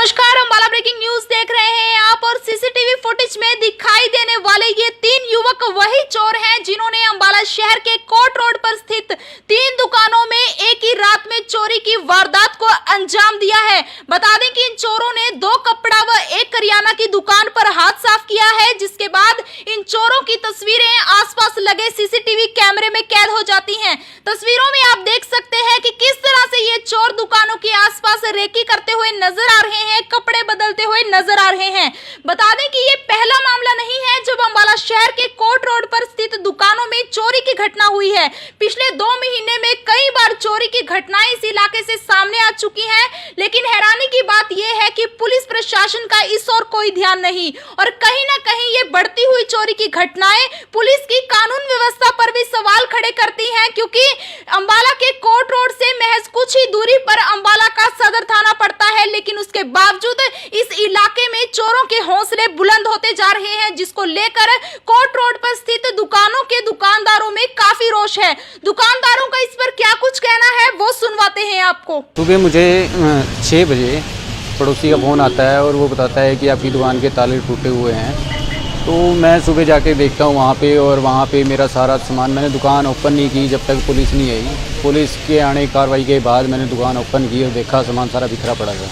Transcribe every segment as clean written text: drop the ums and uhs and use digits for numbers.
नमस्कार, Ambala breaking news देख रहे हैं आप और सीसीटीवी फुटेज में दिखाई देने वाले ये 3 युवक वही चोर हैं जिन्होंने अंबाला शहर के कोर्ट रोड पर स्थित 3 दुकानों में एक ही रात में चोरी की वारदात को अंजाम दिया है। बता दें कि इन चोरों ने 2 कपड़ा व 1 करियाना की दुकान पर हाथ साफ किया है, जिसके बाद इन चोरों की तस्वीरें आसपास लगे सीसीटीवी कैमरे में कैद हो जाती हैं। तस्वीरों में आप देख सकते हैं कि किस तरह से ये चोर दुकानों के आसपास रेकी करते हुए नजर आ रहे हैं, कपड़े बदलते हुए नजर आ रहे हैं। बता दें कि ये पहला मामला नहीं है जब अंबाला शहर के कोर्ट रोड पर स्थित दुकानों में चोरी की घटना हुई है। पिछले 2 महीने में कई बार चोरी की घटनाएं इस इलाके से सामने आ चुकी हैं, लेकिन हैरानी की बात यह है कि पुलिस प्रशासन का इस ओर कोई ध्यान नहीं और कहीं ना कहीं ये बढ़ती हुई चोरी की घटनाएं पुलिस की कानून व्यवस्था पर भी सवाल खड़े करती हैं, क्योंकि अंबाला के कोर्ट रोड से महज कुछ ही दूरी पर अंबाला का सदर थाना पड़ता है, लेकिन उसके बावजूद इस इलाके में चोरों के हौसले बुलंद होते जा रहे हैं, जिसको लेकर कोर्ट रोड पर स्थित दुकानों के दुकानदारों में काफी रोष है। दुकानदारों का इस पर क्या कुछ कहना है वो सुनवाते हैं आपको। सुबह मुझे 6 बजे पड़ोसी का फ़ोन आता है और वो बताता है कि आपकी दुकान के ताले टूटे हुए हैं। तो मैं सुबह जाके देखता हूँ वहाँ पे, और वहाँ पे मेरा सारा सामान, मैंने दुकान ओपन नहीं की जब तक पुलिस नहीं आई। पुलिस के आने की कार्रवाई के बाद मैंने दुकान ओपन की और देखा सामान सारा बिखरा पड़ा था,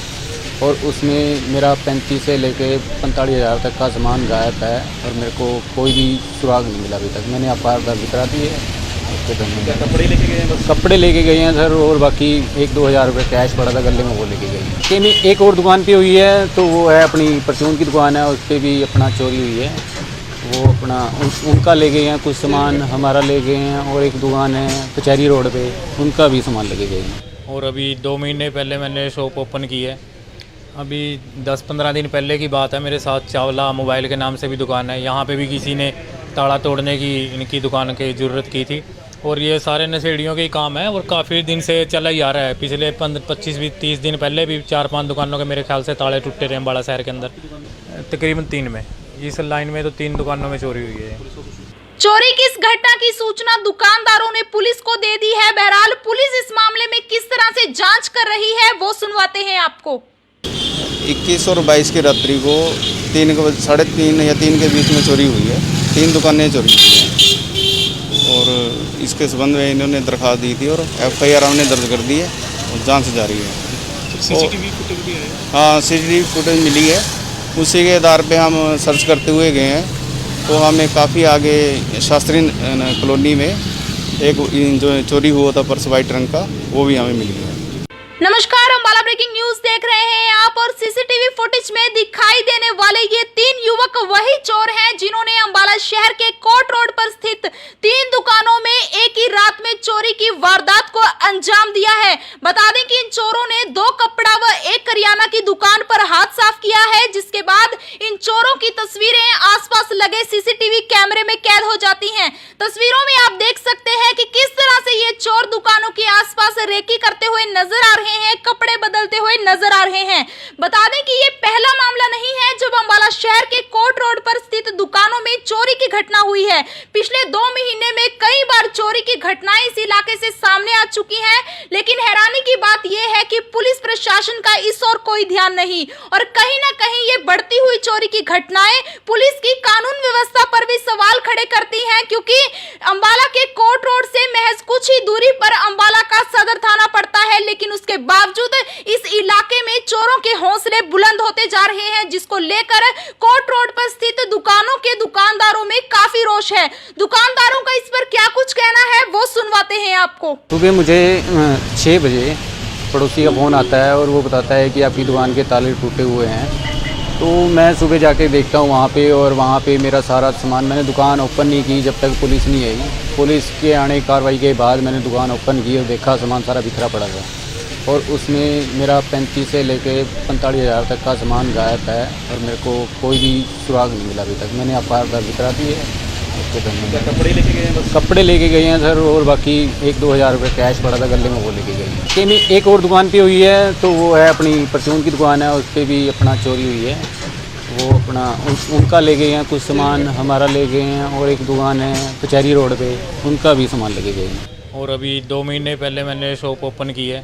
और उसमें मेरा 35 से लेके 45 हज़ार तक का सामान गायब है, और मेरे को कोई भी सुराग नहीं मिला अभी तक। मैंने FIR दर्ज करा दी है। कपड़े लेके गए हैं? कपड़े लेके गए हैं सर, और बाकी 1-2 हज़ार रुपये कैश पड़ा था गले में, वो लेके गए हैं। कि नहीं, एक और दुकान पे हुई है, तो वो है अपनी परचून की दुकान है, उस पर भी अपना चोरी हुई है। वो अपना उनका ले गए हैं कुछ सामान, हमारा ले गए हैं, और एक दुकान है कचहरी रोड पे, उनका भी सामान लेके गए हैं। और अभी 2 महीने पहले मैंने शॉप ओपन की है। अभी 10-15 दिन पहले की बात है, मेरे साथ चावला मोबाइल के नाम से भी दुकान है, यहाँ पे भी किसी ने ताला तोड़ने की इनकी दुकान की ज़रूरत की थी, और ये सारे नशेड़ियों के ही काम है और काफ़ी दिन से चला ही आ रहा है। पिछले 25-30 दिन पहले भी 4-5 दुकानों के मेरे ख्याल से ताले टूटे रहे अम्बाला शहर के अंदर, तकरीबन 3 में। इस लाइन में तो 3 दुकानों में चोरी हुई है। चोरी की इस घटना की सूचना दुकानदारों ने पुलिस को दे दी है। बहरहाल पुलिस इस मामले में किस तरह से जांच कर रही है वो सुनवाते हैं आपको। 21 और 22 की रात्रि को 3:30 या 3 के बीच में चोरी हुई है। 3 दुकानें चोरी हुई हैं, और इसके संबंध में इन्होंने दरख्वास्त दी थी और FIR हमने दर्ज कर दी है और जांच जारी है। सीसीटीवी फुटेज भी है? हाँ, सीसीटीवी फुटेज मिली है। उसी के आधार पे हम सर्च करते हुए गए हैं, तो हमें काफ़ी आगे शास्त्री कॉलोनी में एक जो चोरी हुआ था पर्स वाइट रंग का, वो भी हमें मिल गया। नमस्कार, अंबाला ब्रेकिंग न्यूज देख रहे हैं आप और सीसीटीवी फुटेज में दिखाई देने वाले ये 3 युवक वही चोर हैं जिन्होंने अंबाला शहर के कोर्ट रोड पर स्थित 3 दुकानों में एक ही रात में चोरी की वारदात को अंजाम दिया है। बता दें कि इन चोरों ने 2 कपड़ा व 1 करियाना की दुकान पर हाथ साफ किया है, जिसके बाद इन चोरों की तस्वीरें आसपास लगे सीसीटीवी कैमरे में कैद हो जाती हैं। तस्वीरों में आप देख सकते हैं कि किस तरह से ये चोर दुकानों के आसपास रेकी करते हुए नजर आ रहे हैं, कपड़े बदलते हुए नजर आ रहे हैं। बता दें कि ये पहला मामला नहीं है जब अंबाला शहर के कोर्ट रोड पर स्थित दुकानों में चोरी की घटना हुई है। पिछले 2 महीने में कई बार चोरी की घटनाएं इस इलाके से सामने आ चुकी हैं, लेकिन हैरानी की बात यह है कि पुलिस प्रशासन का इस ओर कोई ध्यान नहीं और कहीं ना कहीं ये बढ़ती हुई चोरी की घटनाएं पुलिस की कानून व्यवस्था पर भी सवाल खड़े करती हैं, क्योंकि अंबाला के कोर्ट रोड से महज कुछ ही दूरी पर अंबाला का सदर थाना पड़ता है, लेकिन उसके बावजूद इस इलाके में चोरों के हौसले बुलंद होते जा रहे हैं, जिसको लेकर कोर्ट रोड पर स्थित दुकानों के दुकानदारों में काफी रोष है। दुकानदारों का इस पर क्या कुछ कहना है वो सुनवाते हैं आपको। सुबह मुझे 6 बजे पड़ोसी का फ़ोन आता है और वो बताता है कि आपकी दुकान के ताले टूटे हुए हैं। तो मैं सुबह जाके देखता हूँ वहाँ पे, और वहाँ पे मेरा सारा सामान, मैंने दुकान ओपन नहीं की जब तक पुलिस नहीं आई। पुलिस के आने की कार्रवाई के बाद मैंने दुकान ओपन की और देखा सामान सारा बिखरा पड़ा था, और उसमें मेरा 35 से लेके 45 हज़ार तक का सामान गायब है, और मेरे को कोई भी सुराग नहीं मिला अभी तक। मैंने FIR दर्ज करा दी है। कपड़े लेके गए हैं? कपड़े लेके गए हैं सर, और बाकी 1-2 हज़ार रुपये कैश पड़ा था गले में, वो लेके गए हैं। कि नहीं, एक और दुकान पे हुई है, तो वो है अपनी परचून की दुकान है, उस पर भी अपना चोरी हुई है। वो अपना उनका ले गए हैं कुछ सामान, हमारा ले गए हैं, और एक दुकान है कचहरी रोड पे, उनका भी सामान लेके गए हैं। और अभी 2 महीने पहले मैंने शॉप ओपन की है।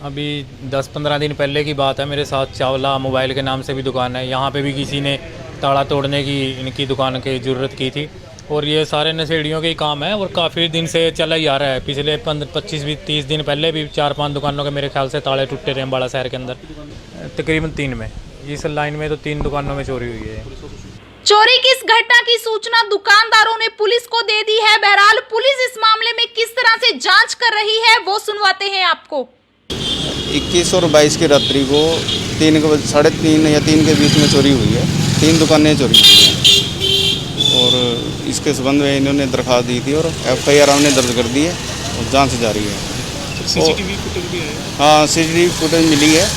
अभी 10-15 दिन पहले की बात है। मेरे साथ चावला मोबाइल के नाम से भी दुकान है, यहाँ पे भी किसी ने ताला तोड़ने की इनकी दुकान की ज़रूरत की थी। और ये सारे नशेड़ियों के ही काम है और काफ़ी दिन से चला ही आ रहा है। पिछले 25-30 दिन पहले भी 4-5 दुकानों के मेरे ख्याल से ताले टूटे रहे अम्बाला शहर के अंदर, तकरीबन 3 में। इस लाइन में तो 3 दुकानों में चोरी हुई है। चोरी की इस घटना की सूचना दुकानदारों ने पुलिस को दे दी है। बहरहाल पुलिस इस मामले में किस तरह से जांच कर रही है वो सुनवाते हैं आपको। 21 और 22 की रात्रि को 3 या 3 के बीच में चोरी हुई है। 3 दुकानें चोरी हुई हैं और इसके संबंध में इन्होंने दरख्वास्त दी थी और FIR हमने दर्ज कर दी है और जांच जारी है। CCTV फुटेज भी है? हाँ, CCTV फुटेज मिली है।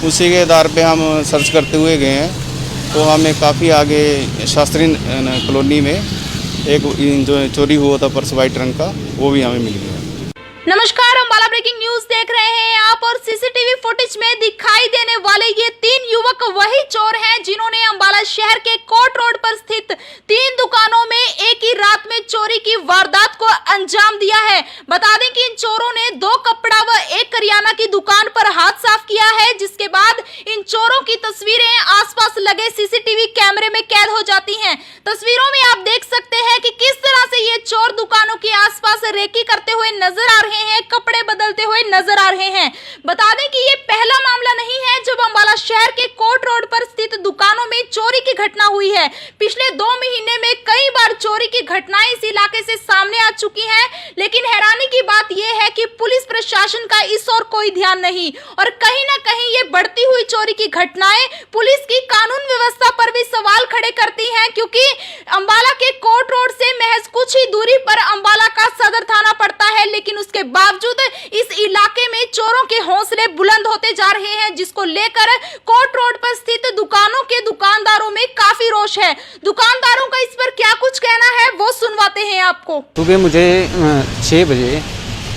उसी के आधार पे हम सर्च करते हुए गए हैं तो हमें काफ़ी आगे शास्त्री कॉलोनी में एक जो चोरी हुआ था पर्स वाइट रंग का, वो भी हमें मिल गया। नमस्कार, अम्बाला ब्रेकिंग न्यूज देख रहे हैं आप और सीसीटीवी फुटेज में दिखाई देने वाले ये 3 युवक वही चोर हैं जिन्होंने अम्बाला शहर के कोर्ट रोड पर स्थित 3 दुकानों में एक ही रात में चोरी की वारदात को अंजाम दिया है। बता दें कि इन चोरों ने 2 कपड़ा व 1 करियाना की दुकान पर हाथ साफ किया है, जिसके बाद इन चोरों की तस्वीरें आसपास लगे सीसीटीवी कैमरे में कैद हो जाती हैं। तस्वीरों में आप देख सकते हैं कि किस तरह से ये चोर दुकानों के आसपास रेकी करते हुए नजर आ रहे हैं, कपड़े बदलते हुए नजर आ रहे हैं। बता दें कि ये पहला मामला नहीं है जब अम्बाला शहर के कोर्ट रोड पर स्थित दुकानों में चोरी की घटना हुई है। पिछले 2 महीने में कई बार चोरी की घटनाएं इस इलाके से सामने आ चुकी हैं, लेकिन हैरानी की बात यह है कि पुलिस प्रशासन का इस ओर कोई ध्यान नहीं और कहीं ना कहीं ये बढ़ती हुई चोरी की घटनाएं पुलिस की कानून व्यवस्था पर भी सवाल खड़े करती हैं, क्योंकि अम्बाला के कोर्ट रोड से महज कुछ ही दूरी पर अम्बाला का सदर थाना पड़ता है, लेकिन उसके बावजूद इस इलाके में चोरों के हौसले बुलंद होते जा रहे हैं, जिसको लेकर कोर्ट रोड पर स्थित दुकानों के दुकानदारों में काफी रोष है। दुकानदारों का इस पर क्या कुछ कहना है वो सुनवाते हैं आपको। सुबह मुझे 6 बजे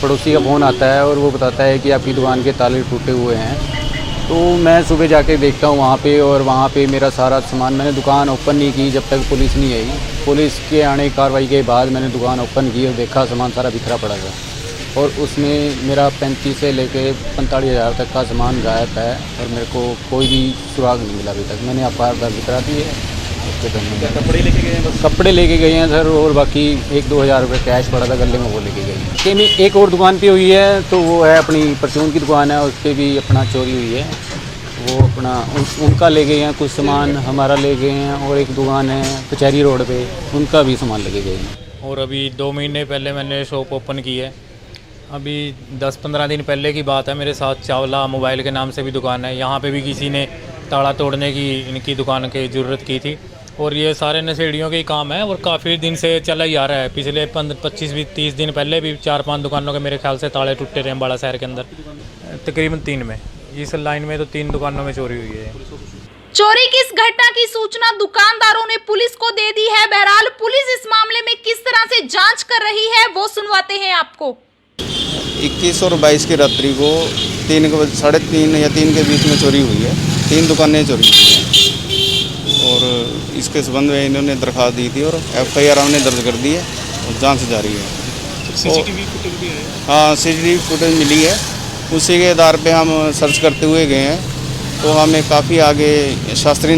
पड़ोसी का फ़ोन आता है और वो बताता है कि आपकी दुकान के ताले टूटे हुए हैं। तो मैं सुबह जाके देखता हूँ वहाँ पे, और वहाँ पे मेरा सारा सामान, मैंने दुकान ओपन नहीं की जब तक पुलिस नहीं आई। पुलिस के आने की कार्रवाई के बाद मैंने दुकान ओपन की और देखा सामान सारा बिखरा पड़ा था, और उसमें मेरा 35 से लेके 45 हज़ार तक का सामान गायब है और मेरे को कोई भी सुराग नहीं मिला अभी तक। मैंने FIR दर्ज करा दी है। कपड़े लेके गए हैं? बस कपड़े लेके गए हैं सर, और बाकी 1-2 हज़ार रुपये कैश पड़ा था गले में, वो लेके गए हैं। कि नहीं, एक और दुकान पे हुई है, तो वो है अपनी परचून की दुकान है, उस पर भी अपना चोरी हुई है। वो अपना उनका ले गए हैं, कुछ सामान हमारा ले गए हैं, और एक दुकान है कचहरी रोड पे, उनका भी सामान लेके गए हैं। और अभी 2 महीने पहले मैंने शॉप ओपन की है। अभी 10-15 दिन पहले की बात है। मेरे साथ चावला मोबाइल के नाम से भी दुकान है, यहाँ पे भी किसी ने ताला तोड़ने की इनकी दुकान की ज़रूरत की थी। और ये सारे नशेड़ियों के ही काम है और काफ़ी दिन से चला ही आ रहा है। पिछले 25-30 दिन पहले भी 4-5 दुकानों के मेरे ख्याल से ताले टूटे रहे अम्बाला शहर के अंदर, तकरीबन 3 में। इस लाइन में तो 3 दुकानों में चोरी हुई है। चोरी की इस घटना की सूचना दुकानदारों ने पुलिस को दे दी है। बहरहाल पुलिस इस मामले में किस तरह से जांच कर रही है वो सुनवाते हैं आपको। 21 और 22 की रात्रि को 3 या 3 के बीच में चोरी हुई है। 3 दुकानें चोरी हुई हैं और इसके संबंध में इन्होंने दरख्वास्त दी थी और FIR हमने दर्ज कर दी है और जांच जारी है। CCTV फुटेज भी है? हाँ, CCTV फुटेज मिली है। उसी के आधार पे हम सर्च करते हुए गए हैं तो हमें काफ़ी आगे शास्त्री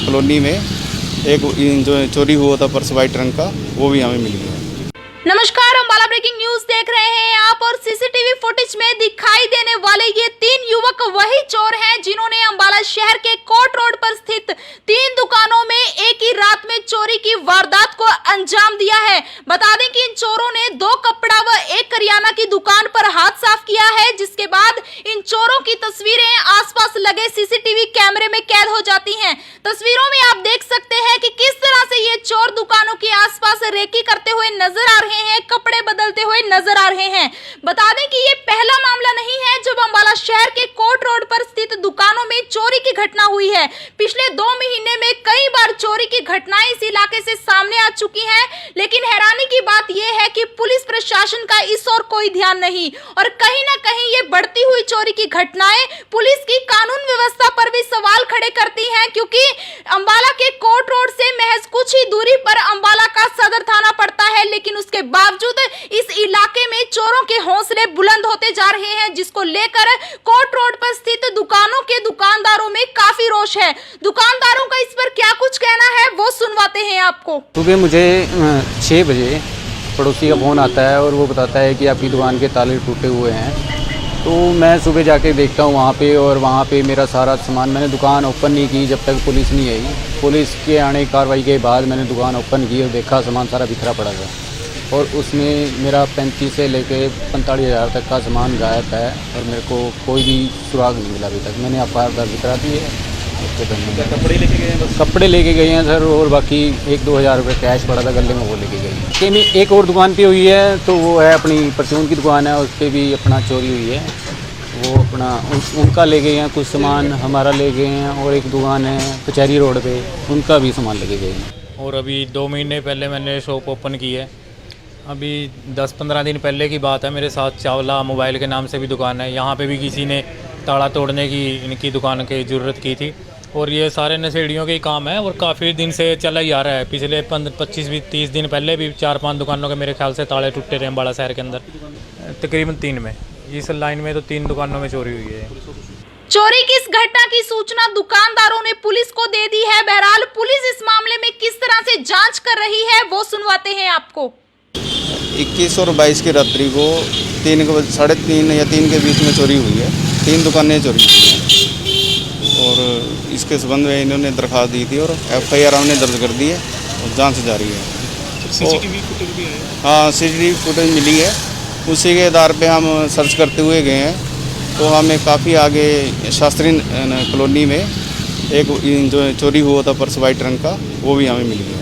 कॉलोनी में एक जो चोरी हुआ था पर्स वाइट रंग का, वो भी हमें मिल गया। नमस्कार, अम्बाला ब्रेकिंग न्यूज देख रहे हैं आप और सीसीटीवी फुटेज में दिखाई देने वाले ये 3 युवक वही चोर हैं जिन्होंने अम्बाला शहर के कोर्ट रोड पर स्थित 3 दुकानों में एक ही रात में चोरी की वारदात को अंजाम दिया है। बता दें कि इन चोरों ने 2 कपड़ा व 1 करियाना की दुकान पर हाथ साफ किया है, जिसके बाद इन चोरों की तस्वीरें आसपास लगे सीसीटीवी कैमरे में कैद हो जाती हैं। तस्वीरों में आप देख सकते हैं कि किस तरह से ये चोर दुकानों के आसपास रेकी करते हुए नजर आ रहे हैं, कपड़े बदलते हुए नजर आ रहे हैं। बता दें कि ये पहला मामला नहीं है जब अम्बाला शहर के कोर्ट रोड पर स्थित दुकानों में चोरी की घटना हुई है। पिछले 2 महीने में कई बार चोरी की घटनाएं इस इलाके से सामने आ चुकी हैं, लेकिन हैरानी की बात यह है कि पुलिस प्रशासन का इस ओर कोई ध्यान नहीं और कहीं ना कहीं ये बढ़ती हुई चोरी की घटनाएं पुलिस की कानून व्यवस्था पर भी सवाल खड़े करती हैं, क्योंकि अम्बाला के कोर्ट रोड से महज कुछ ही दूरी पर अम्बाला का सदर थाना पड़ता है, लेकिन उसके बावजूद इस इलाके में चोरों के हौसले बुलंद होते जा रहे हैं, जिसको लेकर कोर्ट रोड पर स्थित दुकानों के दुकानदारों में काफी रोष है। दुकानदारों का इस पर क्या कुछ कहना है वो सुनवाते हैं आपको। सुबह मुझे 6 बजे पड़ोसी का फ़ोन आता है और वो बताता है कि आपकी दुकान के ताले टूटे हुए हैं। तो मैं सुबह जाके देखता हूँ वहाँ पे, और वहाँ पे मेरा सारा सामान, मैंने दुकान ओपन नहीं की जब तक पुलिस नहीं आई। पुलिस के आने कार्रवाई के बाद मैंने दुकान ओपन की और देखा सामान सारा बिखरा पड़ा था, और उसमें मेरा 35 से लेके 45 हज़ार तक का सामान गायब है, और मेरे को कोई भी सुराग नहीं मिला अभी तक। मैंने FIR दर्ज करा दी है। उसके धन्यवाद। कपड़े लेके गए हैं बस? कपड़े लेके गए हैं सर, और बाकी 1-2 हज़ार रुपये कैश पड़ा था गले में, वो लेके गए हैं। कि नहीं, एक और दुकान पे हुई है, तो वो है अपनी परचून की दुकान है, उस पर भी अपना चोरी हुई है। वो अपना उनका ले गए हैं कुछ सामान, हमारा ले गए हैं, और एक दुकान है कचहरी रोड पे, उनका भी सामान लेके गए हैं। और अभी 2 महीने पहले मैंने शॉप ओपन की है। अभी 10-15 दिन पहले की बात है, मेरे साथ चावला मोबाइल के नाम से भी दुकान है, यहाँ पे भी किसी ने ताला तोड़ने की इनकी दुकान की ज़रूरत की थी। और ये सारे नशेड़ियों के ही काम है, और काफ़ी दिन से चला ही आ रहा है। पिछले 25-30 दिन पहले भी 4-5 दुकानों के मेरे ख्याल से ताले टूटे रहे अम्बाला शहर के अंदर, तकरीबन 3 में। इस लाइन में तो 3 दुकानों में चोरी हुई है। चोरी की इस घटना की सूचना दुकानदारों ने पुलिस को दे दी है। बहरहाल पुलिस इस मामले में किस तरह से जांच कर रही है वो सुनवाते हैं आपको। 21 और 22 की रात्रि को 3:30 या 3 के बीच में चोरी हुई है। 3 दुकानें चोरी हुई हैं, और इसके संबंध में इन्होंने दरख्वास्त दी थी, और FIR हमने दर्ज कर दी है, और जांच जारी है। सीसीटीवी फुटेज भी है? हाँ, CCTV फुटेज मिली है, उसी के आधार पे हम सर्च करते हुए गए हैं। तो हमें काफ़ी आगे शास्त्री कॉलोनी में एक जो चोरी हुआ था पर्स वाइट रंग का, वो भी हमें मिल गया।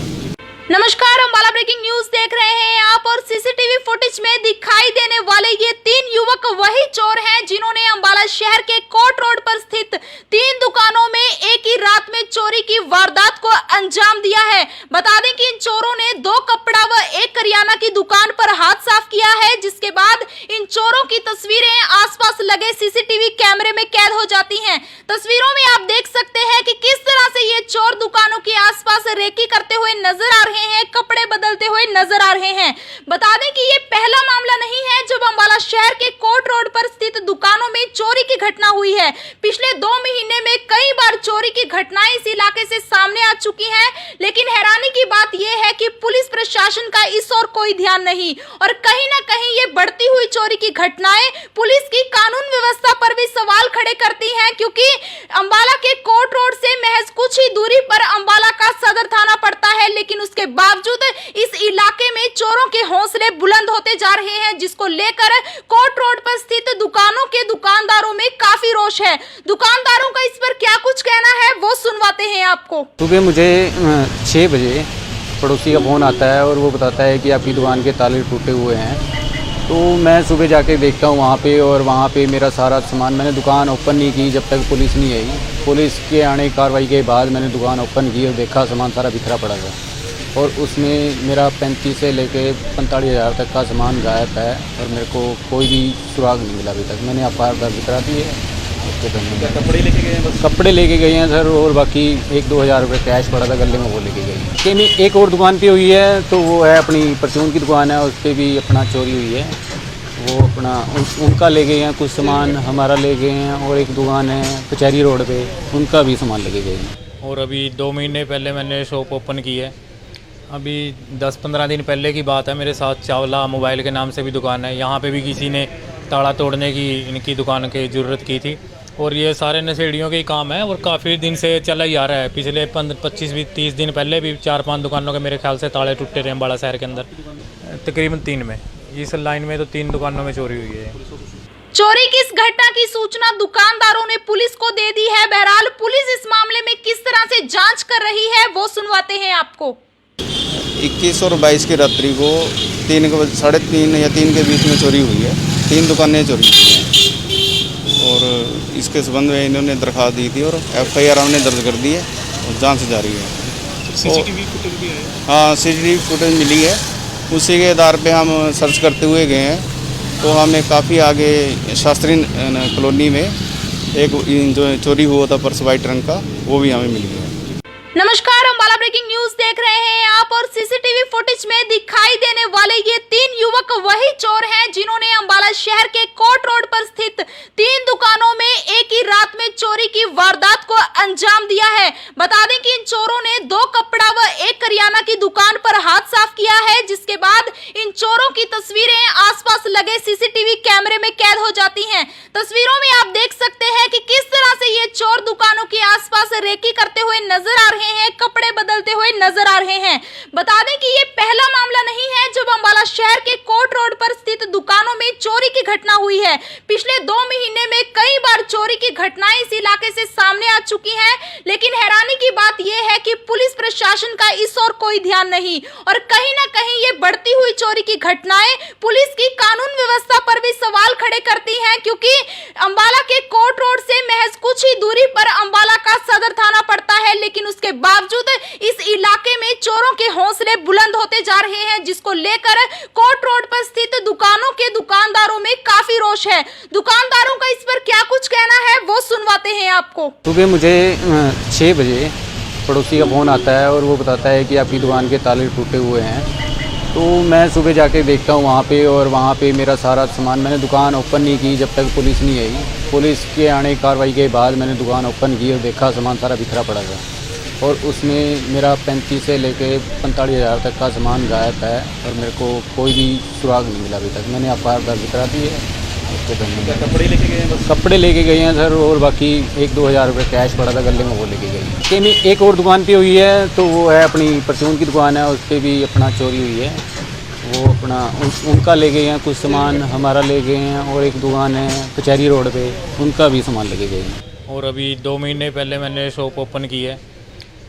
नमस्कार, अम्बाला ब्रेकिंग न्यूज देख रहे हैं आप, और सीसीटीवी फुटेज में दिखाई देने वाले ये 3 युवक वही चोर हैं जिन्होंने अम्बाला शहर के कोर्ट रोड पर स्थित 3 दुकानों में एक ही रात में चोरी की वारदात को अंजाम दिया है। बता दें कि इन चोरों ने 2 कपड़ा व 1 करियाना की दुकान पर हाथ साफ किया है, जिसके बाद इन चोरों की तस्वीरें आसपास लगे सीसीटीवी कैमरे में कैद हो जाती हैं। तस्वीरों में आप देख सकते हैं कि किस तरह से ये चोर दुकानों के आसपास रेकी करते हुए नजर आ रहे हैं, कपड़े बदलते हुए नजर आ रहे हैं। बता दें कि ये पहला मामला नहीं है जब अम्बाला शहर के कोर्ट रोड पर स्थित दुकानों में चोरी की घटना हुई है। पिछले 2 महीने में कई बार चोरी की घटनाएं इस इलाके से सामने आ चुकी हैं, लेकिन हैरानी की बात यह है कि पुलिस प्रशासन का इस ओर कोई ध्यान नहीं, और कहीं ना कहीं ये बढ़ती हुई चोरी की घटनाएं पुलिस की कानून व्यवस्था पर भी सवाल खड़े करती हैं, क्योंकि अम्बाला के कोर्ट रोड से महज कुछ ही दूरी पर अम्बाला का सदर थाना पड़ता है, लेकिन उसके बावजूद इस इलाके में चोरों के हौसले बुलंद होते जा रहे हैं, जिसको लेकर कोर्ट रोड पर स्थित दुकानों के दुकानदारों में काफी रोष है। दुकानदारों का इस पर क्या कुछ कहना है वो सुनवाते हैं आपको। सुबह मुझे 6 बजे पड़ोसी का फ़ोन आता है और वो बताता है कि आपकी दुकान के ताले टूटे हुए हैं। तो मैं सुबह जाके देखता हूँ वहाँ पे, और वहाँ पे मेरा सारा सामान, मैंने दुकान ओपन नहीं की जब तक पुलिस नहीं आई। पुलिस के आने कार्रवाई के बाद मैंने दुकान ओपन की और देखा सामान सारा बिखरा पड़ा था, और उसमें मेरा 35 से लेके 45 हज़ार तक का सामान गायब है, और मेरे को कोई भी सुराग नहीं मिला अभी तक। मैंने FIR दर्ज करा दी है। उसके धन्यवाद। कपड़े लेके गए हैं बस? कपड़े लेके गए हैं सर, और बाकी 1-2 हज़ार रुपये कैश पड़ा था गले में, वो लेके गए हैं। कि नहीं, एक और दुकान पे हुई है, तो वो है अपनी परचून की दुकान है, उस पर भी अपना चोरी हुई है। वो अपना उनका ले गए हैं कुछ सामान, हमारा ले गए हैं, और एक दुकान है कचहरी रोड पे, उनका भी सामान लेके गए हैं। और अभी 2 महीने पहले मैंने शॉप ओपन की है। अभी 10-15 दिन पहले की बात है, मेरे साथ चावला मोबाइल के नाम से भी दुकान है, यहाँ पे भी किसी ने ताला तोड़ने की इनकी दुकान की ज़रूरत की थी। और ये सारे नशेड़ियों के ही काम है, और काफ़ी दिन से चला ही आ रहा है। पिछले 25-30 दिन पहले भी 4-5 दुकानों के मेरे ख्याल से ताले टूटे रहे अम्बाला शहर के अंदर, तकरीबन 3 में। इस लाइन में तो 3 दुकानों में चोरी हुई है। चोरी की इस घटना की सूचना दुकानदारों ने पुलिस को दे दी है। बहरहाल पुलिस इस मामले में किस तरह से जांच कर रही है वो सुनवाते हैं आपको। 21 और 22 की रात्रि को 3:30 या 3 के बीच में चोरी हुई है। 3 दुकानें चोरी हुई हैं, और इसके संबंध में इन्होंने दरख्वास्त दी थी, और FIR हमने दर्ज कर दी है, और जांच जारी है। सीसीटीवी फुटेज भी है? हाँ, CCTV फुटेज मिली है, उसी के आधार पे हम सर्च करते हुए गए हैं। तो हमें काफ़ी आगे शास्त्री कॉलोनी में एक जो चोरी हुआ था पर्स वाइट रंग का, वो भी हमें मिल गया। नमस्कार, अम्बाला ब्रेकिंग न्यूज देख रहे हैं आप और सीसीटीवी फुटेज में दिखाई देने वाले ये तीन युवक वही चोर हैं जिन्होंने अम्बाला शहर के कोर्ट रोड पर स्थित 3 दुकानों में एक ही रात में चोरी की वारदात को अंजाम दिया है। बता दें कि इन चोरों ने 2 कपड़ा व 1 करियाना की दुकान पर हाथ साफ किया है, जिसके बाद इन चोरों की तस्वीरें आसपास लगे सीसीटीवी कैमरे में कैद हो जाती हैं। तस्वीरों में आप देख सकते हैं कि किस तरह से ये चोर दुकानों के आसपास रेकी करते हुए नजर आ रहे हैं, कपड़े बदलते हुए नजर आ रहे हैं। बता दें कि ये पहला मामला नहीं है जब अम्बाला शहर के कोर्ट रोड पर स्थित दुकानों में चोरी की घटना हुई है। पिछले 2 महीने में कई बार चोरी की घटनाएं इस इलाके से सामने आ चुकी हैं, लेकिन हैरानी की बात यह है कि पुलिस प्रशासन का इस ओर कोई ध्यान नहीं और कहीं ना कहीं ये बढ़ती हुई चोरी की घटनाएं पुलिस की कानून व्यवस्था पर भी सवाल खड़े करती हैं, क्योंकि अम्बाला के कोर्ट रोड से महज कुछ ही दूरी पर अम्बाला का सदर थाना पड़ता है, लेकिन उसके बावजूद इस इलाके में चोरों के हौसले बुलंद होते जा रहे हैं, जिसको लेकर कोर्ट रोड पर स्थित दुकानों के दुकानदारों में काफी रोष है। दुकानदारों का इस पर क्या कुछ कहना है वो सुनवाते हैं आपको। सुबह मुझे 6 बजे पड़ोसी का फ़ोन आता है और वो बताता है कि आपकी दुकान के ताले टूटे हुए हैं। तो मैं सुबह जाके देखता हूँ वहाँ पे, और वहाँ पे मेरा सारा सामान, मैंने दुकान ओपन नहीं की जब तक पुलिस नहीं आई। पुलिस के आने की कार्रवाई के बाद मैंने दुकान ओपन की और देखा सामान सारा बिखरा पड़ा था, और उसमें मेरा 35 से लेके 45 हज़ार तक का सामान गायब है, और मेरे को कोई भी सुराग नहीं मिला अभी तक। मैंने एफआईआर दर्ज करा दी है। कपड़े लेके गए हैं बस? कपड़े लेके गए हैं सर, और बाकी 1-2 हज़ार रुपये कैश पड़ा था गले में, वो लेके गए। कि नहीं, एक और दुकान पे हुई है, तो वो है अपनी परचून की दुकान है, उस पर भी अपना चोरी हुई है। वो अपना उनका ले गए हैं कुछ सामान, हमारा ले गए हैं, और एक दुकान है कचहरी रोड पे, उनका भी सामान लेके गए हैं। और अभी 2 महीने पहले मैंने शॉप ओपन की है।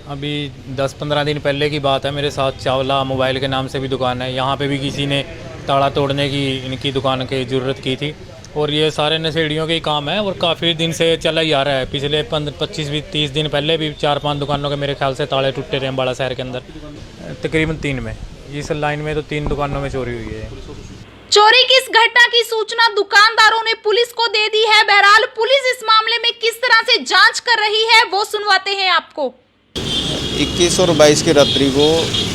अभी 10-15 दिन पहले की बात है, मेरे साथ चावला मोबाइल के नाम से भी दुकान है, यहाँ पे भी किसी ने ताला तोड़ने की इनकी दुकान की ज़रूरत की थी, और ये सारे नशेड़ियों के ही काम है और काफ़ी दिन से चला ही आ रहा है। पिछले 25-30 दिन पहले भी 4-5 दुकानों के मेरे ख्याल से ताले टूटे रहे अम्बाला शहर के अंदर, तकरीबन 3 में। इस लाइन में तो 3 दुकानों में चोरी हुई है। चोरी की इस घटना की सूचना दुकानदारों ने पुलिस को दे दी है। बहरहाल पुलिस इस मामले में किस तरह से जांच कर रही है वो सुनवाते हैं आपको। 21 और 22 की रात्रि को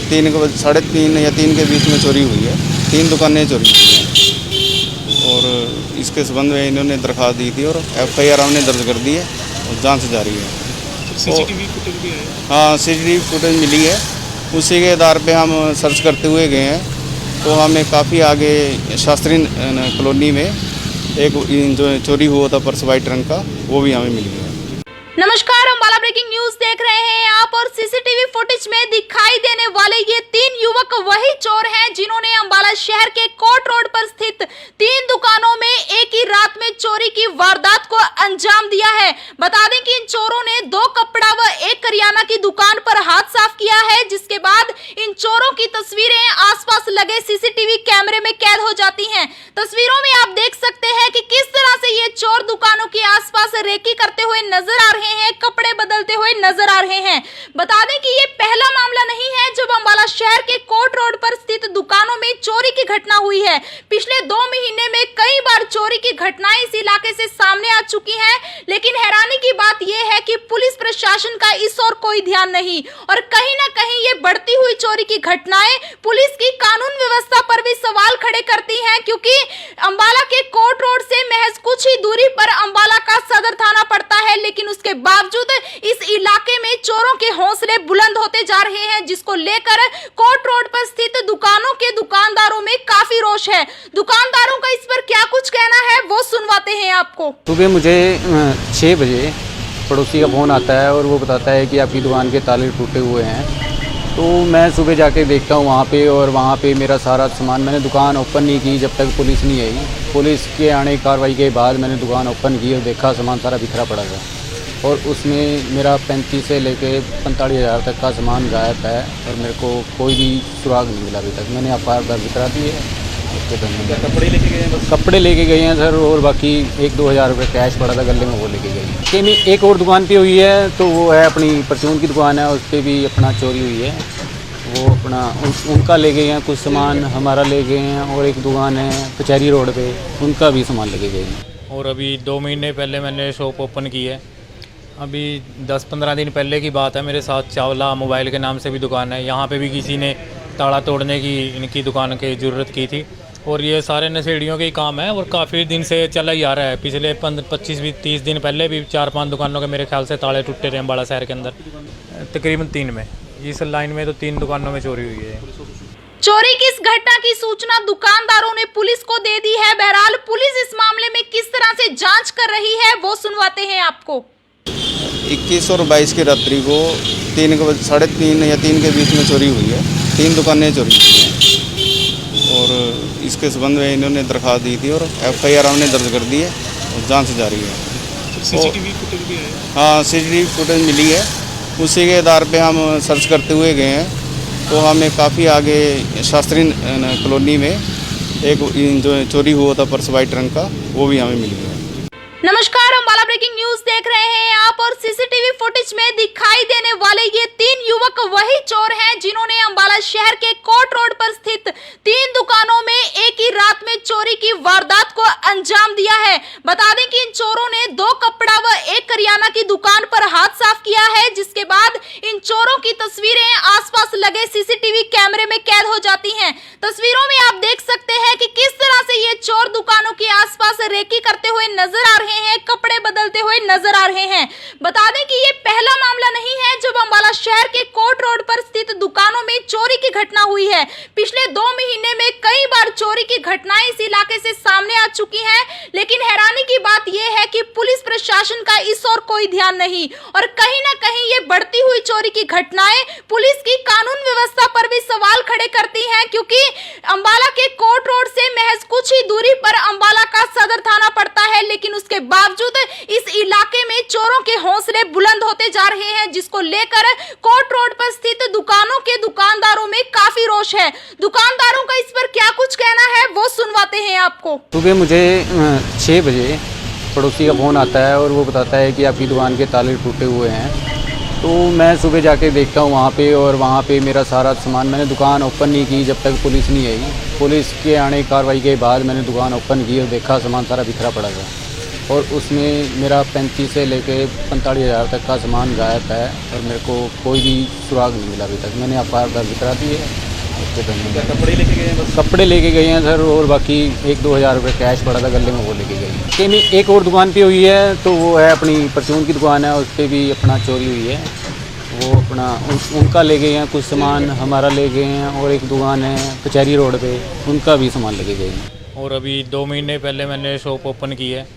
3:30 या 3 के बीच में चोरी हुई है। 3 दुकानें चोरी हुई हैं, और इसके संबंध में इन्होंने दरख्वास्त दी थी और एफआईआर हमने दर्ज कर दी है और जांच जारी है। सीसीटीवी फुटेज भी आया? हाँ, सीसीटीवी फुटेज मिली है, उसी के आधार पे हम सर्च करते हुए गए हैं। तो हमें काफ़ी आगे शास्त्री कॉलोनी में एक जो चोरी हुआ था पर्स वाइट रंग का, वो भी हमें मिल गया। नमस्कार, अम्बाला ब्रेकिंग न्यूज देख रहे हैं आप और सीसीटीवी फुटेज में दिखाई देने वाले ये 3 युवक वही चोर हैं जिन्होंने अम्बाला शहर के कोर्ट रोड पर स्थित 3 दुकानों में एक ही रात में चोरी की वारदात को अंजाम दिया है। बता दें कि इन चोरों ने 2 कपड़ा व 1 करियाना की दुकान पर हाथ साफ किया है, जिसके बाद इन चोरों की तस्वीरें आसपास लगे सीसीटीवी कैमरे में कैद हो जाती हैं। तस्वीरों में आप देख सकते हैं कि किस तरह से ये चोर दुकानों के आसपास रेकी करते हुए नजर आ रहे हैं, कपड़े बदलते हुए नजर आ रहे हैं। बता दें कि ये पहला मामला नहीं है जब अम्बाला शहर के कोर्ट रोड पर स्थित दुकानों में चोरी की घटना हुई है। पिछले 2 महीने में कई बार चोरी की घटनाएं इस इलाके से सामने आ चुकी हैं, लेकिन हैरानी की बात यह है कि पुलिस प्रशासन का इस ओर कोई ध्यान नहीं और कहीं ना कहीं ये बढ़ती हुई चोरी की घटनाएं पुलिस की कानून व्यवस्था पर भी सवाल खड़े करती हैं, क्योंकि अम्बाला के कोर्ट रोड से महज कुछ ही दूरी पर अम्बाला का सदर थाना पड़ता है, लेकिन उसके बावजूद इस इलाके में चोरों के हौसले बुलंद होते जा रहे हैं, जिसको लेकर कोर्ट रोड पर स्थित दुकानों के दुकानदारों में काफी रोष है। दुकानदारों का इस पर क्या कुछ कहना है वो सुनवाते हैं आपको। सुबह मुझे 6 बजे पड़ोसी का फ़ोन आता है और वो बताता है कि आपकी दुकान के ताले टूटे हुए हैं। तो मैं सुबह जाके देखता हूँ वहाँ पे, और वहाँ पे मेरा सारा सामान, मैंने दुकान ओपन नहीं की जब तक पुलिस नहीं आई। पुलिस के आने की कार्रवाई के बाद मैंने दुकान ओपन की और देखा सामान सारा बिखरा पड़ा था, और उसमें मेरा 35 से लेके 45 हज़ार तक का सामान गायब है, और मेरे को कोई भी सुराग नहीं मिला अभी तक। मैंने एफआईआर दर्ज करा दी है। कपड़े लेके गए हैं बस? कपड़े लेके गए हैं सर, और बाकी 1-2 हज़ार रुपये कैश पड़ा था गले में, वो लेके गए। कि नहीं, एक और दुकान पे हुई है, तो वो है अपनी परचून की दुकान है, उस पर भी अपना चोरी हुई है। वो अपना उनका ले गए हैं कुछ सामान, हमारा ले गए हैं, और एक दुकान है कचहरी रोड पे, उनका भी सामान लेके गए हैं। और अभी 2 महीने पहले मैंने शॉप ओपन की है। अभी 10-15 दिन पहले की बात है। मेरे साथ चावला मोबाइल के नाम से भी दुकान है, यहाँ पे भी किसी ने ताला तोड़ने की इनकी दुकान की ज़रूरत की थी। और ये सारे नशेड़ियों के ही काम है और काफ़ी दिन से चला ही आ रहा है। पिछले 25-30 दिन पहले भी 4-5 दुकानों के मेरे ख्याल से ताले टूटे थे अम्बाला शहर के अंदर, तकरीबन 3 में। इस लाइन में तो 3 दुकानों में चोरी हुई है। चोरी की इस घटना की सूचना दुकानदारों ने पुलिस को दे दी है। बहरहाल पुलिस इस मामले में किस तरह से जांच कर रही है वो सुनवाते हैं आपको। 21 और 22 की रात्रि को 3 या 3 के बीच में चोरी हुई है। 3 दुकानें चोरी हुई हैं और इसके संबंध में इन्होंने दरख्वास्त दी थी और FIR हमने दर्ज कर दी है और जांच जारी है। सीसीटीवी फुटेज भी है? हाँ, CCTV फुटेज मिली है, उसी के आधार पे हम सर्च करते हुए गए हैं। तो हमें काफ़ी आगे शास्त्री कॉलोनी में एक जो चोरी हुआ था पर्स वाइट रंग का, वो भी हमें मिल गया। नमस्कार, अम्बाला ब्रेकिंग न्यूज देख रहे हैं आप और सीसीटीवी फुटेज में दिखाई देने वाले ये 3 युवक वही चोर हैं जिन्होंने अम्बाला शहर के कोट रोड पर स्थित 3 दुकानों में एक ही रात में चोरी की वारदात को अंजाम दिया है। बता दें कि इन चोरों ने 2 कपड़ा व 1 करियाना की दुकान पर हाथ साफ किया है, जिसके बाद इन चोरों की तस्वीरें आसपास लगे सीसीटीवी कैमरे में कैद हो जाती हैं। तस्वीरों में आप देख सकते हैं कि किस तरह से ये चोर दुकानों के आसपास रेकी करते हुए नजर आ रहे हैं, कपड़े बदलते हुए नजर आ रहे हैं। बता दें कि ये पहला मामला नहीं है जब अम्बाला शहर के कोट रोड पर स्थित दुकानों में चोरी की घटना हुई है। पिछले 2 महीने में कई बार चोरी की घटनाएं इस इलाके से सामने आ चुकी हैं, लेकिन हैरानी की बात यह है कि पुलिस प्रशासन का इस ओर कोई ध्यान नहीं और कहीं ना कहीं ये बढ़ती हुई चोरी की घटनाएं पुलिस की कानून व्यवस्था पर भी सवाल खड़े करती हैं, क्योंकि अम्बाला के कोट रोड से महज कुछ ही दूरी पर अम्बाला का सदर थाना पड़ता है, लेकिन उसके बावजूद इस इलाके में चोरों के हौसले बुलंद होते जा रहे हैं, जिसको लेकर कोट रोड पर स्थित दुकानों के दुकानदारों में काफी रोष है। दुकानदारों का इस पर क्या कुछ कहना है वो सुनवाते हैं आपको। सुबह मुझे 6 बजे पड़ोसी का फ़ोन आता है और वो बताता है कि आपकी दुकान के ताले टूटे हुए हैं। तो मैं सुबह जाके देखता हूँ वहाँ पे, और वहाँ पे मेरा सारा सामान, मैंने दुकान ओपन नहीं की जब तक पुलिस नहीं आई। पुलिस के आने की कार्रवाई के बाद मैंने दुकान ओपन की और देखा सामान सारा बिखरा पड़ा था, और उसमें मेरा 35 से लेके 45 हज़ार तक का सामान गायब है और मेरे को कोई भी सुराग नहीं मिला अभी तक। मैंने FIR दर्ज करा दी है। उसके क्या कपड़े लेके गए हैं? बस कपड़े लेके गए हैं सर, और बाकी 1-2 हज़ार रुपये कैश पड़ा था गले में, वो लेके गए हैं। कि नहीं, एक और दुकान पे हुई है, तो वो है अपनी परचून की दुकान है, उस पर भी अपना चोरी हुई है। वो अपना उनका ले गए हैं कुछ सामान, हमारा ले गए हैं, और एक दुकान है कचहरी रोड पे, उनका भी सामान लेके गए हैं। और अभी 2 महीने पहले मैंने शॉप ओपन की है।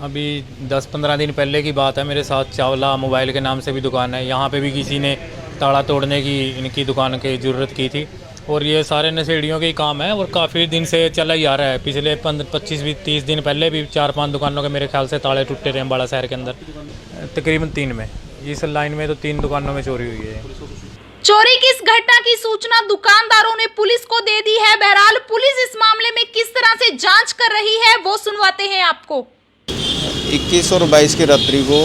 अभी 10-15 दिन पहले की बात है। मेरे साथ चावला मोबाइल के नाम से भी दुकान है, यहाँ पे भी किसी ने ताला तोड़ने की इनकी दुकान की ज़रूरत की थी। और ये सारे नशेड़ियों के ही काम है और काफ़ी दिन से चला ही आ रहा है। पिछले 25-30 दिन पहले भी 4-5 दुकानों के मेरे ख्याल से ताले टूटे थे अम्बाला शहर के अंदर, तकरीबन 3 में। इस लाइन में तो 3 दुकानों में चोरी हुई है। चोरी की इस घटना की सूचना दुकानदारों ने पुलिस को दे दी है। बहरहाल पुलिस इस मामले में किस तरह से जांच कर रही है वो सुनवाते हैं आपको। 21 और 22 की रात्रि को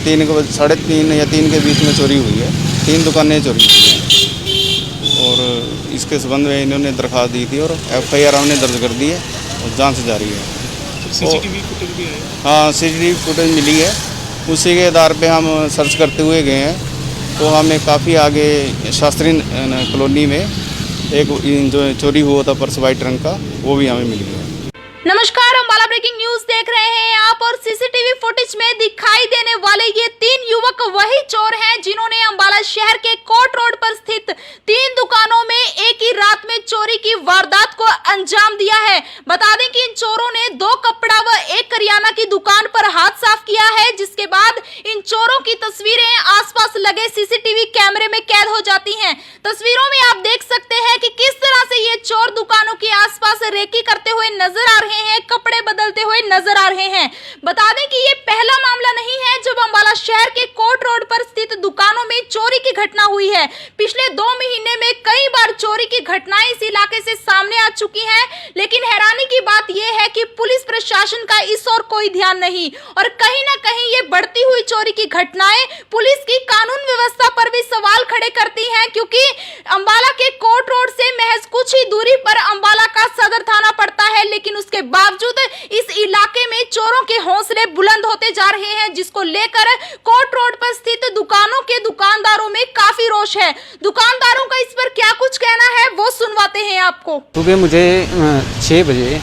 3 या 3 के बीच में चोरी हुई है। 3 दुकानें चोरी हुई हैं और इसके संबंध में इन्होंने दरख्वास्त दी थी और FIR हमने दर्ज कर दी है और जांच जारी है। सीसीटीवी फुटेज भी है? हाँ, CCTV फुटेज मिली है, उसी के आधार पे हम सर्च करते हुए गए हैं। तो हमें काफ़ी आगे शास्त्री कॉलोनी में एक जो चोरी हुआ था पर्स वाइट रंग का, वो भी हमें मिल गया। नमस्कार, अम्बाला ब्रेकिंग न्यूज देख रहे हैं आप और सीसीटीवी फुटेज में दिखाई देने वाले ये 3 युवक वही चोर हैं जिन्होंने अम्बाला शहर के कोट रोड पर स्थित 3 दुकानों में एक ही रात में चोरी की वारदात को अंजाम दिया है। बता दें कि इन चोरों ने 2 कपड़ा व 1 करियाना की दुकान पर हाथ साफ किया है, जिसके बाद इन चोरों की तस्वीरें आसपास लगे सीसीटीवी कैमरे में कैद हो जाती हैं। तस्वीरों में आप देख सकते हैं कि किस तरह से ये चोर दुकानों के आसपास रेकी करते हुए नजर आ रहे हैं, कपड़े बदलते हुए नजर आ रहे हैं। बता दें कि ये पहला मामला नहीं है जब अम्बाला शहर के कोट रोड पर स्थित दुकानों में चोरी की घटना हुई है। पिछले 2 महीने में कई बार चोरी की घटनाएं इस इलाके से सामने आ चुकी हैं, लेकिन हैरानी की बात यह है कि पुलिस प्रशासन का इस ओर कोई ध्यान नहीं और कहीं ना कहीं ये बढ़ती हुई चोरी की घटनाएं पुलिस की कानून व्यवस्था पर भी सवाल खड़े करती हैं, क्योंकि अम्बाला के कोट रोड से महज कुछ ही दूरी पर अम्बाला का सदर थाना पड़ता है, लेकिन उसके बावजूद इस इलाके में चोरों के हौसले बुलंद होते जा रहे हैं, जिसको लेकर लेकर कोर्ट रोड पर स्थित दुकानों के दुकानदारों में काफी रोष है। दुकानदारों का इस पर क्या कुछ कहना है वो सुनवाते हैं आपको। सुबह मुझे 6 बजे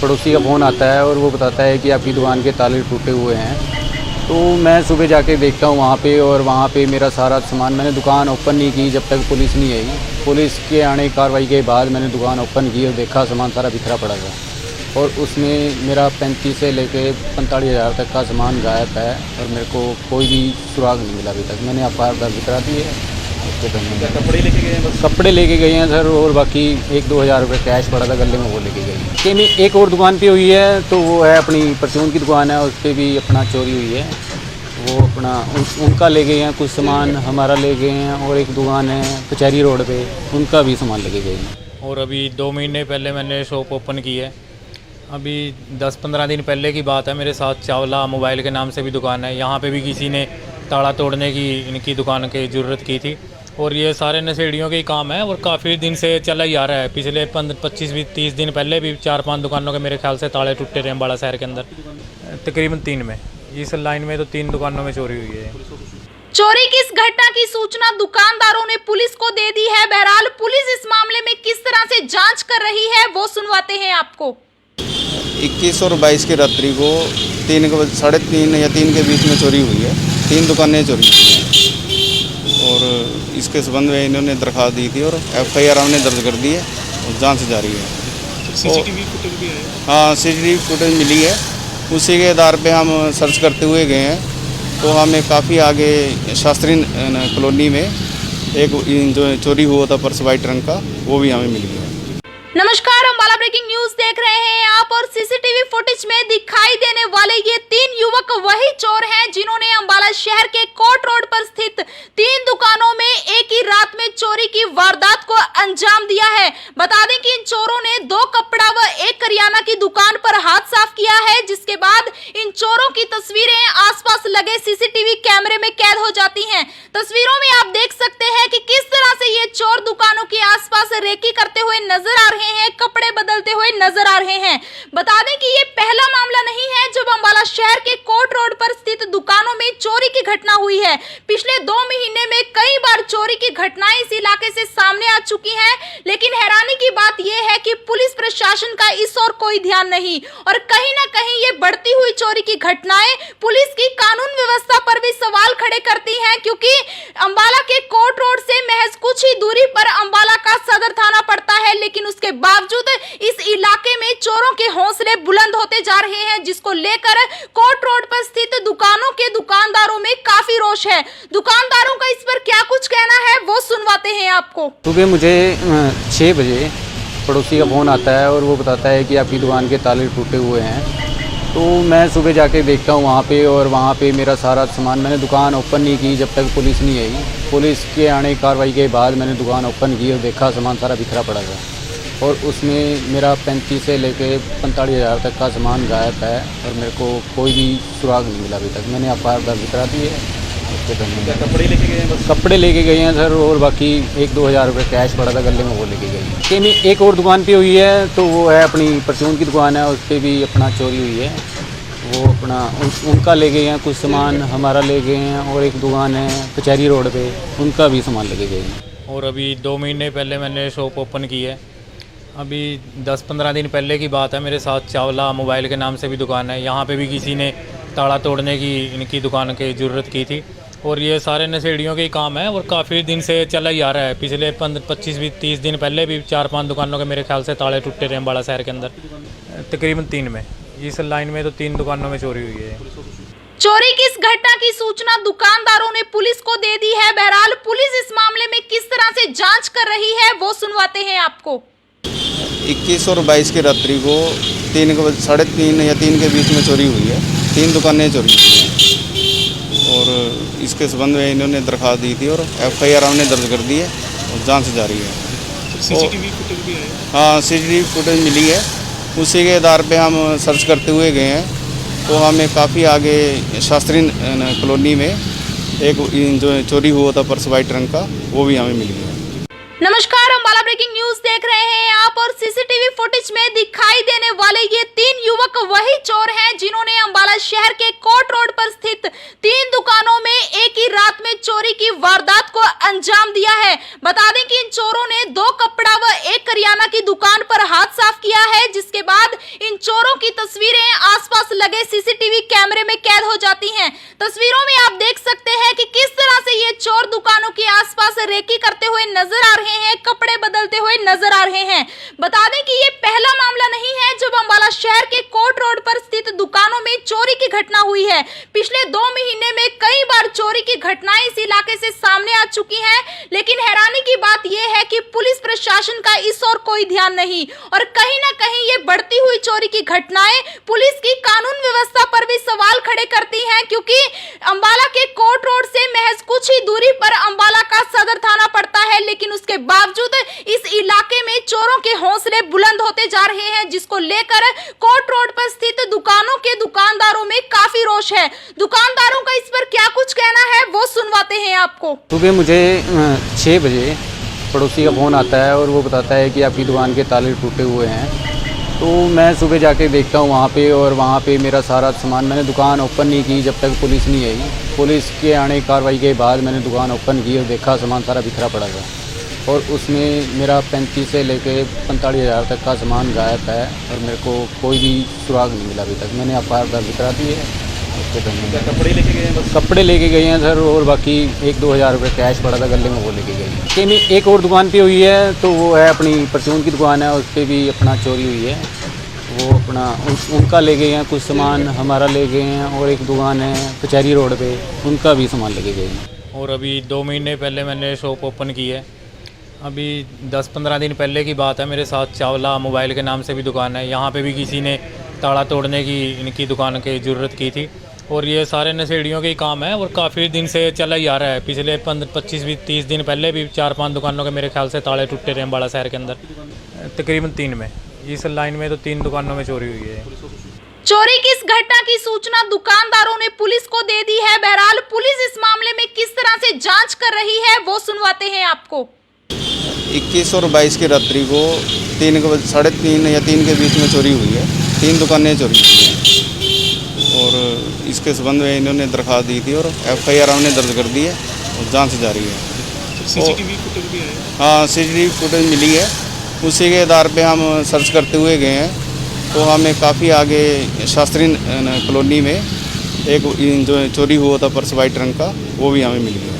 पड़ोसी का फ़ोन आता है और वो बताता है कि आपकी दुकान के ताले टूटे हुए हैं। तो मैं सुबह जाके देखता हूँ वहाँ पे, और वहाँ पे मेरा सारा सामान, मैंने दुकान ओपन नहीं की जब तक पुलिस नहीं आई। पुलिस के आने की कार्रवाई के बाद मैंने दुकान ओपन की और देखा सामान सारा बिखरा पड़ा था, और उसमें मेरा 35 से लेके 45 हज़ार तक का सामान गायब है, और मेरे को कोई भी सुराग नहीं मिला अभी तक। मैंने FIR दर्ज करा दी है। क्या कपड़े लेके गए हैं बस? कपड़े लेके गए हैं सर, और बाकी 1-2 हज़ार रुपये कैश पड़ा था गले में, वो लेके गए हैं। कि नहीं, एक और दुकान पे हुई है, तो वो है अपनी परचून की दुकान है, उस पर भी अपना चोरी हुई है। वो अपना उनका ले गए हैं कुछ सामान, हमारा ले गए हैं, और एक दुकान है कचहरी रोड पे, उनका भी सामान लेके गए हैं। और अभी 2 महीने पहले मैंने शॉप ओपन की है। अभी 10-15 दिन पहले की बात है, मेरे साथ चावला मोबाइल के नाम से भी दुकान है, यहाँ पे भी किसी ने ताला तोड़ने की इनकी दुकान की ज़रूरत की थी। और ये सारे नशेड़ियों के ही काम है, और काफ़ी दिन से चला ही आ रहा है। पिछले 25-30 दिन पहले भी 4-5 दुकानों के मेरे ख्याल से ताले टूटे रहे अम्बाला शहर के अंदर, तकरीबन 3 में। इस लाइन में तो 3 दुकानों में चोरी हुई है। चोरी की इस घटना की सूचना दुकानदारों ने पुलिस को दे दी है। बहरहाल पुलिस इस मामले में किस तरह से जांच कर रही है वो सुनवाते हैं आपको। 21 और 22 की रात्रि को 3:30 या 3 के बीच में चोरी हुई है। 3 दुकानें चोरी हुई हैं, और इसके संबंध में इन्होंने दरख्वास्त दी थी और FIR हमने दर्ज कर दी है, और जांच जारी है। CCTV फुटेज भी आया है? हाँ, CCTV फुटेज मिली है, उसी के आधार पे हम सर्च करते हुए गए हैं। तो हमें काफ़ी आगे शास्त्री कॉलोनी में एक जो चोरी हुआ था पर्स वाइट रंग का, वो भी हमें मिल गया। नमस्कार, अम्बाला ब्रेकिंग न्यूज देख रहे हैं आप, और सीसीटीवी फुटेज में दिखाई देने वाले ये 3 युवक वही चोर हैं जिन्होंने अम्बाला शहर के कोर्ट रोड पर स्थित 3 दुकानों में एक ही रात में चोरी की वारदात को अंजाम दिया है। बता दें कि इन चोरों ने 2 कपड़ा व 1 करियाना की दुकान पर हाथ साफ किया है, जिसके बाद इन चोरों की तस्वीरें आसपास लगे सीसीटीवी कैमरे में कैद हो जाती हैं। तस्वीरों में आप देख सकते हैं कि किस तरह से ये चोर दुकानों के आसपास रेकी करते हुए नजर आ रहे हैं, कपड़े बदलते हुए नजर आ रहे हैं। बता दें कि ये पहला मामला नहीं है जब अम्बाला शहर के कोर्ट रोड पर स्थित दुकानों में चोरी की घटना हुई है। पिछले 2 महीने में कई बार चोरी की घटनाएं इस इलाके से सामने आ चुकी हैं, लेकिन हैरानी की बात यह है कि पुलिस प्रशासन का इस ओर कोई ध्यान नहीं, और कहीं ना कहीं ये बढ़ती हुई चोरी की घटनाएं पुलिस की कानून व्यवस्था पर भी सवाल खड़े करती हैं, क्योंकि अम्बाला के कोर्ट रोड से महज कुछ ही दूरी पर अम्बाला का सदर थाना पड़ता है, लेकिन उसके बावजूद इस इलाके में चोरों के हौसले बुलंद होते जा रहे हैं, जिसको लेकर कोर्ट रोड पर स्थित दुकानों के दुकानदारों में काफी रोष है। दुकानदारों का इस पर क्या कुछ कहना है वो सुनवाते हैं आपको। सुबह मुझे 6 बजे पड़ोसी का फ़ोन आता है और वो बताता है कि आपकी दुकान के ताले टूटे हुए हैं। तो मैं सुबह जाके देखता हूँ वहाँ पे, और वहाँ पे मेरा सारा सामान, मैंने दुकान ओपन नहीं की जब तक पुलिस नहीं आई। पुलिस के आने की कार्रवाई के बाद मैंने दुकान ओपन की और देखा सामान सारा बिखरा पड़ा था, और उसमें मेरा 35 से लेके 45 हज़ार तक का सामान गायब है, और मेरे को कोई भी सुराग नहीं मिला अभी तक। मैंने FIR दर्ज करा दी है। क्या कपड़े लेके गए हैं बस? कपड़े लेके गए हैं सर, और बाकी 1-2 हज़ार रुपये कैश पड़ा था गले में, वो लेके गए हैं। कि नहीं, एक और दुकान पे हुई है, तो वो है अपनी परचून की दुकान है, उस पर भी अपना चोरी हुई है। वो अपना उनका ले गए हैं कुछ सामान, हमारा ले गए हैं, और एक दुकान है कचहरी रोड पे, उनका भी सामान लेके गए हैं। और अभी 2 महीने पहले मैंने शॉप ओपन की है। अभी 10-15 दिन पहले की बात है, मेरे साथ चावला मोबाइल के नाम से भी दुकान है, यहाँ पे भी किसी ने ताला तोड़ने की इनकी दुकान की ज़रूरत की थी। और ये सारे नशेड़ियों के ही काम है, और काफ़ी दिन से चला ही आ रहा है। पिछले 25-30 दिन पहले भी 4-5 दुकानों के मेरे ख्याल से ताले टूटे रहे अम्बाला शहर के अंदर, तकरीबन 3 में। इस लाइन में तो 3 दुकानों में चोरी हुई है। चोरी की इस घटना की सूचना दुकानदारों ने पुलिस को दे दी है। बहरहाल पुलिस इस मामले में किस तरह से जांच कर रही है वो सुनवाते हैं आपको। 21 और 22 की रात्रि को 3:30 या 3 के बीच में चोरी हुई है। 3 दुकानें चोरी हुई हैं, और इसके संबंध में इन्होंने दरख्वास्त दी थी, और FIR हमने दर्ज कर दी है, और जांच जारी है। CCTV फुटेज भी आया है? हाँ, CCTV फुटेज मिली है, उसी के आधार पे हम सर्च करते हुए गए हैं। तो हमें काफ़ी आगे शास्त्री कॉलोनी में एक जो चोरी हुआ था पर्स वाइट रंग का, वो भी हमें मिल गया। नमस्कार, अम्बाला ब्रेकिंग न्यूज देख रहे हैं आप, और सीसीटीवी फुटेज में दिखाई देने वाले ये 3 युवक वही चोर हैं जिन्होंने अम्बाला शहर के कोर्ट रोड पर स्थित 3 बता दें कि इन चोरों ने 2 कपड़ा व 1 करियाना की दुकान पर हाथ साफ किया है, जिसके बाद इन चोरों की तस्वीरें आसपास लगे सीसीटीवी कैमरे में कैद हो जाती हैं। तस्वीरों में आप देख सकते हैं कि किस तरह से ये चोर दुकानों के आसपास रेकी करते हुए नजर आ रहे हैं, कपड़े बदलते हुए नजर आ रहे हैं। बता दें कि ये पहला मामला नहीं है जब अंबाला शहर के कोर्ट रोड पर स्थित दुकानों में चोरी की घटना हुई है। पिछले 2 महीने में कई बार चोरी की घटनाएं इस इलाके से सामने आ चुकी हैं, लेकिन हैरानी की बात यह है कि पुलिस प्रशासन का इस ओर कोई ध्यान नहीं और कहीं ना कहीं ये बढ़ती हुई चोरी की घटनाएं पुलिस की कानून व्यवस्था पर भी सवाल खड़े करती हैं, क्योंकि अंबाला के कोर्ट रोड से महज कुछ ही दूरी पर अंबाला का सदर थाना पड़ता है, लेकिन उसके बावजूद इस इलाके में चोरों के हौसले बुलंद होते जा रहे हैं, जिसको लेकर कोर्ट रोड पर स्थित दुकानों के दुकानदारों में काफी रोष है। दुकानदारों का इस पर क्या कुछ कहना है वो सुनवाते हैं आपको। सुबह मुझे 6 बजे पड़ोसी का फ़ोन आता है और वो बताता है कि आपकी दुकान के ताले टूटे हुए हैं। तो मैं सुबह जाके देखता हूँ वहाँ पे, और वहाँ पे मेरा सारा सामान, मैंने दुकान ओपन नहीं की जब तक पुलिस नहीं आई। पुलिस के आने की कार्रवाई के बाद मैंने दुकान ओपन की और देखा सामान सारा बिखरा पड़ा था, और उसमें मेरा 35 से लेके 45 हज़ार तक का सामान गायब है, और मेरे को कोई भी सुराग नहीं मिला अभी तक। मैंने FIR दर्ज करा दी है। उसके क्या कपड़े लेके गए हैं बस? कपड़े लेके गए हैं सर, और बाकी 1-2 हज़ार रुपये कैश पड़ा था गले में, वो लेके गए हैं। कि नहीं, एक और दुकान पे हुई है, तो वो है अपनी परचून की दुकान है, उस पर भी अपना चोरी हुई है। वो अपना उनका ले गए हैं कुछ सामान, हमारा ले गए हैं, और एक दुकान है कचहरी रोड पे, उनका भी सामान लेके गए हैं। और अभी 2 महीने पहले मैंने शॉप ओपन की है। अभी 10-15 दिन पहले की बात है, मेरे साथ चावला मोबाइल के नाम से भी दुकान है, यहाँ पे भी किसी ने ताला तोड़ने की इनकी दुकान की ज़रूरत की थी, और ये सारे नशेड़ियों के ही काम है और काफ़ी दिन से चला ही आ रहा है। पिछले 25-30 दिन पहले भी 4-5 दुकानों के मेरे ख्याल से ताले टूटे थे अम्बाला शहर के अंदर, तकरीबन 3 में। इस लाइन में तो 3 दुकानों में चोरी हुई है। चोरी की इस घटना की सूचना दुकानदारों ने पुलिस को दे दी है। बहरहाल पुलिस इस मामले में किस तरह से जांच कर रही है वो सुनवाते हैं आपको। 21 और 22 की रात्रि को 3 या 3 के बीच में चोरी हुई है। 3 दुकानें चोरी हुई हैं, और इसके संबंध में इन्होंने दरख्वास्त दी थी और FIR हमने दर्ज कर दी है और जांच जारी है। सीसीटीवी फुटेज भी है? हाँ, CCTV फुटेज मिली है, उसी के आधार पे हम सर्च करते हुए गए हैं। तो हमें काफ़ी आगे शास्त्री कॉलोनी में एक जो चोरी हुआ था पर्स वाइट रंग का, वो भी हमें मिल गया।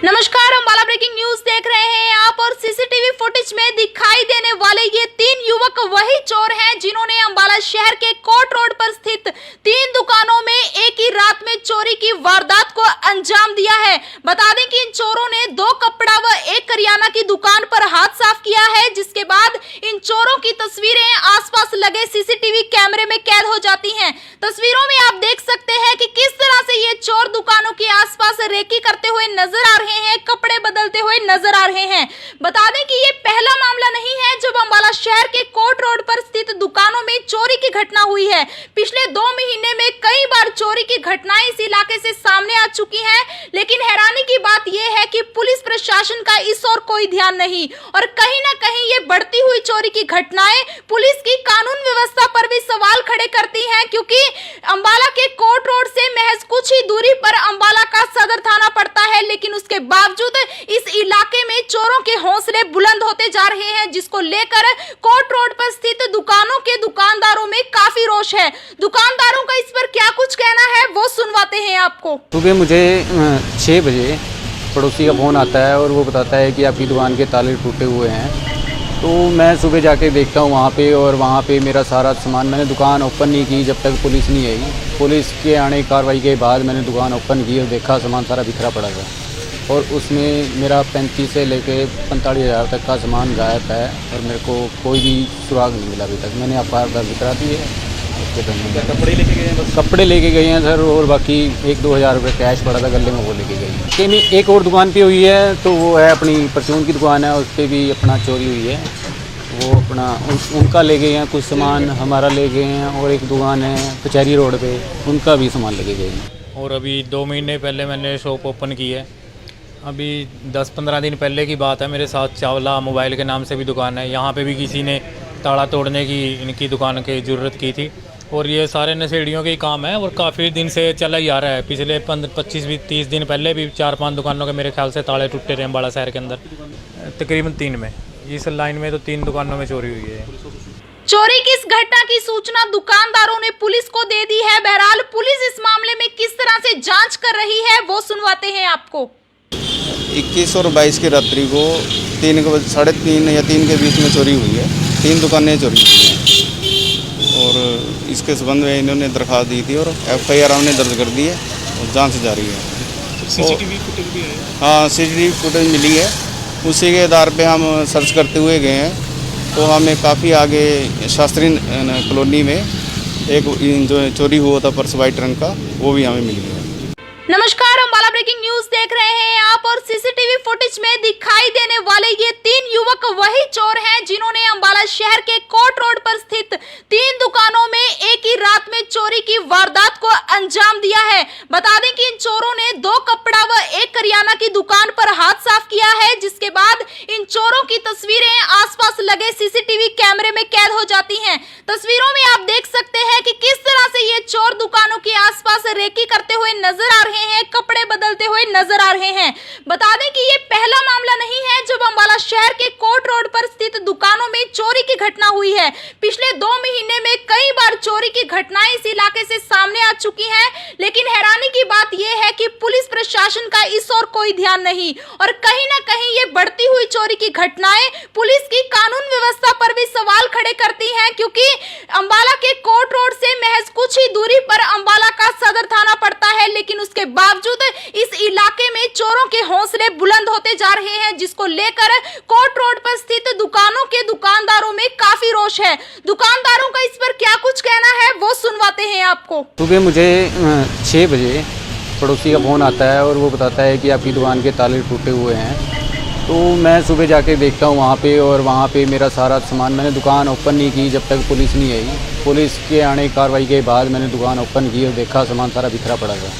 नमस्कार, अंबाला ब्रेकिंग न्यूज देख रहे हैं आप, और सीसीटीवी फुटेज में दिखाई देने वाले ये 3 युवक वही चोर हैं जिन्होंने अंबाला शहर के कोर्ट रोड पर स्थित 3 दुकानों में एक ही रात में चोरी की वारदात को अंजाम दिया है। बता दें कि इन चोरों ने 2 कपड़ा व 1 करियाना की दुकान पर हाथ साफ किया है, जिसके बाद इन चोरों की तस्वीरें आसपास लगे सीसीटीवी कैमरे में कैद हो जाती हैं। तस्वीरों में आप देख सकते हैं कि किस तरह से ये चोर दुकानों के आसपास रेकी करते हुए नजर आ रहे हैं, कपड़े बदलते हुए नजर आ रहे हैं। बता दें कि ये पहला मामला नहीं है जब अंबाला शहर के कोर्ट रोड पर स्थित दुकानों में चोरी की घटना हुई है। पिछले 2 महीने में कई बार चोरी की घटनाएं इस इलाके से सामने आ चुकी हैं, लेकिन हैरानी की बात यह है कि पुलिस प्रशासन का इस ओर कोई ध्यान नहीं और कहीं ना कहीं ये बढ़ती हुई चोरी की घटनाएं पुलिस की कानून व्यवस्था पर भी सवाल खड़े करती हैं, क्योंकि अंबाला के कोर्ट रोड से महज कुछ ही दूरी पर अंबाला का सदर थाना पड़ता है, लेकिन उसके बावजूद इस इलाके में चोरों के हौसले बुलंद होते जा रहे हैं, जिसको लेकर कोर्ट रोड पर स्थित दुकानों के दुकानदारों में काफी रोष है। दुकानदारों का इस पर क्या कुछ कहना है वो सुनवाते हैं आपको। सुबह मुझे 6 बजे पड़ोसी का फ़ोन आता है और वो बताता है कि आपकी दुकान के ताले टूटे हुए हैं। तो मैं सुबह जाके देखता हूँ वहाँ पे, और वहाँ पे मेरा सारा सामान, मैंने दुकान ओपन नहीं की जब तक पुलिस नहीं आई। पुलिस के आने की कार्रवाई के बाद मैंने दुकान ओपन की और देखा सामान सारा बिखरा पड़ा था, और उसमें मेरा 35 से लेके 45 हज़ार तक का सामान गायब है, और मेरे को कोई भी सुराग नहीं मिला अभी तक। मैंने FIR दर्ज करा दी है। क्या कपड़े लेके गए हैं बस? कपड़े लेके गए हैं सर, और बाकी 1-2 हज़ार रुपये कैश पड़ा था गले में, वो लेके गए हैं। कि नहीं, एक और दुकान पे हुई है, तो वो है अपनी परचून की दुकान है, उस पर भी अपना चोरी हुई है। वो अपना उनका ले गए हैं कुछ सामान, हमारा ले गए हैं, और एक दुकान है कचहरी रोड पे, उनका भी सामान लेके गए हैं। और अभी 2 महीने पहले मैंने शॉप ओपन की है। अभी 10-15 दिन पहले की बात है, मेरे साथ चावला मोबाइल के नाम से भी दुकान है, यहाँ पे भी किसी ने ताला तोड़ने की इनकी दुकान की ज़रूरत की थी, और ये सारे नशेड़ियों के ही काम है और काफ़ी दिन से चला ही आ रहा है। पिछले 25-30 दिन पहले भी 4-5 दुकानों के मेरे ख्याल से ताले टूटे रहे अम्बाला शहर के अंदर, तकरीबन 3 में। इस लाइन में तो 3 दुकानों में चोरी हुई है। चोरी की इस घटना की सूचना दुकानदारों ने पुलिस को दे दी है। बहरहाल पुलिस इस मामले में किस तरह से जांच कर रही है वो सुनवाते हैं आपको। 21 और 22 की रात्रि को 3:30 या 3 के बीच में चोरी हुई है। 3 दुकानें चोरी हुई हैं और इसके संबंध में इन्होंने दरख्वास्त दी थी और FIR हमने दर्ज कर दी है और जांच जारी है। सीसीटीवी फुटेज भी है? हाँ, CCTV फुटेज मिली है। उसी के आधार पे हम सर्च करते हुए गए हैं तो हमें काफ़ी आगे शास्त्री कॉलोनी में एक जो चोरी हुआ था पर्स वाइट रंग का, वो भी हमें मिल गया। नमस्कार, अम्बाला ब्रेकिंग न्यूज देख रहे हैं आप और सीसीटीवी फुटेज में दिखाई देने वाले ये 3 युवक वही चोर हैं जिन्होंने अम्बाला शहर के कोर्ट रोड पर स्थित 3 दुकानों में एक ही रात में चोरी की वारदात को अंजाम दिया है। बता दें कि इन चोरों ने 2 कपड़ा व 1 करियाना की दुकान पर हाथ साफ किया है, जिसके बाद इन चोरों की तस्वीरें आसपास लगे सीसीटीवी कैमरे में कैद हो जाती हैं। तस्वीरों में आप देख सकते हैं कि किस तरह से ये चोर दुकानों के आसपास रेकी करते हुए नजर आ रहे हैं, कपड़े बदलते हुए नजर आ रहे हैं। बता दें कि ये पहला मामला नहीं है जब अम्बाला शहर के कोर्ट रोड पर स्थित दुकानों में चोरी की घटना हुई है। पिछले 2 महीने में कई बार चोरी की घटनाएं इस इलाके से सामने आ चुकी हैं, लेकिन हैरानी की बात यह है कि पुलिस प्रशासन का इस ओर कोई ध्यान नहीं और कहीं ना कहीं ये बढ़ती हुई चोरी की घटनाएं पुलिस की कानून व्यवस्था पर भी सवाल खड़े करती हैं, क्योंकि अम्बाला के कोर्ट रोड से महज कुछ ही दूरी पर अम्बाला का सदर थाना पड़ता है, लेकिन उसके बावजूद इस इलाके में चोरों के हौसले बुलंद होते जा रहे हैं, जिसको लेकर कोर्ट रोड पर स्थित दुकानों के दुकानदारों में काफी रोष है। दुकानदारों का इस पर क्या कुछ कहना है वो सुनवाते हैं आपको। सुबह मुझे 6 बजे पड़ोसी का फ़ोन आता है और वो बताता है कि आपकी दुकान के ताले टूटे हुए हैं। तो मैं सुबह जाके देखता हूँ वहाँ पे, और वहाँ पे मेरा सारा सामान, मैंने दुकान ओपन नहीं की जब तक पुलिस नहीं आई। पुलिस के आने की कार्रवाई के बाद मैंने दुकान ओपन की और देखा सामान सारा बिखरा पड़ा था,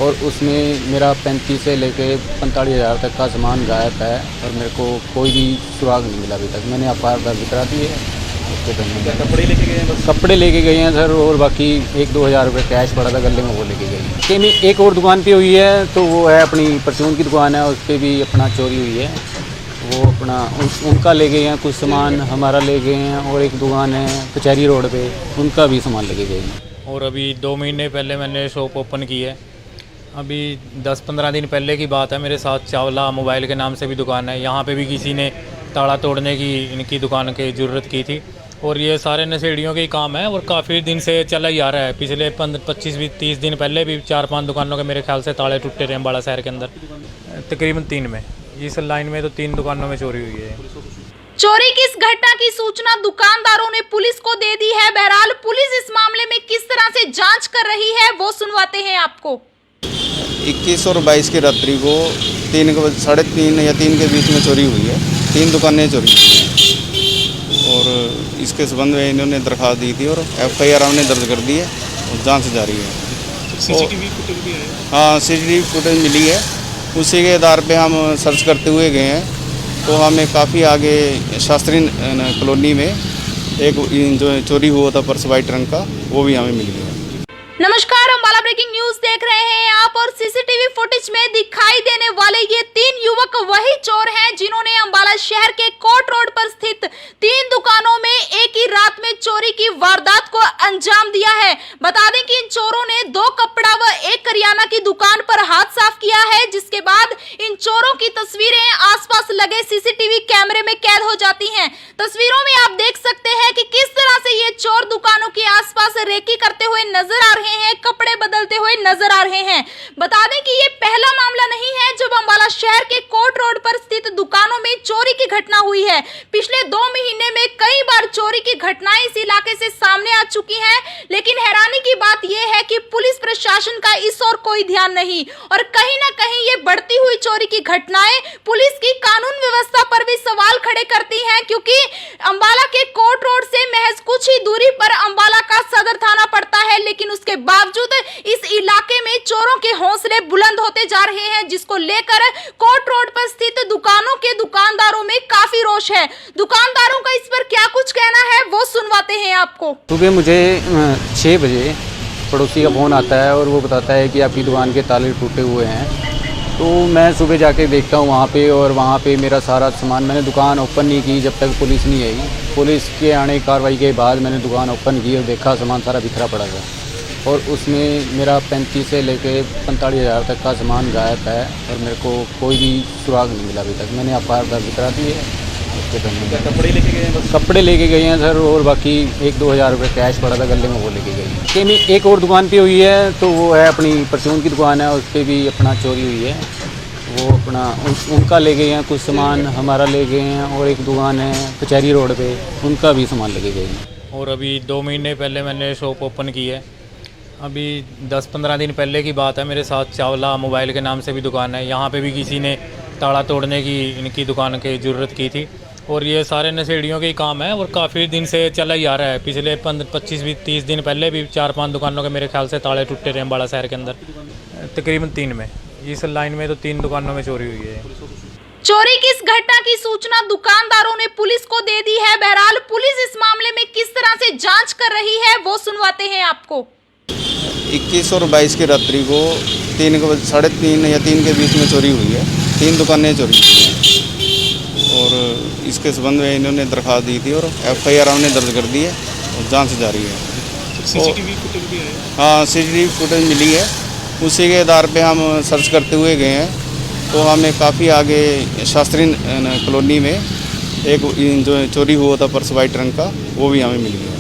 और उसमें मेरा 35 से लेके 45 हज़ार तक का सामान गायब है और मेरे को कोई भी सुराग नहीं मिला अभी तक। मैंने FIR दर्ज करा दी है। उसके क्या कपड़े लेके गए हैं बस? कपड़े लेके गए हैं सर, और बाकी 1-2 हज़ार रुपये कैश पड़ा था गले में, वो लेके गए हैं। कि नहीं, एक और दुकान पे हुई है, तो वो है अपनी परचून की दुकान है, उस पर भी अपना चोरी हुई है। वो अपना उनका ले गए हैं कुछ सामान, हमारा ले गए हैं, और एक दुकान है कचहरी रोड पे, उनका भी सामान लेके गए हैं। और अभी 2 महीने पहले मैंने शॉप ओपन की है। अभी 10-15 दिन पहले की बात है, मेरे साथ चावला मोबाइल के नाम से भी दुकान है, यहाँ पे भी किसी ने ताला तोड़ने की इनकी दुकान की ज़रूरत की थी। और ये सारे नशेड़ियों के ही काम है और काफ़ी दिन से चला ही आ रहा है। पिछले 25-30 दिन पहले भी 4-5 दुकानों के मेरे ख्याल से ताले टूटे रहे अम्बाला शहर के अंदर, तकरीबन 3 में। इस लाइन में तो 3 दुकानों में चोरी हुई है। चोरी की इस घटना की सूचना दुकानदारों ने पुलिस को दे दी है। बहरहाल पुलिस इस मामले में किस तरह से जांच कर रही है वो सुनवाते हैं आपको। 21 और 22 की रात्रि को 3:30 या 3 के बीच में चोरी हुई है। 3 दुकानें चोरी हुई हैं और इसके संबंध में इन्होंने दरख्वास्त दी थी और FIR हमने दर्ज कर दी है और जांच जारी है। सीसीटीवी फुटेज भी है? हाँ, CCTV फुटेज मिली है। उसी के आधार पे हम सर्च करते हुए गए हैं तो हमें काफ़ी आगे शास्त्री कॉलोनी में एक जो चोरी हुआ था पर्स वाइट रंग का, वो भी हमें मिल गया। नमस्कार, अम्बाला ब्रेकिंग न्यूज देख रहे हैं आप और सीसीटीवी फुटेज में दिखाई देने वाले ये 3 युवक वही चोर हैं जिन्होंने अम्बाला शहर के कोर्ट रोड पर स्थित 3 दुकानों में एक ही रात में चोरी की वारदात को अंजाम दिया है। बता दें कि इन चोरों ने 2 कपड़ा व 1 करियाना की दुकान पर हाथ साफ किया है, जिसके बाद इन चोरों की तस्वीरें आसपास लगे सीसीटीवी कैमरे में कैद हो जाती हैं। तस्वीरों में आप देख सकते हैं कि किस तरह से ये चोर दुकानों के आसपास रेकी करते हुए नजर आ रहे हैं, कपड़े बदलते हुए नजर आ रहे हैं। बता दें कि ये पहला मामला नहीं है जब अम्बाला शहर के कोर्ट रोड पर स्थित दुकानों में चोरी की घटना हुई है। पिछले 2 महीने में कई बार चोरी की घटनाएं इस इलाके से सामने आ चुकी हैं, लेकिन हैरानी की बात यह है कि पुलिस प्रशासन का इस ओर कोई ध्यान नहीं और कहीं ना कहीं ये बढ़ती हुई चोरी की घटनाएं पुलिस की कानून व्यवस्था पर भी सवाल खड़े करती हैं, क्योंकि अम्बाला के कोर्ट रोड से महज कुछ ही दूरी पर अम्बाला का सदर थाना पड़ता है, लेकिन उसके बावजूद इस इलाके में चोरों के हौसले बुलंद होते होते जा रहे हैं, जिसको लेकर कोर्ट रोड पर स्थित दुकानों के दुकानदारों में काफी रोष है। दुकानदारों का इस पर क्या कुछ कहना है वो सुनवाते हैं आपको। सुबह मुझे 6 बजे पड़ोसी का फ़ोन आता है और वो बताता है कि आपकी दुकान के ताले टूटे हुए हैं। तो मैं सुबह जाके देखता हूँ वहाँ पे, और वहाँ पे मेरा सारा सामान, मैंने दुकान ओपन नहीं की जब तक पुलिस नहीं आई। पुलिस के आने की कार्रवाई के बाद मैंने दुकान ओपन की और देखा सामान सारा बिखरा पड़ा था, और उसमें मेरा 35 से लेके 45 हज़ार तक का सामान गायब है, और मेरे को कोई भी सुराग नहीं मिला अभी तक। मैंने FIR दर्ज करा दी है। उसके क्या कपड़े लेके गए हैं बस? कपड़े लेके गए हैं सर, और बाकी 1-2 हज़ार रुपये कैश पड़ा था गले में, वो लेके गए हैं। कि एक और दुकान पे हुई है, तो वो है अपनी परचून की दुकान है, उस पर भी अपना चोरी हुई है। वो अपना उनका ले गए हैं कुछ सामान, हमारा ले गए हैं, और एक दुकान है कचहरी रोड पे, उनका भी सामान लेके गए हैं। और अभी 2 महीने पहले मैंने शॉप ओपन की है। अभी 10-15 दिन पहले की बात है, मेरे साथ चावला मोबाइल के नाम से भी दुकान है, यहाँ पे भी किसी ने ताला तोड़ने की इनकी दुकान की ज़रूरत की थी। और ये सारे नशेड़ियों के ही काम है, और काफ़ी दिन से चला ही आ रहा है। पिछले 25-30 दिन पहले भी 4-5 दुकानों के मेरे ख्याल से ताले टूटे रहे अम्बाला शहर के अंदर, तकरीबन 3 में। इस लाइन में तो 3 दुकानों में चोरी हुई है। चोरी की इस घटना की सूचना दुकानदारों ने पुलिस को दे दी है। बहरहाल पुलिस इस मामले में किस तरह से जांच कर रही है वो सुनवाते हैं आपको। 21 और 22 की रात्रि को 3:30 या 3 के बीच में चोरी हुई है। 3 दुकानें चोरी हुई हैं, और इसके संबंध में इन्होंने दरख्वास्त दी थी, और FIR हमने दर्ज कर दी है, और जांच जारी है। सीसीटीवी फुटेज भी है? हाँ, CCTV फुटेज मिली है। उसी के आधार पे हम सर्च करते हुए गए हैं, तो हमें काफ़ी आगे शास्त्री कॉलोनी में एक जो चोरी हुआ था पर्स वाइट रंग का, वो भी हमें मिल गया।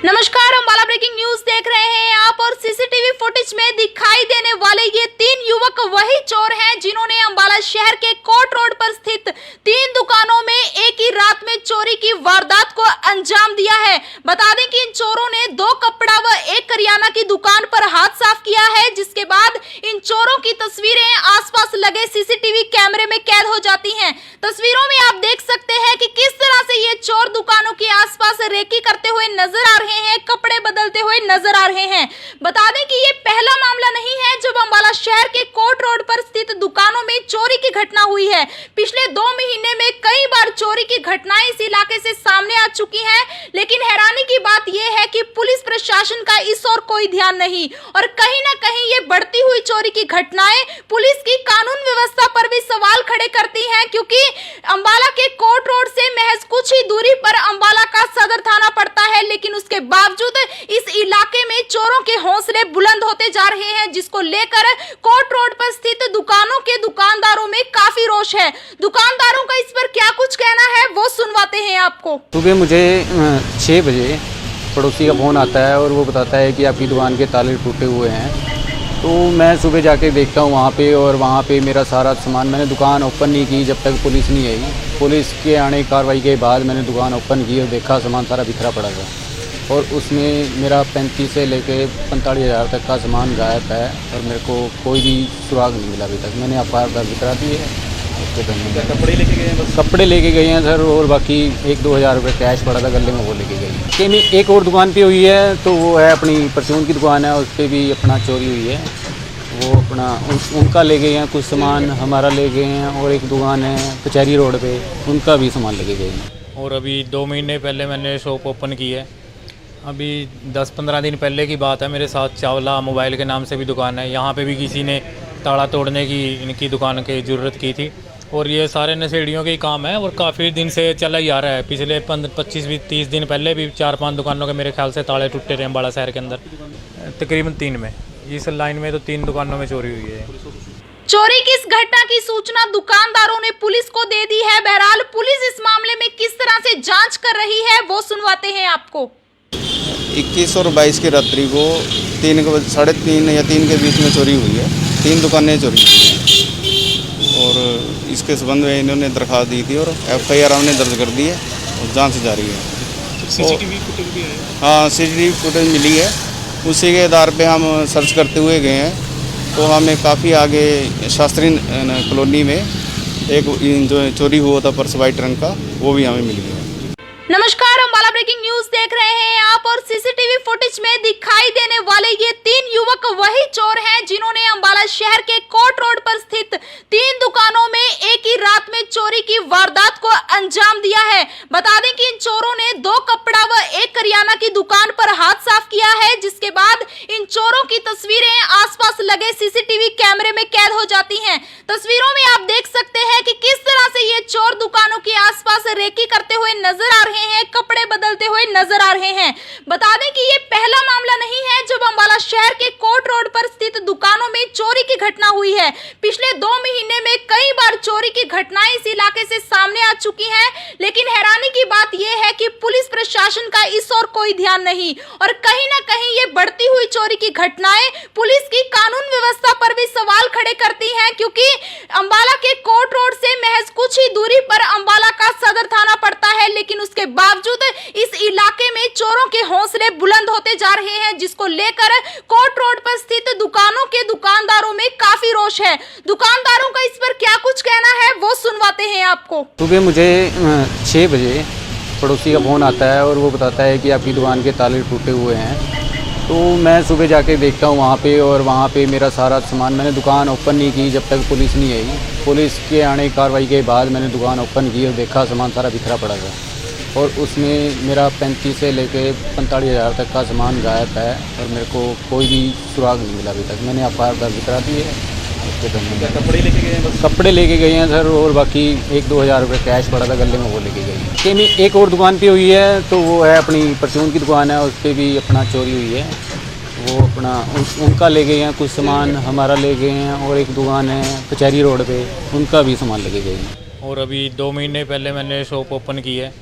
नमस्कार, अम्बाला ब्रेकिंग न्यूज देख रहे हैं आप, और सीसीटीवी फुटेज में दिखाई देने वाले ये 3 युवक वही चोर हैं जिन्होंने अम्बाला शहर के कोर्ट रोड पर स्थित 3 दुकानों में एक ही रात में चोरी की वारदात को अंजाम दिया है। बता दें कि इन चोरों ने 2 कपड़ा व 1 करियाना की दुकान पर हाथ साफ किया है, जिसके बाद इन चोरों की तस्वीरें आसपास लगे सीसीटीवी कैमरे में कैद हो जाती हैं। तस्वीरों में आप देख सकते हैं कि किस तरह से ये चोर दुकानों के आसपास रेकी करते हुए नजर आ रहे हैं, कपड़े बदलते हुए नजर आ रहे हैं। बता दें कि ये पहला मामला नहीं है जब अम्बाला शहर के कोर्ट रोड पर स्थित दुकानों में चोरी की घटना हुई है। पिछले 2 महीने में कई बार चोरी की घटनाएं इस इलाके से सामने आ चुकी हैं, लेकिन हैरानी की बात यह है कि पुलिस प्रशासन का इस ओर कोई ध्यान नहीं, और कहीं ना कहीं ये बढ़ती हुई चोरी की घटनाएं पुलिस की कानून व्यवस्था पर भी सवाल खड़े करती हैं, क्योंकि अम्बाला के कोर्ट रोड से महज कुछ ही दूरी पर अम्बाला का सदर थाना पड़ता है, लेकिन उसके बावजूद इस इलाके में चोरों के हौसले बुलंद होते जा रहे हैं, जिसको लेकर कोर्ट रोड पर स्थित दुकानों के दुकानदारों में काफी रोष है। दुकानदारों का इस पर क्या कुछ कहना है वो सुनवाते हैं आपको। सुबह मुझे 6 बजे पड़ोसी का फ़ोन आता है और वो बताता है कि आपकी दुकान के ताले टूटे हुए हैं। तो मैं सुबह जाके देखता हूँ वहाँ पे, और वहाँ पे मेरा सारा सामान, मैंने दुकान ओपन नहीं की जब तक पुलिस नहीं आई। पुलिस के आने की कार्रवाई के बाद मैंने दुकान ओपन की और देखा सामान सारा बिखरा पड़ा था, और उसमें मेरा 35 से लेके 45 हज़ार तक का सामान गायब है, और मेरे को कोई भी सुराग नहीं मिला अभी तक। मैंने FIR दर्ज करा दी है। उसके क्या कपड़े लेके गए हैं बस? कपड़े लेके गए हैं सर, और बाकी 1-2 हज़ार रुपये कैश पड़ा था गले में, वो लेके गए हैं। कि एक और दुकान पे हुई है, तो वो है अपनी परचून की दुकान है, उस पर भी अपना चोरी हुई है। वो अपना उनका ले गए हैं कुछ सामान, हमारा ले गए हैं, और एक दुकान है कचहरी रोड पे, उनका भी सामान लेके गए हैं। और अभी 2 महीने पहले मैंने शॉप ओपन की है। अभी 10-15 दिन पहले की बात है, मेरे साथ चावला मोबाइल के नाम से भी दुकान है, यहाँ पे भी किसी ने ताला तोड़ने की इनकी दुकान की ज़रूरत की थी। और ये सारे नशेड़ियों के ही काम है, और काफ़ी दिन से चला ही आ रहा है। पिछले 25-30 दिन पहले भी 4-5 दुकानों के मेरे ख्याल से ताले टूटे रहे अम्बाला शहर के अंदर, तकरीबन 3 में। इस लाइन में तो 3 दुकानों में चोरी हुई है। चोरी की इस घटना की सूचना दुकानदारों ने पुलिस को दे दी है। बहरहाल पुलिस इस मामले में किस तरह से जांच कर रही है वो सुनवाते हैं आपको। 21 और 22 की रात्रि को 3:30 या 3 के बीच में चोरी हुई है। 3 दुकानें चोरी हुई हैं, और इसके संबंध में इन्होंने दरख्वास्त दी थी, और FIR हमने दर्ज कर दी है, और जांच जारी है। सीसीटीवी फुटेज भी है? हाँ, CCTV फुटेज मिली है। उसी के आधार पे हम सर्च करते हुए गए हैं, तो हमें काफ़ी आगे शास्त्री कॉलोनी में एक जो चोरी हुआ था पर्स वाइट रंग का, वो भी हमें मिल गया। नमस्कार, अम्बाला ब्रेकिंग न्यूज देख रहे हैं आप, और सीसीटीवी फुटेज में दिखाई देने वाले ये 3 युवक वही चोर हैं जिन्होंने अम्बाला शहर के कोर्ट रोड की वारदात को अंजाम दिया है। बता दें कि इन चोरों ने 2 कपड़ा व 1 करियाना की दुकान पर हाथ साफ किया है, जिसके बाद इन चोरों की तस्वीरें आसपास लगे सीसीटीवी कैमरे में कैद हो जाती हैं। तस्वीरों में आप देख सकते हैं कि किस तरह से ये चोर दुकानों के आसपास रेकी करते हुए नजर आ रहे हैं, कपड़े बदलते हुए नजर आ रहे हैं। बता दें कि ये पहला मामला नहीं है जब अंबाला शहर के कोर्ट रोड पर स्थित दुकानों में चोरी की घटना हुई है। पिछले 2 महीने में कई बार चोरी की घटनाएं इस इलाके से सामने आ चुकी हैं, लेकिन हैरानी की बात यह है कि पुलिस प्रशासन का इस ओर कोई ध्यान नहीं और कहीं ना कहीं ये बढ़ती हुई चोरी की घटनाएं पुलिस की कानून व्यवस्था पर भी सवाल खड़े करती हैं, क्योंकि अंबाला के कोर्ट रोड से महज कुछ ही दूरी पर अंबाला का सदर थाना पड़ता है, लेकिन उसके बावजूद इस इलाके में चोरों के हौसले बुलंद होते जा रहे हैं, जिसको लेकर कोर्ट रोड पर स्थित दुकानों के दुकानदारों में काफी रोष है। दुकानदारों का इस पर क्या कुछ कहना है वो सुनवाते हैं आपको। सुबह मुझे 6 बजे पड़ोसी का फ़ोन आता है और वो बताता है कि आपकी दुकान के ताले टूटे हुए हैं। तो मैं सुबह जाके देखता हूँ वहाँ पे, और वहाँ पे मेरा सारा सामान, मैंने दुकान ओपन नहीं की जब तक पुलिस नहीं आई। पुलिस के आने की कार्रवाई के बाद मैंने दुकान ओपन की और देखा सामान सारा बिखरा पड़ा था, और उसमें मेरा 35 से लेके 45 हज़ार तक का सामान गायब है, और मेरे को कोई भी सुराग नहीं मिला अभी तक। मैंने FIR दर्ज करा दी है। क्या कपड़े लेके गए हैं बस? कपड़े लेके गए हैं सर, और बाकी 1-2 हज़ार रुपये कैश पड़ा था गले में, वो लेके गए हैं। कि नहीं, एक और दुकान पे हुई है, तो वो है अपनी परचून की दुकान है, उस पर भी अपना चोरी हुई है। वो अपना उनका ले गए हैं कुछ सामान, हमारा ले गए हैं, और एक दुकान है कचहरी रोड पे, उनका भी सामान लेके गए हैं। और अभी 2 महीने पहले मैंने शॉप ओपन की है।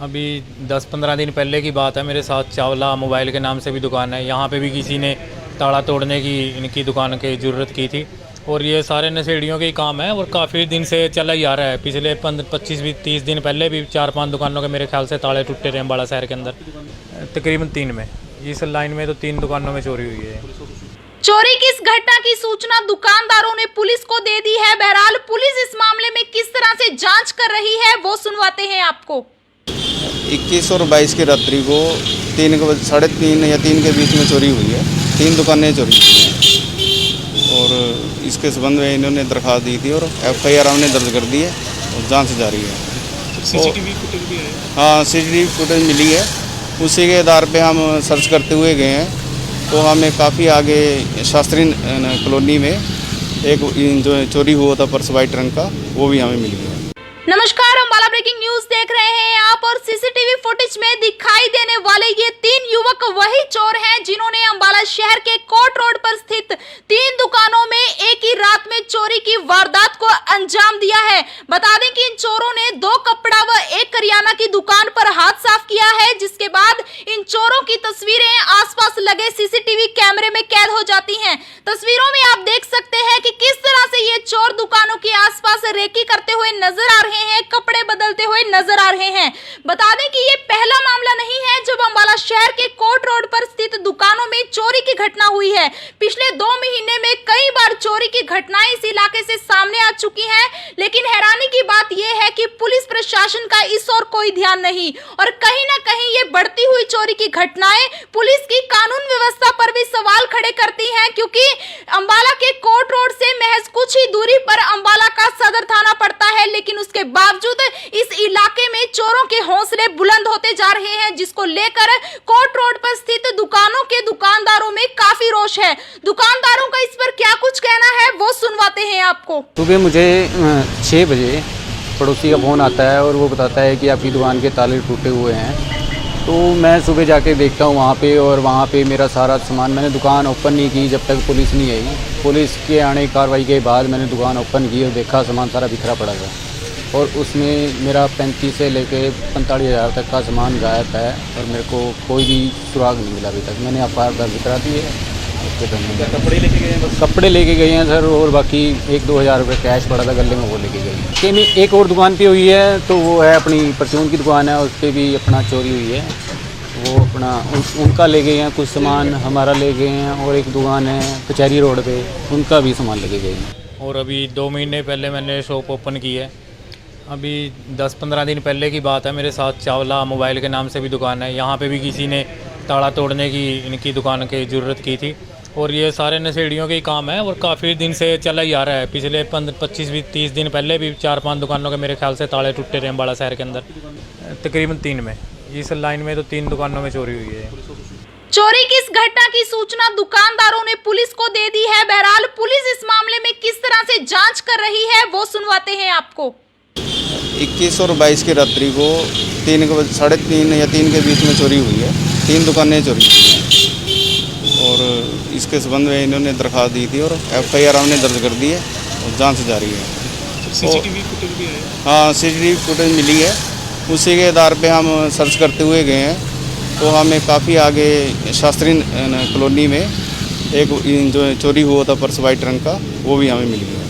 अभी 10-15 दिन पहले की बात है, मेरे साथ चावला मोबाइल के नाम से भी दुकान है, यहाँ पे भी किसी ने ताला तोड़ने की इनकी दुकान की ज़रूरत की थी, और ये सारे नशेड़ियों के ही काम है और काफ़ी दिन से चला ही आ रहा है। पिछले 25-30 दिन पहले भी 4-5 दुकानों के मेरे ख्याल से ताले टूटे थे अम्बाला शहर के अंदर, तकरीबन 3 में। इस लाइन में तो 3 दुकानों में चोरी हुई है। चोरी की इस घटना की सूचना दुकानदारों ने पुलिस को दे दी है। बहरहाल पुलिस इस मामले में किस तरह से जांच कर रही है वो सुनवाते हैं आपको। 21 और 22 की रात्रि को 3:30 या 3 के बीच में चोरी हुई है। 3 दुकानें चोरी हुई हैं, और इसके संबंध में इन्होंने दरख्वास्त दी थी और FIR हमने दर्ज कर दी है और जांच जारी है। सीसीटीवी फुटेज भी है? हाँ, CCTV फुटेज मिली है, उसी के आधार पे हम सर्च करते हुए गए हैं। तो हमें काफ़ी आगे शास्त्री कॉलोनी में एक जो चोरी हुआ था पर्स वाइट रंग का, वो भी हमें मिल गया। नमस्कार, अंबाला ब्रेकिंग न्यूज देख रहे हैं आप, और सीसीटीवी फुटेज में दिखाई देने वाले ये 3 युवक वही चोर हैं जिन्होंने अंबाला शहर के कोर्ट रोड पर स्थित 3 दुकानों में एक ही रात में चोरी की वारदात को अंजाम दिया है। बता दें कि इन चोरों ने 2 कपड़ा व 1 करियाना की दुकान पर हाथ साफ किया है, जिसके बाद इन चोरों की तस्वीरें आसपास लगे सीसीटीवी कैमरे में कैद हो जाती हैं। तस्वीरों में आप देख सकते हैं कि किस तरह से ये चोर दुकानों के आसपास रेकी करते हुए नजर आ रहे हैं, कपड़े बदलते हुए नजर आ रहे हैं। बता दें कि ये पहला मामला नहीं है जब अंबाला शहर के कोर्ट रोड पर स्थित दुकानों में चोरी की घटना हुई है। पिछले 2 महीने में कई बार चोरी की घटनाएं इस इलाके से सामने आ चुकी हैं, लेकिन हैरानी की बात यह है कि पुलिस प्रशासन का इस ओर कोई ध्यान नहीं और कहीं ना कहीं ये बढ़ती हुई चोरी की घटनाएं पुलिस की कानून व्यवस्था पर भी सवाल खड़े करती हैं, क्योंकि अंबाला के कोर्ट रोड से महज कुछ ही दूरी पर अंबाला का सदर थाना पड़ता है, लेकिन उसके बावजूद इस इलाके में चोरों के हौसले बुलंद होते जा रहे हैं, जिसको लेकर कोर्ट रोड पर स्थित दुकानों के दुकानदारों में काफी रोष है। दुकानदारों का इस पर क्या कुछ कहना है वो सुनवाते हैं आपको। सुबह मुझे 6 बजे पड़ोसी का फ़ोन आता है और वो बताता है कि आपकी दुकान के ताले टूटे हुए हैं। तो मैं सुबह जाके देखता हूँ वहाँ पे, और वहाँ पे मेरा सारा सामान, मैंने दुकान ओपन नहीं की जब तक पुलिस नहीं आई। पुलिस के आने की कार्रवाई के बाद मैंने दुकान ओपन की और देखा सामान सारा बिखरा पड़ा था, और उसमें मेरा 35 से लेके 45 हज़ार तक का सामान गायब है, और मेरे को कोई भी सुराग नहीं मिला अभी तक। मैंने FIR दर्ज करा दी है। क्या कपड़े लेके गए हैं बस? कपड़े लेके गए हैं सर, और बाकी 1-2 हज़ार रुपये कैश पड़ा था गले में, वो लेके गए हैं। कि नहीं, एक और दुकान पे हुई है, तो वो है अपनी परचून की दुकान है, उस पर भी अपना चोरी हुई है। वो अपना उनका ले गए हैं कुछ सामान, हमारा ले गए हैं, और एक दुकान है कचहरी रोड पे, उनका भी सामान लेके गए हैं। और अभी 2 महीने पहले मैंने शॉप ओपन की है। अभी 10-15 दिन पहले की बात है, मेरे साथ चावला मोबाइल के नाम से भी दुकान है, यहाँ पे भी किसी ने ताला तोड़ने की इनकी दुकान की ज़रूरत की थी, और ये सारे नशेड़ियों के ही काम है और काफ़ी दिन से चला ही आ रहा है। पिछले 25-30 दिन पहले भी 4-5 दुकानों के मेरे ख्याल से ताले टूटे रहे अम्बाला शहर के अंदर, तकरीबन 3 में। इस लाइन में तो 3 दुकानों में चोरी हुई है। चोरी की इस घटना की सूचना दुकानदारों ने पुलिस को दे दी है। बहरहाल पुलिस इस मामले में किस तरह से जांच कर रही है वो सुनवाते हैं आपको। 21 और 22 की रात्रि को 3:30 या 3 के बीच में चोरी हुई है। 3 दुकानें चोरी हुई हैं और इसके संबंध में इन्होंने दरख्वास्त दी थी और FIR हमने दर्ज कर दी है और जांच जारी है। सीसीटीवी फुटेज भी है? हाँ, CCTV फुटेज मिली है। उसी के आधार पे हम सर्च करते हुए गए हैं तो हमें काफ़ी आगे शास्त्री कॉलोनी में एक जो चोरी हुआ था पर्स वाइट रंग का, वो भी हमें मिल गया।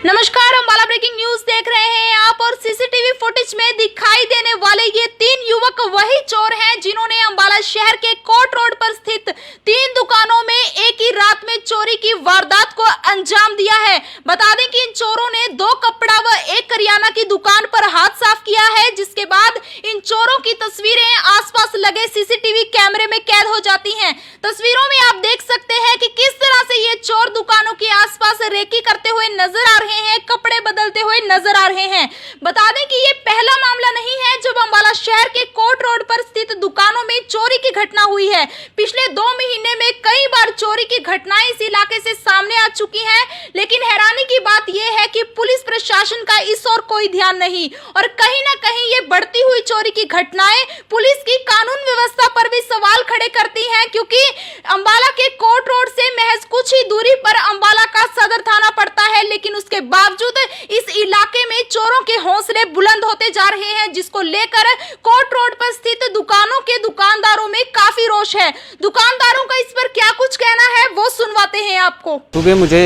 नमस्कार, अम्बाला ब्रेकिंग न्यूज देख रहे हैं आप और सीसीटीवी फुटेज में दिखाई देने वाले ये 3 युवक वही चोर हैं जिन्होंने अम्बाला शहर के कोर्ट रोड पर स्थित 3 दुकानों में एक ही रात में चोरी की वारदात को अंजाम दिया है। बता दें कि इन चोरों ने 2 कपड़ा व 1 करियाना की दुकान पर हाथ साफ किया है, जिसके बाद इन चोरों की तस्वीरें आसपास लगे सीसीटीवी कैमरे में कैद हो जाती हैं। तस्वीरों में आप देख सकते हैं कि किस तरह से ये चोर दुकानों के आसपास रेकी करते हुए नजर आ रहे हैं, कपड़े बदलते हुए नजर आ रहे हैं। बता दें कि ये पहला मामला नहीं है जब अम्बाला शहर के कोर्ट रोड पर स्थित दुकानों में चोरी की घटना हुई है। पिछले 2 महीने में कई बार चोरी की घटनाएं इस इलाके से सामने आ चुकी हैं, लेकिन हैरानी की बात यह है कि पुलिस प्रशासन का इस ओर कोई ध्यान नहीं और कहीं ना कहीं ये बढ़ती हुई चोरी की घटनाएं पुलिस की कानून व्यवस्था पर भी सवाल खड़े करती हैं, क्योंकि अम्बाला के कोर्ट रोड से महज कुछ ही दूरी पर अम्बाला का सदर थाना पड़ता है, लेकिन उसके बावजूद इस इलाके में चोरों के हौसले बुलंद होते जा रहे हैं, जिसको लेकर कोर्ट रोड पर स्थित दुकानों के दुकानदारों में काफी रोष है। दुकानदारों का इस पर क्या कुछ कहना है वो सुनवाते हैं आपको। सुबह मुझे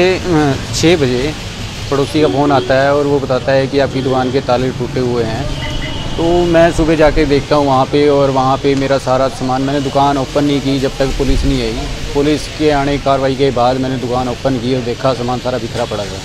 6 बजे पड़ोसी का फ़ोन आता है और वो बताता है कि आपकी दुकान के ताले टूटे हुए हैं। तो मैं सुबह जाके देखता हूँ वहाँ पे, और वहाँ पे मेरा सारा सामान, मैंने दुकान ओपन नहीं की जब तक पुलिस नहीं आई। पुलिस के आने की कार्रवाई के बाद मैंने दुकान ओपन की और देखा सामान सारा बिखरा पड़ा था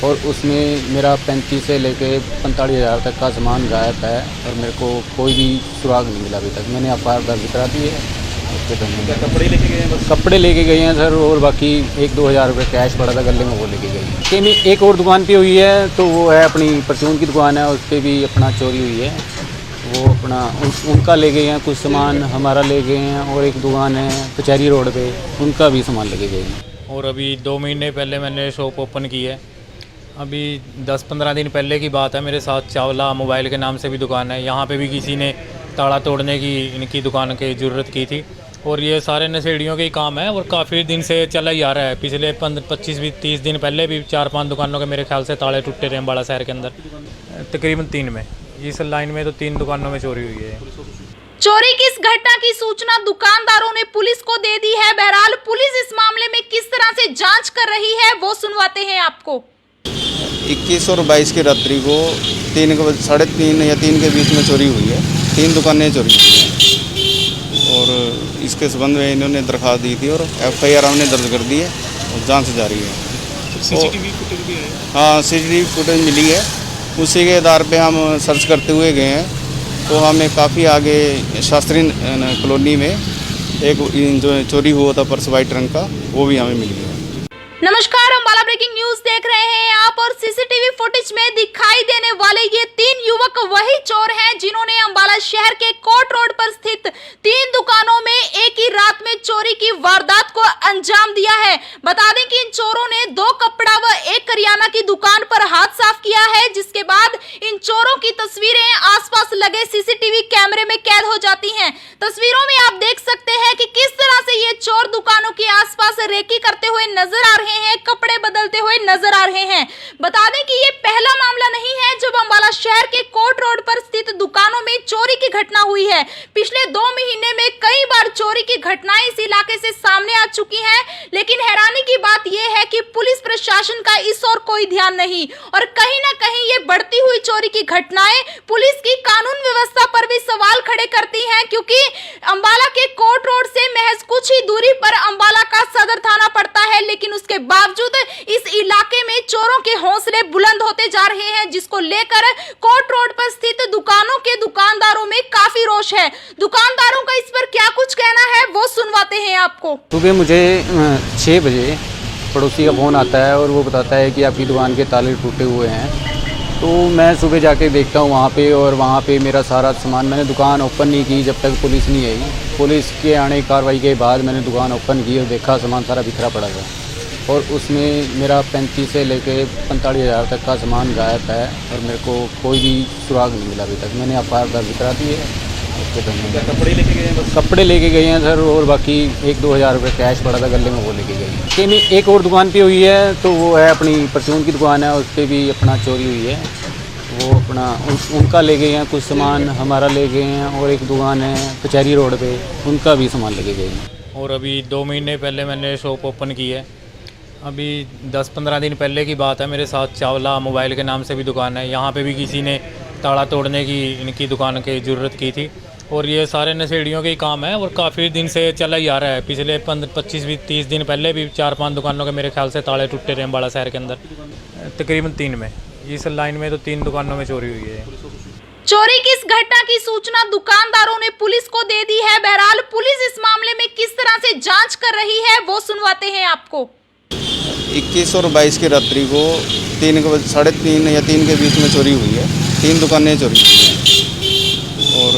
और उसमें मेरा 35 से लेके 45 हज़ार तक का सामान गायब है और मेरे को कोई भी सुराग नहीं मिला अभी तक। मैंने FIR दर्ज करा दी है। उसके क्या कपड़े लेके गए हैं बस? कपड़े लेके गए हैं सर, और बाकी 1-2 हज़ार रुपये कैश पड़ा था गले में, वो लेके गए हैं। कि में एक और दुकान पे हुई है, तो वो है अपनी परचून की दुकान है, उस पर भी अपना चोरी हुई है। वो अपना उनका ले गए हैं, कुछ सामान हमारा ले गए हैं, और एक दुकान है कचहरी रोड पे, उनका भी सामान लेके गए हैं। और अभी 2 महीने पहले मैंने शॉप ओपन की है। अभी 10-15 दिन पहले की बात है। मेरे साथ चावला मोबाइल के नाम से भी दुकान है, यहाँ पे भी किसी ने ताला तोड़ने की इनकी दुकान की ज़रूरत की थी और ये सारे नशेड़ियों के ही काम है और काफ़ी दिन से चला ही आ रहा है। पिछले 25-30 दिन पहले भी 4-5 दुकानों के मेरे ख्याल से ताले टूटे रहे अम्बाला शहर के अंदर, तकरीबन 3 में। इस लाइन में तो 3 दुकानों में चोरी हुई है। चोरी की इस घटना की सूचना दुकानदारों ने पुलिस को दे दी है। बहरहाल पुलिस इस मामले में किस तरह से जांच कर रही है वो सुनवाते हैं आपको। 21 और 22 की रात्रि को 3:30 या 3 के बीच में चोरी हुई है। 3 दुकानें चोरी हुई हैं और इसके संबंध में इन्होंने दरख्वास्त दी थी और FIR हमने दर्ज कर दी है और जांच जारी है। सीसीटीवी फुटेज भी है? हाँ, CCTV फुटेज मिली है। उसी के आधार पे हम सर्च करते हुए गए हैं तो हमें काफ़ी आगे शास्त्री कॉलोनी में एक जो चोरी हुआ था पर्स वाइट रंग का, वो भी हमें मिल गया। नमस्कार, अम्बाला ब्रेकिंग न्यूज देख रहे हैं आप और सीसीटीवी फुटेज में दिखाई देने वाले ये 3 युवक वही चोर हैं जिन्होंने अम्बाला शहर के कोर्ट रोड पर स्थित 3 दुकानों में एक ही रात में चोरी की वारदात को अंजाम दिया है। बता दें कि इन चोरों ने 2 कपड़ा व 1 करियाना की दुकान पर हाथ साफ किया है, जिसके बाद इन चोरों की तस्वीरें आसपास लगे सीसीटीवी कैमरे में कैद हो जाती हैं। तस्वीरों में आप देख सकते हैं कि किस तरह से ये चोर दुकानों के आसपास रेकी करते हुए नजर आ रहे हैं, कपड़े बदलते हुए नजर आ रहे हैं। बता दें कि ये पहला मामला नहीं है जब अम्बाला शहर के कोर्ट रोड पर स्थित दुकानों में चोरी की घटना हुई है। पिछले 2 महीने में कई बार चोरी की घटनाएं इस इलाके से सामने आ चुकी हैं, लेकिन हैरानी की बात यह है कि पुलिस प्रशासन का इस ओर कोई ध्यान नहीं और कहीं ना कहीं ये बढ़ती हुई चोरी की घटनाएं पुलिस की कानून व्यवस्था पर भी सवाल खड़े करती हैं, क्योंकि अम्बाला के कोर्ट रोड से महज कुछ ही दूरी पर अम्बाला का सदर थाना पड़ता है, लेकिन उसके बावजूद इस इलाके में चोरों के हौसले बुलंद होते जा रहे हैं, जिसको लेकर कोर्ट रोड पर स्थित दुकानों के के दुकानदारों में काफी रोष है। दुकानदारों का इस पर क्या कुछ कहना है वो सुनवाते हैं आपको। सुबह मुझे 6 बजे पड़ोसी का फ़ोन आता है और वो बताता है कि आपकी दुकान के ताले टूटे हुए हैं। तो मैं सुबह जाके देखता हूँ वहाँ पे, और वहाँ पे मेरा सारा सामान, मैंने दुकान ओपन नहीं की जब तक पुलिस नहीं आई। पुलिस के आने की कार्रवाई के बाद मैंने दुकान ओपन की और देखा सामान सारा बिखरा पड़ा था, और उसमें मेरा 35 से लेके 45 हज़ार तक का सामान गायब है, और मेरे को कोई भी सुराग नहीं मिला अभी तक। मैंने FIR दर्ज करा दी है। उसके क्या बाद कपड़े लेके गए हैं बस? कपड़े लेके गए हैं सर, और बाकी 1-2 हज़ार रुपये कैश पड़ा था गले में, वो लेके गए हैं। कि नहीं, एक और दुकान पे हुई है, तो वो है अपनी परचून की दुकान है, उस पर भी अपना चोरी हुई है। वो अपना उनका ले गए हैं कुछ सामान, हमारा ले गए हैं, और एक दुकान है कचहरी रोड पे, उनका भी सामान लेके गए हैं। और अभी 2 महीने पहले मैंने शॉप ओपन की है। अभी 10-15 दिन पहले की बात है, मेरे साथ चावला मोबाइल के नाम से भी दुकान है, यहाँ पे भी किसी ने ताला तोड़ने की इनकी दुकान की ज़रूरत की थी। और ये सारे नशेड़ियों के ही काम है, और काफ़ी दिन से चला ही आ रहा है। पिछले 25-30 दिन पहले भी 4-5 दुकानों के मेरे ख्याल से ताले टूटे रहे अम्बाला शहर के अंदर, तकरीबन 3 में। इस लाइन में तो 3 दुकानों में चोरी हुई है। चोरी की इस घटना की सूचना दुकानदारों ने पुलिस को दे दी है। बहरहाल पुलिस इस मामले में किस तरह से जांच कर रही है वो सुनवाते हैं आपको। 21 और 22 की रात्रि को 3 या 3 के बीच में चोरी हुई है। 3 दुकानें चोरी हुई हैं, और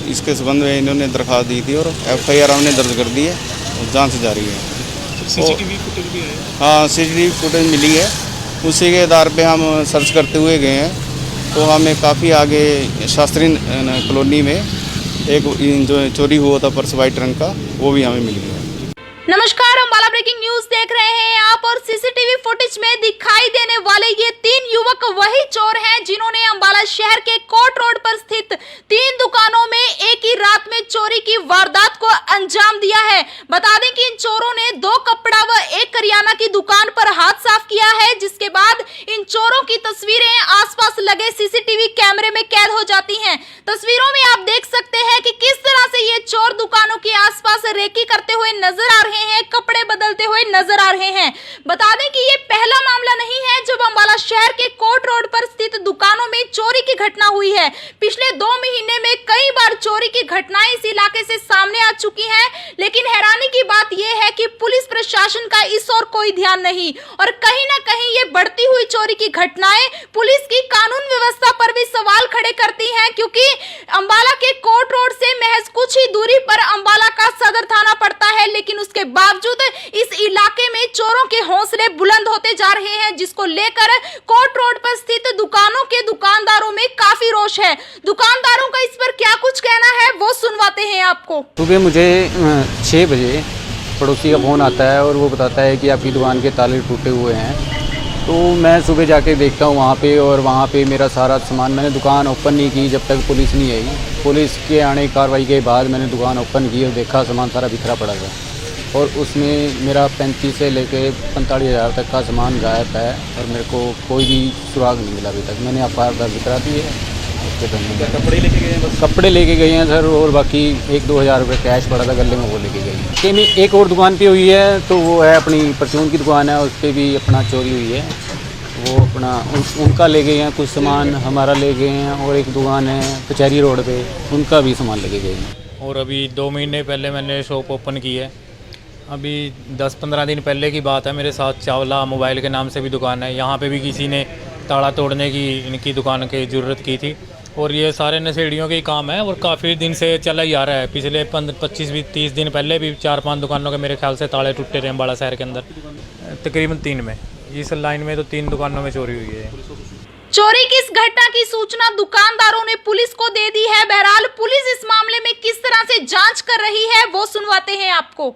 इसके संबंध में इन्होंने दरख्वास्त दी थी और FIR हमने दर्ज कर दी है और जांच जारी है। CCTV फुटेज भी है? हाँ, CCTV फुटेज मिली है, उसी के आधार पे हम सर्च करते हुए गए हैं। तो हमें काफ़ी आगे शास्त्री कॉलोनी में एक जो चोरी हुआ था पर्स वाइट रंग का, वो भी हमें मिल गया। नमस्कार, अम्बाला ब्रेकिंग न्यूज देख रहे हैं आप, और सीसीटीवी फुटेज में दिखाई देने वाले ये 3 युवक वही चोर हैं जिन्होंने अम्बाला शहर के कोर्ट रोड पर स्थित 3 दुकानों में एक ही रात में चोरी की वारदात को अंजाम दिया है। बता दें कि इन चोरों ने 2 कपड़ा व 1 करियाना की दुकान पर हाथ साफ किया है, जिसके बाद इन चोरों की तस्वीरें आसपास लगे सीसीटीवी कैमरे में कैद हो जाती हैं। तस्वीरों में आप देख सकते हैं कि किस तरह से ये चोर दुकानों के आसपास रेकी करते हुए नजर आ रहे हैं, कपड़े बदलते हुए नजर आ रहे हैं। बता दें कि ये पहला मामला नहीं है जब अम्बाला शहर के कोर्ट रोड पर स्थित दुकानों में चोरी की घटना हुई है। पिछले 2 महीने में कई बार चोरी की घटनाएं इस इलाके से सामने आ चुकी हैं, लेकिन हैरानी की बात यह है कि पुलिस प्रशासन का इस ओर कोई ध्यान नहीं, और कहीं ना कहीं ये बढ़ती हुई चोरी की घटनाएं पुलिस की कानून व्यवस्था पर भी सवाल खड़े करती हैं, क्योंकि अम्बाला के कोर्ट रोड से महज कुछ ही दूरी पर अम्बाला का सदर थाना पड़ता है, लेकिन उसके बावजूद इस इलाके में चोरों के हौसले बुलंद होते जा रहे हैं, जिसको लेकर कोर्ट रोड पर स्थित दुकानों के दुकानदारों में काफी रोष है। दुकानदारों का इस पर क्या कुछ कहना है वो सुनवाते हैं आपको। सुबह मुझे 6 बजे पड़ोसी का फ़ोन आता है और वो बताता है कि आपकी दुकान के ताले टूटे हुए हैं। तो मैं सुबह जाके देखता हूँ वहाँ पे, और वहाँ पे मेरा सारा सामान, मैंने दुकान ओपन नहीं की जब तक पुलिस नहीं आई। पुलिस के आने की कार्रवाई के बाद मैंने दुकान ओपन की और देखा सामान सारा बिखरा पड़ा था, और उसमें मेरा 35 से लेके 45 हज़ार तक का सामान गायब है, और मेरे को कोई भी सुराग नहीं मिला अभी तक। मैंने FIR दर्ज करा दी है। उसके बाद क्या कपड़े लेके गए हैं बस? कपड़े लेके गए हैं सर, और बाकी 1-2 हज़ार रुपये कैश पड़ा था गले में, वो लेके गए हैं। कि नहीं, एक और दुकान पे हुई है, तो वो है अपनी परचून की दुकान है, उस पर भी अपना चोरी हुई है। वो अपना उनका ले गए हैं कुछ सामान, हमारा ले गए हैं, और एक दुकान है कचहरी रोड पे, उनका भी सामान लेके गए हैं। और अभी 2 महीने पहले मैंने शॉप ओपन की है। अभी 10-15 दिन पहले की बात है, मेरे साथ चावला मोबाइल के नाम से भी दुकान है, यहाँ पे भी किसी ने ताला तोड़ने की इनकी दुकान की ज़रूरत की थी। और ये सारे नशेड़ियों के ही काम है, और काफ़ी दिन से चला ही आ रहा है। पिछले 25-30 दिन पहले भी 4-5 दुकानों के मेरे ख्याल से ताले टूटे रहे अम्बाला शहर के अंदर, तकरीबन 3 में। इस लाइन में तो 3 दुकानों में चोरी हुई है। चोरी की इस घटना की सूचना दुकानदारों ने पुलिस को दे दी है। बहरहाल पुलिस इस मामले में किस तरह से जांच कर रही है वो सुनवाते हैं आपको।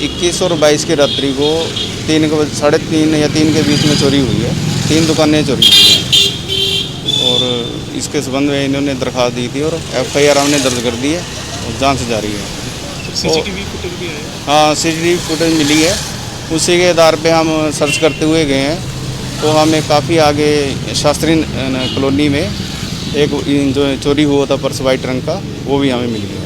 21 और 22 की रात्रि को 3 या 3 के बीच में चोरी हुई है। 3 दुकानें चोरी हुई हैं, और इसके संबंध में इन्होंने दरख्वास्त दी थी और FIR हमने दर्ज कर दी है और जांच जारी है। CCTV फुटेज भी है? हाँ, CCTV फुटेज मिली है, उसी के आधार पे हम सर्च करते हुए गए हैं। तो हमें काफ़ी आगे शास्त्री कॉलोनी में एक जो चोरी हुआ था पर्स वाइट रंग का, वो भी हमें मिल गया।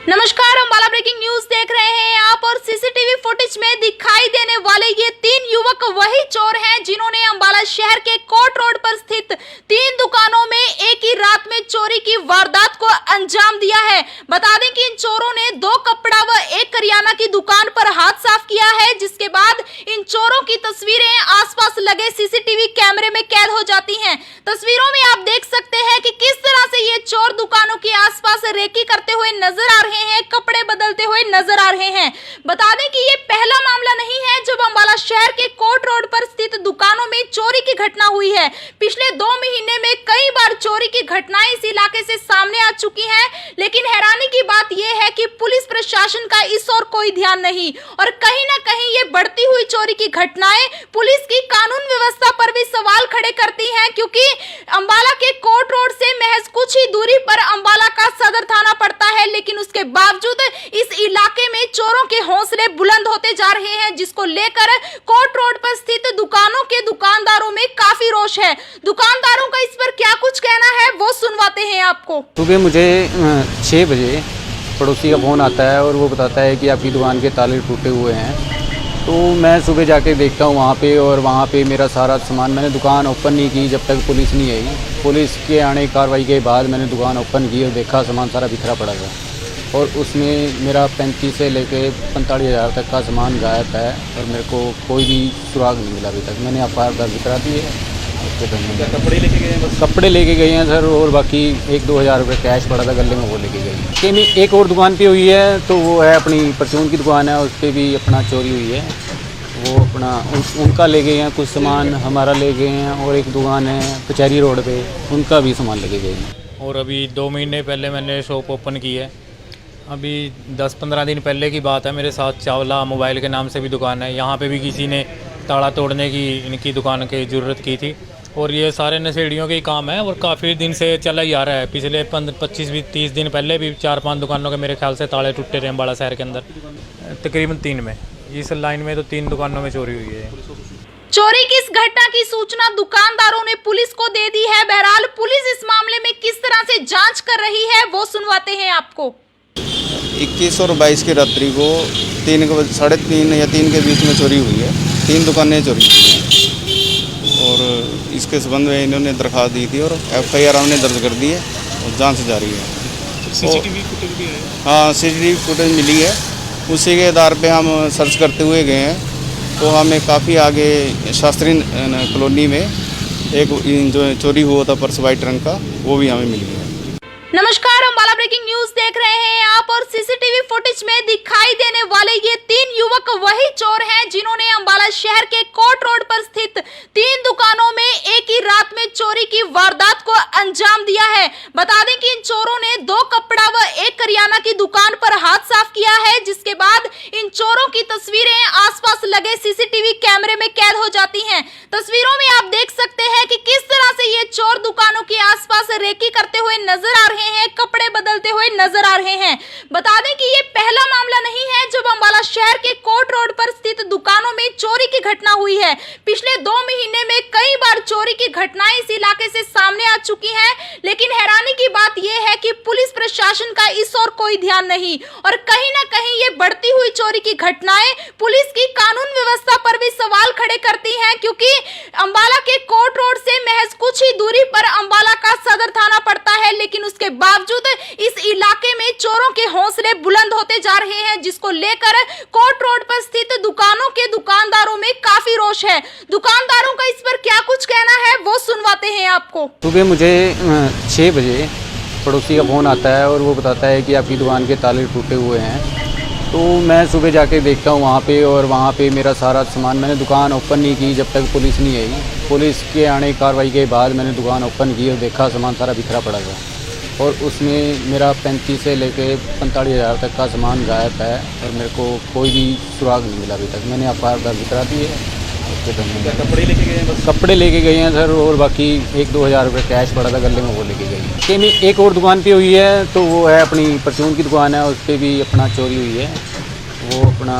नमस्कार, अम्बाला ब्रेकिंग ब्रेकिंग न्यूज देख रहे हैं आप और सीसीटीवी फुटेज में दिखाई देने वाले ये तीन युवक वही चोर हैं जिन्होंने अंबाला शहर के कोर्ट रोड पर स्थित 3 दुकानों में एक ही रात में चोरी की वारदात को अंजाम दिया है। बता दें कि इन चोरों ने 2 कपड़ा व 1 करियाना की दुकान पर हाथ साफ किया है, जिसके बाद इन चोरों की तस्वीरें आसपास लगे सीसीटीवी कैमरे में कैद हो जाती हैं। तस्वीरों में आप देख सकते हैं कि किस तरह से ये चोर दुकानों के आसपास रेकी करते हुए नजर आ रहे हैं, कपड़े बदलते हुए नजर आ रहे हैं। बता दें कि ये पहला मामला नहीं है जब अंबाला शहर के कोर्ट रोड पर स्थित दुकानों में चोरी की घटना हुई है। पिछले 2 महीने में कई बार चोरी की घटनाएं इस इलाके से सामने आ चुकी हैं, लेकिन हैरानी की बात यह है कि पुलिस प्रशासन का इस ओर कोई ध्यान नहीं और कहीं ना कहीं ये बढ़ती हुई चोरी की घटनाएं पुलिस की कानून व्यवस्था पर भी सवाल खड़े करती हैं, क्योंकि अंबाला के कोर्ट रोड से महज कुछ ही दूरी पर अंबाला का सदर थाना पड़ता है, लेकिन उसके बावजूद इस इलाके में चोरों के हौसले बुलंद होते जा रहे हैं, जिसको लेकर कोर्ट रोड पर स्थित दुकानों के दुकानदारों में काफी रोष है। दुकानदारों का इस पर क्या कुछ कहना है वो सुनवाते हैं आपको। सुबह मुझे 6 बजे पड़ोसी का फ़ोन आता है और वो बताता है कि आपकी दुकान के ताले टूटे हुए हैं। तो मैं सुबह जाके देखता हूँ वहाँ पे, और वहाँ पे मेरा सारा सामान, मैंने दुकान ओपन नहीं की जब तक पुलिस नहीं आई। पुलिस के आने कार्रवाई के बाद मैंने दुकान ओपन की और देखा सामान सारा बिखरा पड़ा था, और उसमें मेरा 35 से लेके 45 हज़ार तक का सामान गायब है, और मेरे को कोई भी सुराग नहीं मिला अभी तक। मैंने एफआईआर दर्ज करा दी है। कपड़े लेके गए हैं बस? कपड़े लेके गए हैं सर, और बाकी 1-2 हज़ार रुपये कैश पड़ा था गले में, वो लेके गए। कि नहीं, एक और दुकान पे हुई है, तो वो है अपनी परचून की दुकान है, उस पर भी अपना चोरी हुई है। वो अपना उनका ले गए हैं कुछ सामान, हमारा ले गए हैं, और एक दुकान है कचहरी रोड पे, उनका भी सामान लेके गए हैं। और अभी 2 महीने पहले मैंने शॉप ओपन की है। अभी 10-15 दिन पहले की बात है, मेरे साथ चावला मोबाइल के नाम से भी दुकान है, यहाँ पे भी किसी ने ताला तोड़ने की इनकी दुकान की ज़रूरत की थी, और ये सारे नशेड़ियों के ही काम है, और काफ़ी दिन से चला ही आ रहा है। पिछले 25-30 दिन पहले भी 4-5 दुकानों के मेरे ख्याल से ताले टूटे रहे अंबाला शहर के अंदर, तकरीबन 3 में। इस लाइन में तो 3 दुकानों में चोरी हुई है। चोरी की इस घटना की सूचना दुकानदारों ने पुलिस को दे दी है। बहरहाल पुलिस इस मामले में किस तरह से जांच कर रही है वो सुनवाते हैं आपको। 21 और 22 की रात्रि को 3:30 या 3 के बीच में चोरी हुई है। 3 दुकानें चोरी हुई हैं, और इसके संबंध में इन्होंने दरख्वास्त दी थी, और एफआईआर हमने दर्ज कर दी है और जांच जारी है। सीसीटीवी फुटेज भी है? हाँ, सीसीटीवी फुटेज मिली है, उसी के आधार पे हम सर्च करते हुए गए हैं। तो हमें काफ़ी आगे शास्त्री कॉलोनी में एक जो चोरी हुआ था पर्स वाइट रंग का, वो भी हमें मिल गया। नमस्कार, अंबाला ब्रेकिंग न्यूज देख रहे हैं आप और सीसीटीवी फुटेज में दिखाई देने वाले ये 3 युवक वही चोर हैं जिन्होंने अंबाला शहर के कोर्ट रोड पर स्थित 3 दुकानों में एक ही रात में चोरी की वारदात को अंजाम दिया है। बता दें कि इन चोरों ने 2 कपड़ा व 1 करियाना की दुकान पर हाथ साफ किया है, जिसके बाद इन चोरों की तस्वीरें आसपास लगे सीसीटीवी कैमरे में कैद हो जाती हैं। तस्वीरों में आप देख सकते हैं कि किस तरह से ये चोर दुकानों के आसपास रेकी करते हुए नजर आ रहे हैं, कपड़े बदलते हुए नजर आ रहे हैं। बता दें कि ये पहला मामला नहीं है जब अंबाला शहर के कोर्ट रोड पर स्थित दुकानों में चोरी की घटना हुई है। पिछले 2 महीने में कई बार चोरी की घटनाएं इस इलाके से सामने आ चुकी हैं, लेकिन हैरानी की बात यह है कि पुलिस प्रशासन का इस ओर कोई ध्यान नहीं और कहीं ना कहीं ये बढ़ती हुई चोरी की घटनाएं पुलिस की कानून व्यवस्था पर भी सवाल खड़े करती हैं, क्योंकि अंबाला के कोर्ट रोड से महज कुछ ही दूरी पर अंबाला का सदर थाना पड़ता है, लेकिन उसके बावजूद इस इलाके में चोरों के हौसले बुलंद होते जा रहे हैं, जिसको लेकर कोर्ट रोड पर स्थित दुकानों के दुकानदारों में काफी रोष है। दुकानदारों का इस पर क्या कुछ कहना है वो सुनवाते हैं आपको। सुबह मुझे 6 बजे पड़ोसी का फ़ोन आता है और वो बताता है कि आपकी दुकान के ताले टूटे हुए हैं। तो मैं सुबह जाके देखता हूँ वहाँ पे, और वहाँ पे मेरा सारा सामान, मैंने दुकान ओपन नहीं की जब तक पुलिस नहीं आई। पुलिस के आने कार्रवाई के बाद मैंने दुकान ओपन की और देखा सामान सारा बिखरा पड़ा था, और उसमें मेरा 35 से लेके 45 हज़ार तक का सामान गायब है, और मेरे को कोई भी सुराग नहीं मिला अभी तक। मैंने एफआईआर दर्ज करा दी है। कपड़े लेके गए हैं बस? कपड़े लेके गए हैं सर, और बाकी 1-2 हज़ार रुपये कैश पड़ा था गले में, वो लेके गए। कि नहीं, एक और दुकान पे हुई है, तो वो है अपनी परचून की दुकान है, उस पर भी अपना चोरी हुई है। वो अपना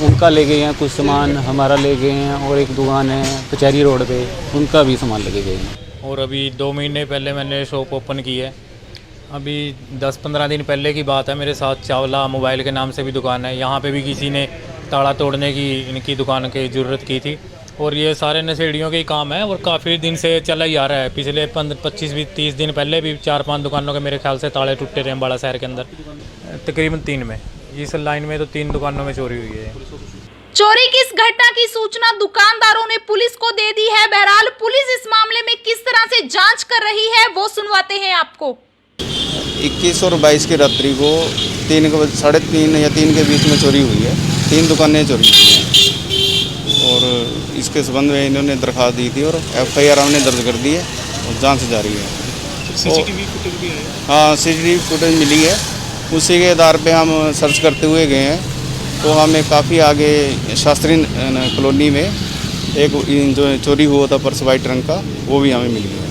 उनका ले गए हैं कुछ सामान, हमारा ले गए हैं, और एक दुकान है कचहरी रोड पे, उनका भी सामान लेके गए हैं। और अभी 2 महीने पहले मैंने शॉप ओपन की है। अभी 10-15 दिन पहले की बात है, मेरे साथ चावला मोबाइल के नाम से भी दुकान है, यहाँ पे भी किसी ने ताला तोड़ने की इनकी दुकान की ज़रूरत की थी और ये सारे नशेड़ियों के ही काम है और काफ़ी दिन से चला ही आ रहा है। पिछले 25-30 दिन पहले भी 4-5 दुकानों के मेरे ख्याल से ताले टूटे थे अम्बाला शहर के अंदर, तकरीबन 3 में। इस लाइन में तो 3 दुकानों में चोरी हुई है। चोरी की इस घटना की सूचना दुकानदारों ने पुलिस को दे दी है। बहरहाल पुलिस इस मामले में किस तरह से जांच कर रही है वो सुनवाते हैं आपको। 21 और 22 की रात्रि को 3 या 3 के बीच में चोरी हुई है। 3 दुकानें चोरी हुई हैं और इसके संबंध में इन्होंने दरख्वास्त दी थी और FIR हमने दर्ज कर दी है और जांच जारी है। सीसीटीवी फुटेज भी है। हाँ, CCTV फुटेज मिली है, उसी के आधार पे हम सर्च करते हुए गए हैं तो हमें काफ़ी आगे शास्त्री कॉलोनी में एक जो चोरी हुआ था पर्स वाइट रंग का, वो भी हमें मिल गया।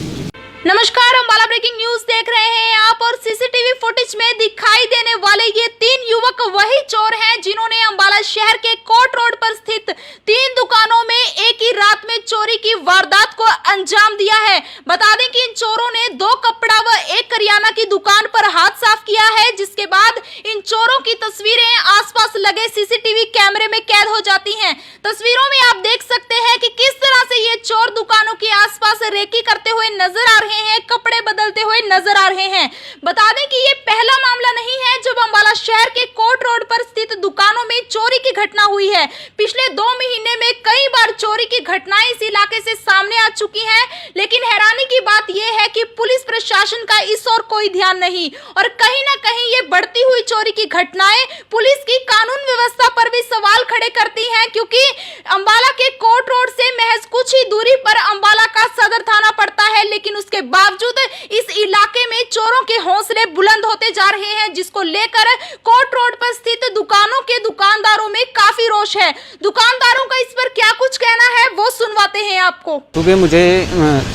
नमस्कार, अम्बाला ब्रेकिंग न्यूज देख रहे हैं आप और सीसीटीवी फुटेज में दिखाई देने वाले ये 3 युवक वही चोर हैं जिन्होंने अम्बाला शहर के कोर्ट रोड पर स्थित 3 दुकानों में एक ही रात में चोरी की वारदात को अंजाम दिया है। बता दें कि इन चोरों ने 2 कपड़ा व 1 करियाना की दुकान पर हाथ साफ किया है, जिसके बाद इन चोरों की तस्वीरें आसपास लगे सीसीटीवी कैमरे में कैद हो जाती हैं। तस्वीरों में आप देख सकते हैं कि किस तरह से ये चोर दुकानों के आसपास रेकी करते हुए नजर आ रहे हैं, कपड़े बदलते हुए नजर आ रहे हैं। बता दें कि ये पहला मामला नहीं है जब अम्बाला शहर के कोर्ट रोड पर स्थित दुकानों में चोरी की घटना हुई है। पिछले 2 महीने में कई बार चोरी की घटनाएं इस इलाके से सामने आ चुकी हैं, लेकिन हैरानी की बात यह है कि पुलिस प्रशासन का इस ओर कोई ध्यान नहीं और कहीं ना कहीं ये बढ़ती हुई चोरी की घटनाएं पुलिस की कानून व्यवस्था पर भी सवाल खड़े करती हैं, क्योंकि अम्बाला के कोर्ट रोड से महज कुछ ही दूरी पर अम्बाला का सदर थाना पड़ता है, लेकिन उसके बावजूद इस इलाके में चोरों के हौसले बुलंद होते जा रहे हैं, जिसको लेकर कोर्ट रोड पर स्थित दुकानों के दुकानदारों में काफी रोष है। दुकानदारों का इस पर क्या कुछ कहना है वो सुनवाते हैं आपको। सुबह मुझे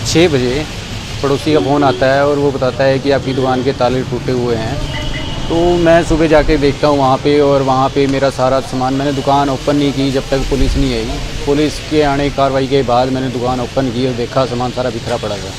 6 बजे पड़ोसी का फ़ोन आता है और वो बताता है कि आपकी दुकान के ताले टूटे हुए हैं। तो मैं सुबह जाके देखता हूँ वहाँ पे और वहाँ पे मेरा सारा सामान, मैंने दुकान ओपन नहीं की जब तक पुलिस नहीं आई। पुलिस के आने कार्रवाई के बाद मैंने दुकान ओपन की और देखा सामान सारा बिखरा पड़ा था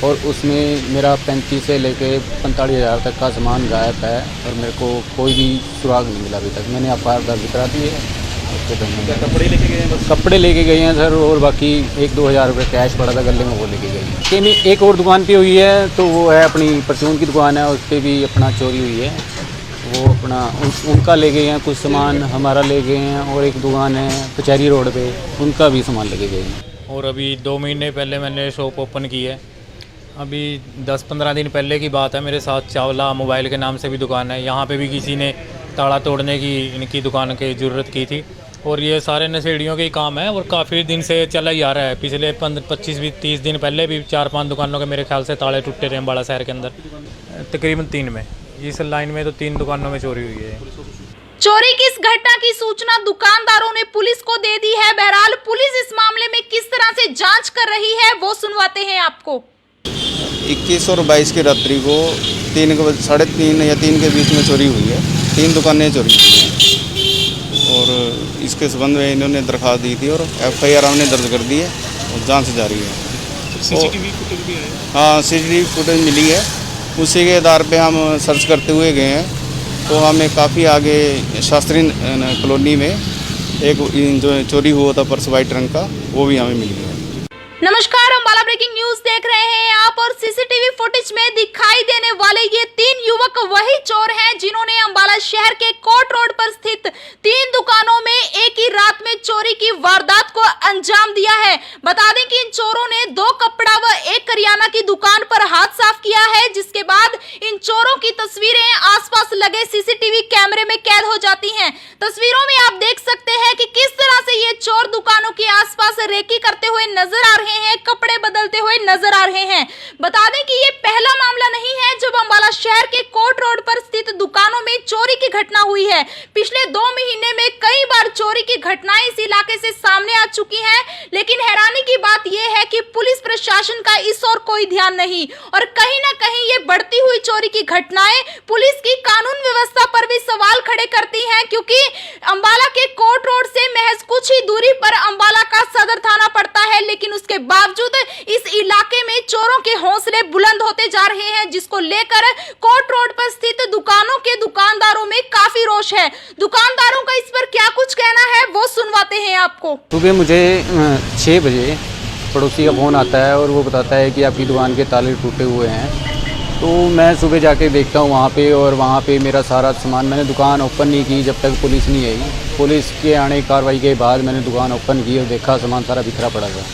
और उसमें मेरा 35 से लेके 45 हज़ार तक का सामान गायब है और मेरे को कोई भी सुराग नहीं मिला अभी तक। मैंने आपका दर्ज करा दी है। क्या कपड़े लेके गए हैं बस? कपड़े लेके गए हैं सर और बाकी 1-2 हज़ार रुपये कैश पड़ा था गले में, वो लेके गए हैं। लेकिन एक और दुकान पे हुई है तो वो है अपनी परचून की दुकान है, उस पर भी अपना चोरी हुई है। वो अपना उनका ले गए हैं कुछ सामान, हमारा ले गए हैं और एक दुकान है कचहरी रोड पे, उनका भी सामान लेके गए हैं। और अभी 2 महीने पहले मैंने शॉप ओपन की है। अभी 10-15 दिन पहले की बात है, मेरे साथ चावला मोबाइल के नाम से भी दुकान है, यहाँ पे भी किसी ने ताला तोड़ने की इनकी दुकान की ज़रूरत की थी और ये सारे नशेड़ियों के ही काम है और काफ़ी दिन से चला ही आ रहा है। पिछले 25-30 दिन पहले भी 4-5 दुकानों के मेरे ख्याल से ताले टूटे थे अम्बाला शहर के अंदर, तकरीबन 3 में। इस लाइन में तो 3 दुकानों में चोरी हुई है। चोरी की इस घटना की सूचना दुकानदारों ने पुलिस को दे दी है। बहरहाल पुलिस इस मामले में किस तरह से जांच कर रही है वो सुनवाते हैं आपको। 21 और 22 की रात्रि को 3 या 3 के बीच में चोरी हुई है। 3 दुकानें चोरी हुई हैं और इसके संबंध में इन्होंने दरख्वास्त दी थी और FIR हमने दर्ज कर दी है और जांच जारी है। सीसीटीवी फुटेज भी है। हाँ, CCTV फुटेज मिली है, उसी के आधार पे हम सर्च करते हुए गए हैं तो हमें काफ़ी आगे शास्त्री कॉलोनी में एक जो चोरी हुआ था पर्स वाइट रंग का, वो भी हमें मिल गया। नमस्कार, अम्बाला ब्रेकिंग न्यूज देख रहे हैं आप और सीसीटीवी फुटेज में दिखाई देने वाले ये 3 युवक वही चोर हैं जिन्होंने अम्बाला शहर के कोर्ट रोड पर स्थित 3 दुकानों में एक ही रात में चोरी की वारदात को अंजाम दिया है। बता दें कि इन चोरों ने 2 कपड़ा व 1 करियाना की दुकान पर हाथ साफ किया है, जिसके बाद इन चोरों की तस्वीरें आसपास लगे सीसीटीवी कैमरे में कैद हो जाती हैं। तस्वीरों में आप देख सकते हैं कि किस तरह से ये चोर दुकानों के आसपास रेकी करते हुए नजर आ रहे हैं, कपड़े बदलते हुए नजर आ रहे हैं। बता दें कि ये पहला मामला नहीं है जब अम्बाला शहर के कोर्ट रोड पर स्थित दुकानों में चोरी की घटना हुई है। पिछले 2 महीने में कई बार चोरी की घटनाएं इस इलाके से सामने आ चुकी हैं, लेकिन हैरानी की बात यह है कि पुलिस प्रशासन का इस ओर कोई ध्यान नहीं और कहीं ना कहीं ये बढ़ती हुई चोरी की घटनाएं पुलिस की कानून व्यवस्था पर भी सवाल खड़े करती हैं, क्योंकि अंबाला के कोर्ट रोड से महज कुछ ही दूरी पर अंबाला का सदर थाना पड़ता है, लेकिन उसके बावजूद इस इलाके में चोरों के हौसले बुलंद होते जा रहे हैं, जिसको लेकर कोर्ट रोड पर स्थित दुकानों के दुकानदारों में काफी रोष है। दुकानदारों का इस पर क्या कुछ कहना है वो सुनवाते हैं आपको। सुबह मुझे 6 बजे पड़ोसी का फ़ोन आता है और वो बताता है कि आपकी दुकान के ताले टूटे हुए हैं। तो मैं सुबह जाके देखता हूँ वहाँ पे, और वहाँ पे मेरा सारा सामान, मैंने दुकान ओपन नहीं की जब तक पुलिस नहीं आई। पुलिस के आने की कार्रवाई के बाद मैंने दुकान ओपन की और देखा सामान सारा बिखरा पड़ा था,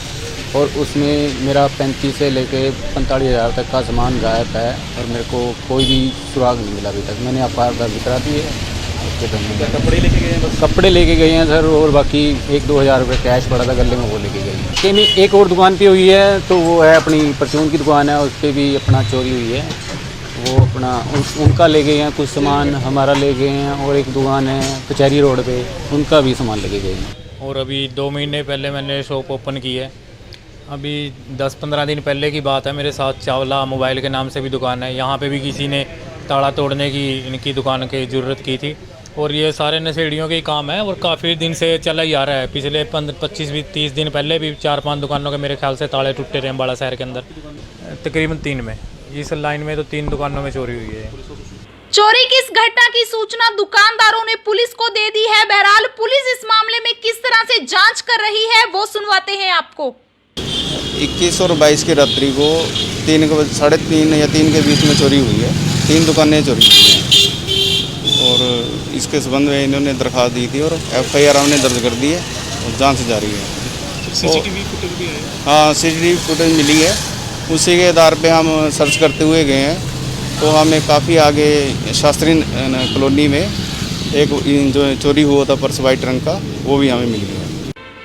और उसमें मेरा 35 से लेके 45 हज़ार तक का सामान गायब है, और मेरे को कोई भी सुराग नहीं मिला अभी तक। मैंने FIR दर्ज करा दी है। क्या कपड़े लेके गए हैं बस? कपड़े लेके गए हैं सर, और बाकी 1-2 हज़ार रुपये कैश पड़ा था गले में, वो लेके गए हैं। कि नहीं, एक और दुकान पे हुई है, तो वो है अपनी परचून की दुकान है, उस पर भी अपना चोरी हुई है। वो अपना उनका ले गए हैं कुछ सामान, हमारा ले गए हैं, और एक दुकान है कचहरी रोड पे, उनका भी सामान लेके गए हैं। और अभी 2 महीने पहले मैंने शॉप ओपन की है। अभी 10-15 दिन पहले की बात है, मेरे साथ चावला मोबाइल के नाम से भी दुकान है, यहाँ पे भी किसी ने ताला तोड़ने की इनकी दुकान की ज़रूरत की थी, और ये सारे नशेड़ियों के ही काम है, और काफ़ी दिन से चला ही आ रहा है। पिछले 25-30 दिन पहले भी 4-5 दुकानों के मेरे ख्याल से ताले टूटे रहे अम्बाला शहर के अंदर, तकरीबन 3 में। इस लाइन में तो 3 दुकानों में चोरी हुई है। चोरी की इस घटना की सूचना दुकानदारों ने पुलिस को दे दी है। बहरहाल पुलिस इस मामले में किस तरह से जांच कर रही है वो सुनवाते हैं आपको। 21 और 22 की रात्रि को 3 या 3 के बीच में चोरी हुई है। 3 दुकानें चोरी हुई हैं, और इसके संबंध में इन्होंने दरख्वास्त दी थी और FIR हमने दर्ज कर दी है और जांच जारी है। सीसीटीवी फुटेज भी है? हाँ, CCTV फुटेज मिली है, उसी के आधार पे हम सर्च करते हुए गए हैं। तो हमें काफ़ी आगे शास्त्री कॉलोनी में एक जो चोरी हुआ था पर्स वाइट रंग का, वो भी हमें मिल गया।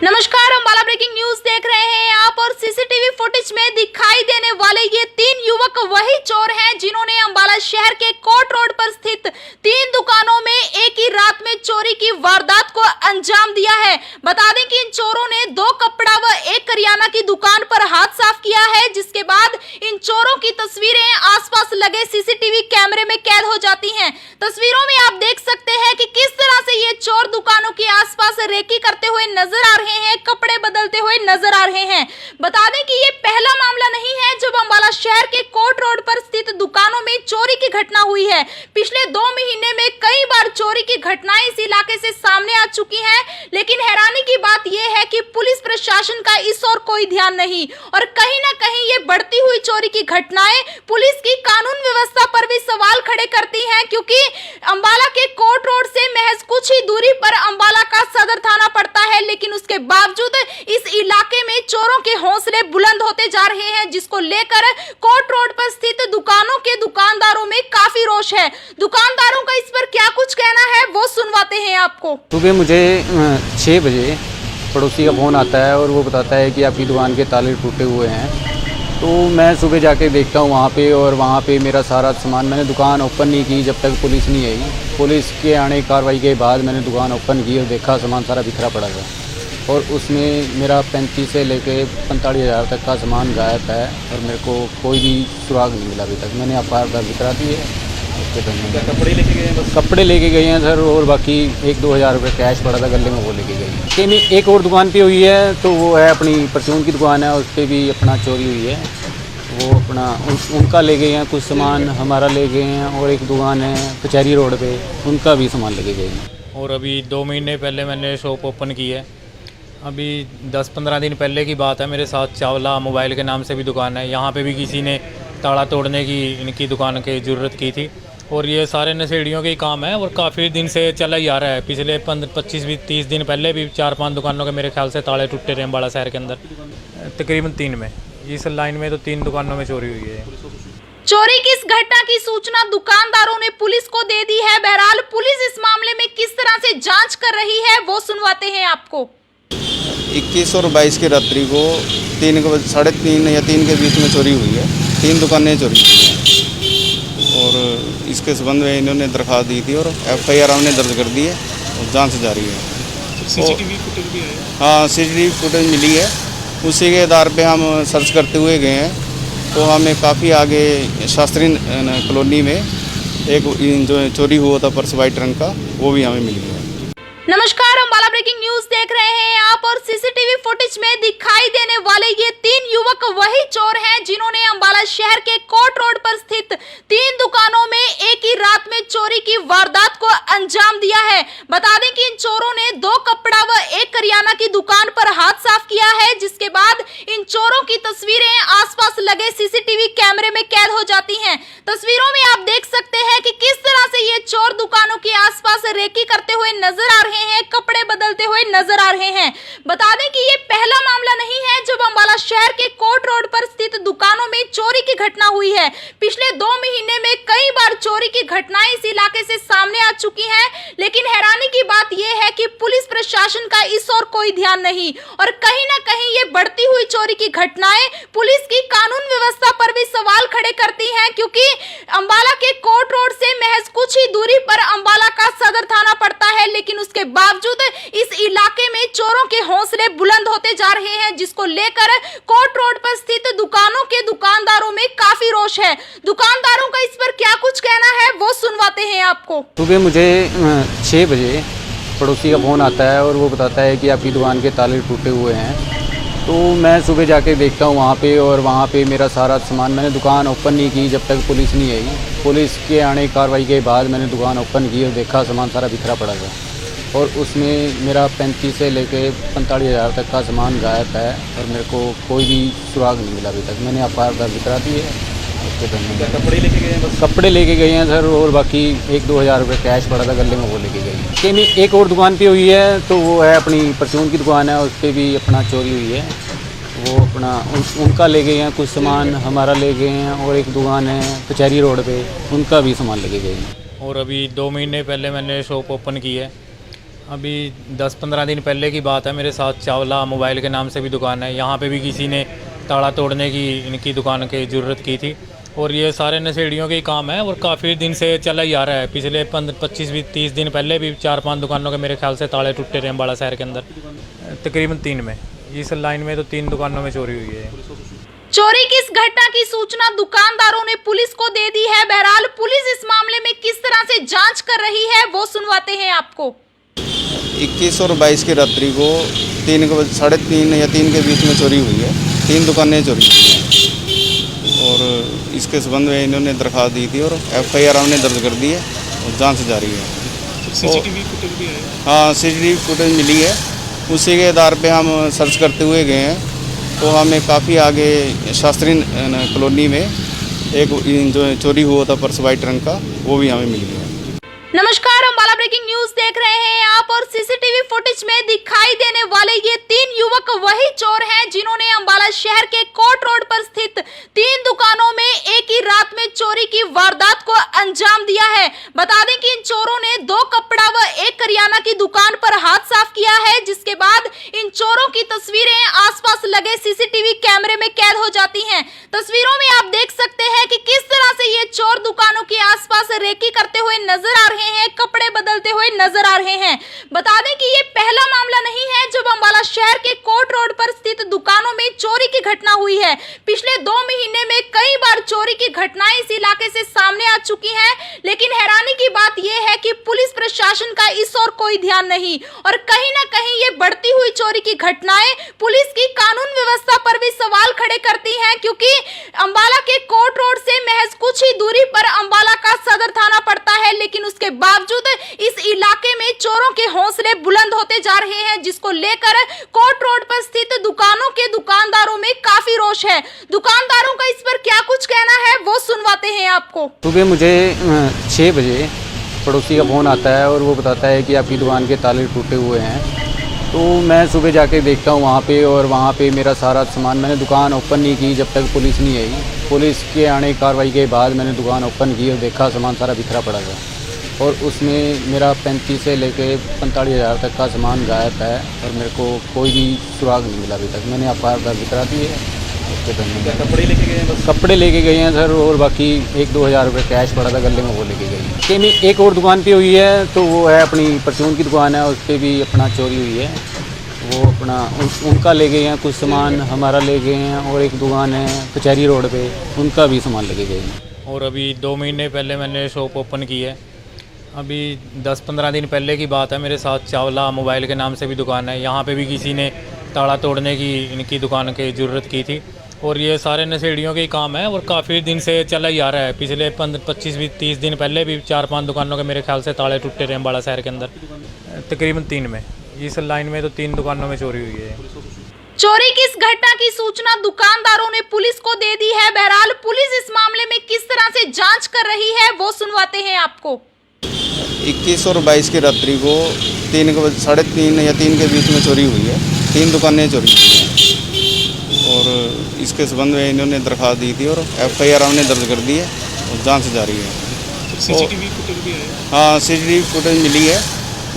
नमस्कार, अंबाला ब्रेकिंग न्यूज देख रहे हैं आप, और सीसीटीवी फुटेज में दिखाई देने वाले ये 3 युवक वही चोर हैं जिन्होंने अंबाला शहर के कोर्ट रोड पर स्थित 3 दुकानों में एक ही रात में चोरी की वारदात को अंजाम दिया है। बता दें कि इन चोरों ने 2 कपड़ा व 1 करियाना की दुकान पर हाथ साफ किया है, जिसके बाद इन चोरों की तस्वीरें आसपास लगे सीसीटीवी कैमरे में कैद हो जाती हैं। तस्वीरों में आप देख सकते हैं कि किस तरह से ये चोर दुकानों के आसपास रेकी करते हुए नजर आ रहे हैं, कपड़े बदलते हुए नजर आ रहे हैं। बता दें कि ये पहला मामला नहीं है जब अंबाला शहर के कोर्ट रोड पर स्थित दुकानों में चोरी की घटना हुई है। पिछले 2 महीने में कई बार चोरी की घटनाएं इस इलाके से सामने आ चुकी हैं, लेकिन हैरानी की बात यह है कि पुलिस प्रशासन का इस ओर कोई ध्यान नहीं और कहीं ना कहीं ये बढ़ती हुई चोरी की घटनाएं पुलिस की कानून व्यवस्था पर भी सवाल खड़े करती हैं, क्योंकि अंबाला के कोर्ट रोड से महज कुछ ही दूरी पर अंबाला का सदर थाना पड़ता है, लेकिन उसके बावजूद इस इलाके में चोरों के हौसले बुलंद होते जा रहे हैं, जिसको लेकर कोर्ट रोड पर स्थित दुकानों के दुकानदारों में काफी रोष है। दुकानदारों का इस पर क्या कुछ कहना है वो सुनवाते हैं आपको। सुबह मुझे 6 बजे पड़ोसी का फ़ोन आता है और वो बताता है कि आपकी दुकान के ताले टूटे हुए हैं। तो मैं सुबह जाके देखता हूँ वहाँ पे, और वहाँ पे मेरा सारा सामान, मैंने दुकान ओपन नहीं की जब तक पुलिस नहीं आई। पुलिस के आने की कार्रवाई के बाद मैंने दुकान ओपन की और देखा सामान सारा बिखरा पड़ा था, और उसमें मेरा 35 से लेके 45 हज़ार तक का सामान गायब है, और मेरे को कोई भी सुराग नहीं मिला अभी तक। मैंने FIR दर्ज करा दी है। क्या कपड़े लेके गए हैं बस? कपड़े लेके गए हैं सर, और बाकी 1-2 हज़ार रुपये कैश पड़ा था गले में, वो लेके गए हैं। कि नहीं, एक और दुकान पे हुई है, तो वो है अपनी परचून की दुकान है, उस पर भी अपना चोरी हुई है। वो अपना उनका ले गए हैं कुछ सामान, हमारा ले गए हैं, और एक दुकान है कचहरी रोड पे, उनका भी सामान लेके गए हैं। और अभी 2 महीने पहले मैंने शॉप ओपन की है। अभी 10-15 दिन पहले की बात है, मेरे साथ चावला मोबाइल के नाम से भी दुकान है, यहाँ पे भी किसी ने ताला तोड़ने की इनकी दुकान की ज़रूरत की थी, और ये सारे नशेड़ियों के ही काम है, और काफ़ी दिन से चला ही आ रहा है। पिछले 25-30 दिन पहले भी 4-5 दुकानों के मेरे ख्याल से ताले टूटे रहे अम्बाला शहर के अंदर, तकरीबन 3 में। इस लाइन में तो 3 दुकानों में चोरी हुई है। चोरी की इस घटना की सूचना दुकानदारों ने पुलिस को दे दी है। बहरहाल पुलिस इस मामले में किस तरह से जांच कर रही है वो सुनवाते हैं आपको। 21 और 22 की रात्रि को 3 या 3 के बीच में चोरी हुई है। 3 दुकानें चोरी हुई हैं, और इसके संबंध में इन्होंने दरख्वास्त दी थी और FIR हमने दर्ज कर दी है और जांच जारी है। सीसीटीवी फुटेज भी है? हाँ, CCTV फुटेज मिली है, उसी के आधार पे हम सर्च करते हुए गए हैं, तो हमें काफ़ी आगे शास्त्री कॉलोनी में एक जो चोरी हुआ था पर्स वाइट रंग का, वो भी हमें मिल गया। नमस्कार, अम्बाला ब्रेकिंग न्यूज देख रहे हैं आप और सीसीटीवी फुटेज में दिखाई देने वाले ये 3 युवक वही चोर हैं जिन्होंने अम्बाला शहर के कोर्ट रोड पर स्थित 3 दुकानों में एक ही रात में चोरी की वारदात को अंजाम दिया है। बता दें कि इन चोरों ने 2 कपड़ा व 1 करियाना की दुकान पर हाथ साफ किया है, जिसके बाद इन चोरों की तस्वीरें आसपास लगे सीसीटीवी कैमरे में कैद हो जाती हैं। तस्वीरों में आप देख सकते हैं कि किस तरह से ये चोर दुकानों के आसपास रेकी करते हुए नजर आ रहे हैं, कपड़े बदलते हुए नजर आ रहे हैं। बता दें कि ये पहला मामला नहीं है जब अम्बाला शहर के कोर्ट रोड पर स्थित दुकानों में चोरी की घटना हुई है। पिछले 2 महीने में कई बार चोरी की घटनाएं इस इलाके से सामने आ चुकी हैं, लेकिन हैरानी की बात यह है कि पुलिस प्रशासन का इस ओर कोई ध्यान नहीं और कहीं ना कहीं ये बढ़ती हुई चोरी की घटनाएं पुलिस की कानून व्यवस्था पर भी सवाल खड़े करती हैं, क्योंकि अम्बाला के कोर्ट रोड से महज कुछ ही दूरी पर अम्बाला का सदर थाना पड़ता है, लेकिन उसके बावजूद इस इलाके में चोरों के हौसले बुलंद होते जा रहे हैं, जिसको लेकर कोर्ट रोड पर स्थित दुकानों के दुकानदारों में काफी रोष है। दुकानदारों का इस पर क्या कुछ कहना है वो सुनवाते हैं आपको। सुबह मुझे 6 बजे पड़ोसी का फ़ोन आता है और वो बताता है कि आपकी दुकान के ताले टूटे हुए हैं। तो मैं सुबह जाके देखता हूँ वहाँ पे, और वहाँ पे मेरा सारा सामान, मैंने दुकान ओपन नहीं की जब तक पुलिस नहीं आई। पुलिस के आने कार्रवाई के बाद मैंने दुकान ओपन की और देखा सामान सारा बिखरा पड़ा था, और उसमें मेरा 35 से लेके 45 हज़ार तक का सामान गायब है, और मेरे को कोई भी सुराग नहीं मिला अभी तक। मैंने अखबार बिखरा दी है, उसके क्या कपड़े लेके गए हैं बस? कपड़े लेके गए हैं सर, और बाकी 1-2 हज़ार रुपये कैश पड़ा था गले में, वो लेके गए हैं। नहीं, एक और दुकान पे हुई है, तो वो है अपनी परचून की दुकान है, उस पर भी अपना चोरी हुई है। वो अपना उनका ले गए हैं कुछ सामान, हमारा ले गए हैं, और एक दुकान है कचहरी रोड पे, उनका भी सामान लेके गए हैं। और अभी 2 महीने पहले मैंने शॉप ओपन की है। अभी 10-15 दिन पहले की बात है, मेरे साथ चावला मोबाइल के नाम से भी दुकान है, यहाँ पे भी किसी ने ताला तोड़ने की इनकी दुकान की ज़रूरत की थी, और ये सारे नशेड़ियों के ही काम है और काफ़ी दिन से चला ही आ रहा है। पिछले 25-30 दिन पहले भी 4-5 दुकानों के मेरे ख्याल से ताले टूटे रहे अम्बाला शहर के अंदर, तकरीबन 3 में। इस लाइन में तो 3 दुकानों में चोरी हुई है। चोरी की इस घटना की सूचना दुकानदारों ने पुलिस को दे दी है। बहरहाल पुलिस इस मामले में किस तरह से जांच कर रही है वो सुनवाते हैं आपको। 21 और 22 की रात्रि को 3:30 या 3 के बीच में चोरी हुई है। 3 दुकानें चोरी हुई हैं, और इसके संबंध में इन्होंने दरख्वास्त दी थी और FIR हमने दर्ज कर दी है और जांच जारी है। सीसीटीवी फुटेज भी है? हाँ, सीसीटीवी फुटेज मिली है, उसी के आधार पे हम सर्च करते हुए गए हैं, तो हमें काफ़ी आगे शास्त्री कॉलोनी में एक जो चोरी हुआ था पर्स वाइट रंग का, वो भी हमें मिल गया। नमस्कार, अम्बाला ब्रेकिंग न्यूज देख रहे हैं आप और सीसीटीवी फुटेज में दिखाई देने वाले ये 3 युवक वही चोर हैं जिन्होंने अम्बाला शहर के कोर्ट रोड पर स्थित 3 दुकानों में एक ही रात में चोरी की वारदात को अंजाम दिया है। बता दें कि इन चोरों ने 2 कपड़ा व 1 करियाना की दुकान पर हाथ साफ किया है, जिसके बाद इन चोरों की तस्वीरें आसपास लगे सीसीटीवी कैमरे में कैद हो जाती हैं। तस्वीरों में आप देख सकते हैं कि किस तरह से ये चोर दुकानों के आसपास रेकी करते हुए नजर आ रहे हैं, कपड़े बदलते हुए नजर आ रहे हैं। बता दें कि ये पहला मामला नहीं है जब अम्बाला शहर के कोर्ट रोड पर स्थित दुकानों में चोरी की घटना हुई है। पिछले 2 महीने में कई बार चोरी की घटनाएं इस इलाके से सामने आ चुकी हैं, लेकिन हैरानी की बात यह है कि पुलिस प्रशासन का इस ओर कोई ध्यान नहीं और कहीं ना कहीं ये बढ़ती हुई चोरी की घटनाएं पुलिस की कानून व्यवस्था पर भी सवाल खड़े करती हैं, क्योंकि अम्बाला के कोर्ट रोड से महज कुछ ही दूरी पर अम्बाला का सदर थाना पड़ता है, लेकिन उसके बावजूद इस इलाके में चोरों के हौसले बुलंद होते जा रहे हैं, जिसको लेकर कोर्ट रोड पर स्थित दुकानों के दुकानदारों में काफी रोष है। दुकानदारों का इस पर क्या कुछ कहना है वो सुनवाते हैं आपको। सुबह मुझे 6 बजे पड़ोसी का फ़ोन आता है और वो बताता है कि आपकी दुकान के ताले टूटे हुए हैं। तो मैं सुबह जाके देखता हूँ वहाँ पे, और वहाँ पे मेरा सारा सामान, मैंने दुकान ओपन नहीं की जब तक पुलिस नहीं आई। पुलिस के आने कार्रवाई के बाद मैंने दुकान ओपन की और देखा सामान सारा बिखरा पड़ा था, और उसमें मेरा 35 से लेके 45 हज़ार तक का सामान गायब है, और मेरे को कोई भी सुराग नहीं मिला अभी तक। मैंने अखबार बिखरा दी है, उसके क्या कपड़े लेके गए हैं बस? कपड़े लेके गए हैं सर, और बाकी 1-2 हज़ार रुपये कैश पड़ा था गले में, वो लेके गए हैं। नहीं, एक और दुकान पे हुई है, तो वो है अपनी परचून की दुकान है, उस पर भी अपना चोरी हुई है। वो अपना उनका ले गए हैं, कुछ सामान हमारा ले गए हैं, और एक दुकान है कचहरी रोड पे, उनका भी सामान लेके गए हैं। और अभी 2 महीने पहले मैंने शॉप ओपन की है। अभी 10-15 दिन पहले की बात है, मेरे साथ चावला मोबाइल के नाम से भी दुकान है, यहाँ पे भी किसी ने ताला तोड़ने की इनकी दुकान की ज़रूरत की थी। और ये सारे नशेड़ियों के ही काम है और काफ़ी दिन से चला ही आ रहा है। पिछले 25-30 दिन पहले भी 4-5 दुकानों के मेरे ख्याल से ताले टूटे रहे अम्बाला शहर के अंदर, तकरीबन 3 में। इस लाइन में तो 3 दुकानों में चोरी हुई है। चोरी की इस घटना की सूचना दुकानदारों ने पुलिस को दे दी है। बहरहाल पुलिस इस मामले में किस तरह से जांच कर रही है वो सुनवाते हैं आपको। 21 और 22 की रात्रि को 3 या 3 के बीच में चोरी हुई है। 3 दुकानें चोरी हुई हैं और इसके संबंध में इन्होंने दरख्वास्त दी थी और FIR हमने दर्ज कर दी है और जांच जारी है। सीसीटीवी फुटेज भी है? हाँ, CCTV फुटेज मिली है,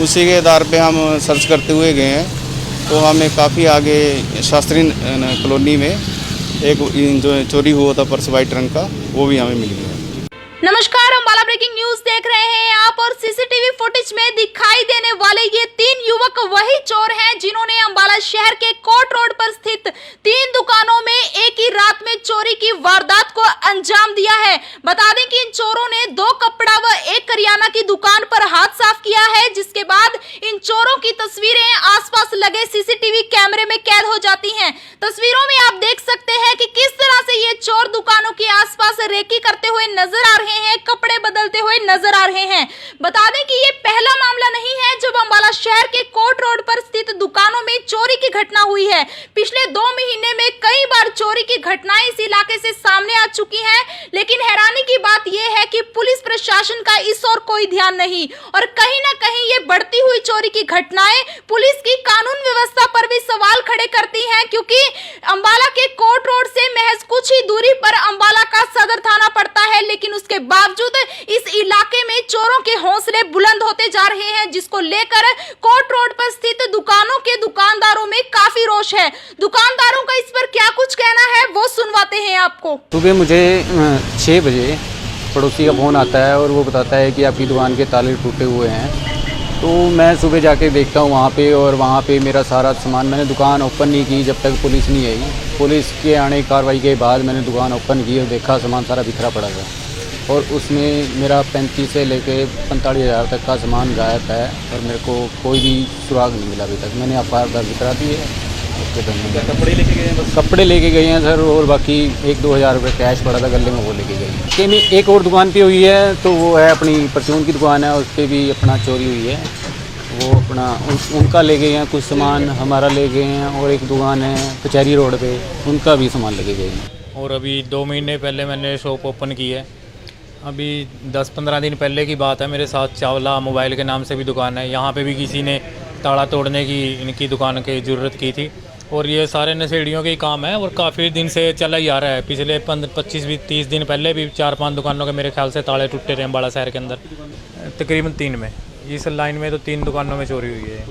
उसी के आधार पे हम सर्च करते हुए गए हैं। तो हमें काफ़ी आगे शास्त्री कॉलोनी में एक जो चोरी हुआ था पर्स वाइट रंग का, वो भी हमें मिल गया। नमस्कार, अम्बाला ब्रेकिंग न्यूज देख रहे हैं आप और सीसीटीवी फुटेज में दिखाई देने वाले ये 3 युवक वही चोर हैं जिन्होंने अम्बाला शहर के कोर्ट रोड पर स्थित 3 दुकानों में एक ही रात में चोरी की वारदात को अंजाम दिया है। बता दें कि इन चोरों ने 2 कपड़ा व 1 करियाना की दुकान पर हाथ साफ किया है, जिसके बाद इन चोरों की तस्वीरें आसपास लगे सीसीटीवी कैमरे में कैद हो जाती हैं। तस्वीरों में आप देख सकते हैं कि किस तरह से ये चोर दुकानों के आसपास रेकी करते हुए नजर आ रहे हैं, कपड़े बदलते हुए नजर आ रहे हैं। बता दें कि ये पहला मामला नहीं है जब अम्बाला शहर के कोर्ट रोड पर स्थित दुकानों में चोरी की घटना हुई है। पिछले 2 महीने में कई बार चोरी की घटनाएं इस इलाके से सामने आ चुकी हैं, लेकिन हैरानी की बात यह है कि पुलिस प्रशासन का इस ओर कोई ध्यान नहीं और कहीं ना कहीं ये बढ़ती हुई चोरी की घटनाएं पुलिस की कानून व्यवस्था पर भी सवाल खड़े करती हैं, क्योंकि अम्बाला के कोर्ट रोड से महज कुछ ही दूरी पर अम्बाला का सदर थाना पड़ता है, लेकिन उसके बावजूद इस इलाके में चोरों के हौसले बुलंद होते जा रहे हैं, जिसको लेकर कोर्ट रोड पर स्थित दुकानों के दुकानदारों में काफी रोष है। दुकानदारों का इस पर क्या कुछ कहना है वो सुनवाते हैं आपको। सुबह मुझे 6 बजे पड़ोसी का फ़ोन आता है और वो बताता है कि आपकी दुकान के ताले टूटे हुए हैं। तो मैं सुबह जाके देखता हूँ वहाँ पे, और वहाँ पे मेरा सारा सामान, मैंने दुकान ओपन नहीं की जब तक पुलिस नहीं आई। पुलिस के आने की कार्रवाई के बाद मैंने दुकान ओपन की और देखा सामान सारा बिखरा पड़ा था, और उसमें मेरा 35 से लेके 45 हज़ार तक का सामान गायब है और मेरे को कोई भी सुराग नहीं मिला अभी तक। मैंने FIR दर्ज करा दी है। उसके क्या कपड़े लेके गए हैं बस? कपड़े लेके गए हैं सर, और बाकी 1-2 हज़ार रुपये कैश पड़ा था गले में, वो लेके गए हैं। कि नहीं, एक और दुकान पे हुई है, तो वो है अपनी परचून की दुकान है, उस पर भी अपना चोरी हुई है। वो अपना उनका ले गए हैं, कुछ सामान हमारा ले गए हैं, और एक दुकान है कचहरी रोड पे, उनका भी सामान लेके गए हैं। और अभी 2 महीने पहले मैंने शॉप ओपन की है। अभी 10-15 दिन पहले की बात है, मेरे साथ चावला मोबाइल के नाम से भी दुकान है, यहाँ पे भी किसी ने ताला तोड़ने की इनकी दुकान की ज़रूरत की थी। और ये सारे नशेड़ियों के ही काम है और काफ़ी दिन से चला ही आ रहा है। पिछले 25-30 दिन पहले भी 4-5 दुकानों के मेरे ख्याल से ताले टूटे रहे अम्बाला शहर के अंदर, तकरीबन 3 में। इस लाइन में तो 3 दुकानों में चोरी हुई है।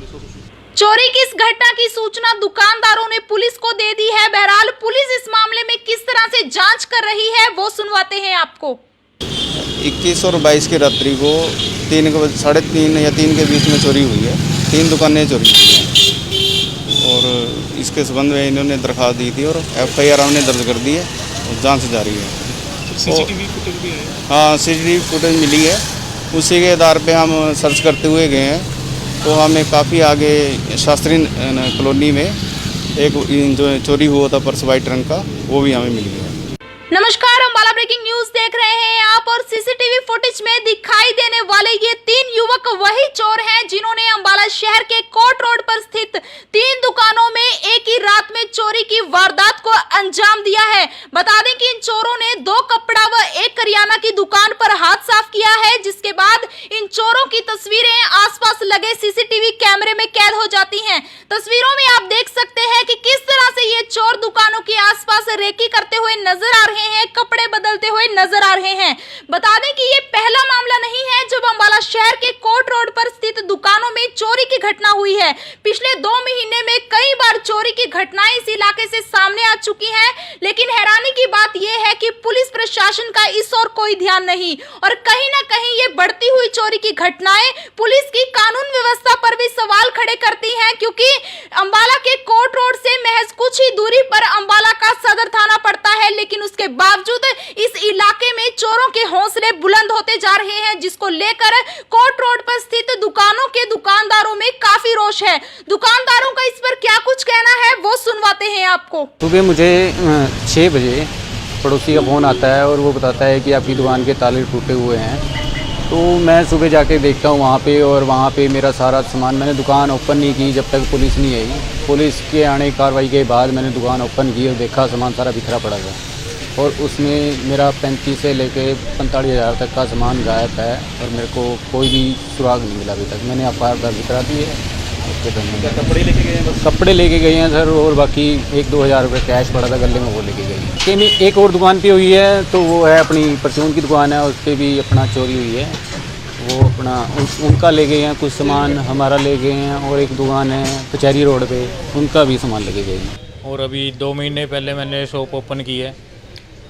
चोरी की इस घटना की सूचना दुकानदारों ने पुलिस को दे दी है। बहरहाल पुलिस इस मामले में किस तरह से जांच कर रही है वो सुनवाते हैं आपको। 21 और 22 की रात्रि को 3 या 3 के बीच में चोरी हुई है। 3 दुकानें चोरी हुई हैं और इसके संबंध में इन्होंने दरख्वास्त दी थी और FIR हमने दर्ज कर दी है और जांच जारी है। सीसीटीवी फुटेज भी है? हाँ, CCTV फुटेज मिली है, उसी के आधार पे हम सर्च करते हुए गए हैं। तो हमें काफ़ी आगे शास्त्री कॉलोनी में एक जो चोरी हुआ था पर्स वाइट रंग का, वो भी हमें मिल गया। नमस्कार, अम्बाला ब्रेकिंग न्यूज देख रहे हैं आप और सीसीटीवी फुटेज में दिखाई देने वाले ये 3 युवक वही चोर हैं जिन्होंने अम्बाला शहर के कोर्ट रोड पर स्थित 3 दुकानों में एक ही रात में चोरी की वारदात को अंजाम दिया है। बता दें कि इन चोरों ने 2 कपड़ा व 1 करियाना की दुकान पर हाथ साफ किया है, जिसके बाद इन चोरों की तस्वीरें आसपास लगे सीसीटीवी कैमरे में कैद हो जाती हैं। तस्वीरों में आप देख सकते हैं कि किस तरह से ये चोर दुकानों के आसपास रेकी करते हुए नजर आ रहे रहे हैं, कपड़े बदलते हुए नजर आ रहे हैं। बता दें कि ये पहला मामला नहीं है जब अंबाला शहर के कोर्ट रोड पर स्थित दुकानों में चोरी की घटना हुई है। पिछले 2 महीने में कई बार चोरी की घटनाएं इस इलाके से सामने आ चुकी हैं, लेकिन हैरानी की बात यह है कि पुलिस प्रशासन का इस ओर कोई ध्यान नहीं और कहीं ना कहीं ये बढ़ती हुई चोरी की घटनाएं पुलिस की कानून व्यवस्था पर भी सवाल खड़े करती हैं, क्योंकि अंबाला के कोर्ट रोड से महज कुछ ही दूरी पर अंबाला का सदर थाना पड़ता है, लेकिन उसके बावजूद इस इलाके में चोरों के हौसले बुलंद होते जा रहे हैं, जिसको लेकर कोर्ट रोड पर स्थित दुकानों के दुकानदारों में काफी रोष है। दुकानदारों का इस पर क्या कुछ कहना है वो सुनवाते हैं आपको। सुबह मुझे 6 बजे पड़ोसी का फ़ोन आता है और वो बताता है कि आपकी दुकान के ताले टूटे हुए हैं। तो मैं सुबह जाके देखता हूँ वहाँ पे, और वहाँ पे मेरा सारा सामान, मैंने दुकान ओपन नहीं की जब तक पुलिस नहीं आई। पुलिस के आने की कार्रवाई के बाद मैंने दुकान ओपन की और देखा सामान सारा बिखरा पड़ा था, और उसमें मेरा 35 से लेके 45 हज़ार तक का सामान गायब है, और मेरे को कोई भी सुराग नहीं मिला अभी तक। मैंने FIR दर्ज करा दी है। उसके क्या कपड़े लेके गए हैं बस? कपड़े लेके गए हैं सर, और बाकी 1-2 हज़ार रुपये कैश पड़ा था गले में, वो लेके गई है। कि एक और दुकान पे हुई है, तो वो है अपनी परचून की दुकान है, उस पर भी अपना चोरी हुई है। वो अपना उनका ले गए हैं कुछ सामान, हमारा ले गए हैं, और एक दुकान है कचहरी रोड पे, उनका भी सामान लेके गए हैं। और अभी 2 महीने पहले मैंने शॉप ओपन की है।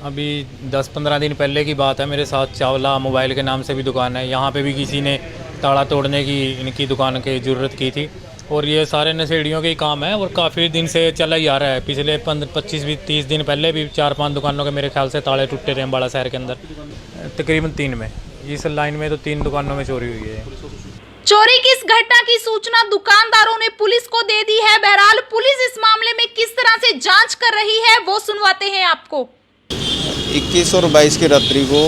अभी 10-15 दिन पहले की बात है, मेरे साथ चावला मोबाइल के नाम से भी दुकान है, यहाँ पे भी किसी ने ताला तोड़ने की इनकी दुकान की ज़रूरत की थी, और ये सारे नशेड़ियों के ही काम है और काफ़ी दिन से चला ही आ रहा है। पिछले 25-30 दिन पहले भी 4-5 दुकानों के मेरे ख्याल से ताले टूटे थे अम्बाला शहर के अंदर, तकरीबन 3 में। इस लाइन में तो 3 दुकानों में चोरी हुई है। चोरी की इस घटना की सूचना दुकानदारों ने पुलिस को दे दी है। बहरहाल पुलिस इस मामले में किस तरह से जांच कर रही है वो सुनवाते हैं आपको। 21 और 22 की रात्रि को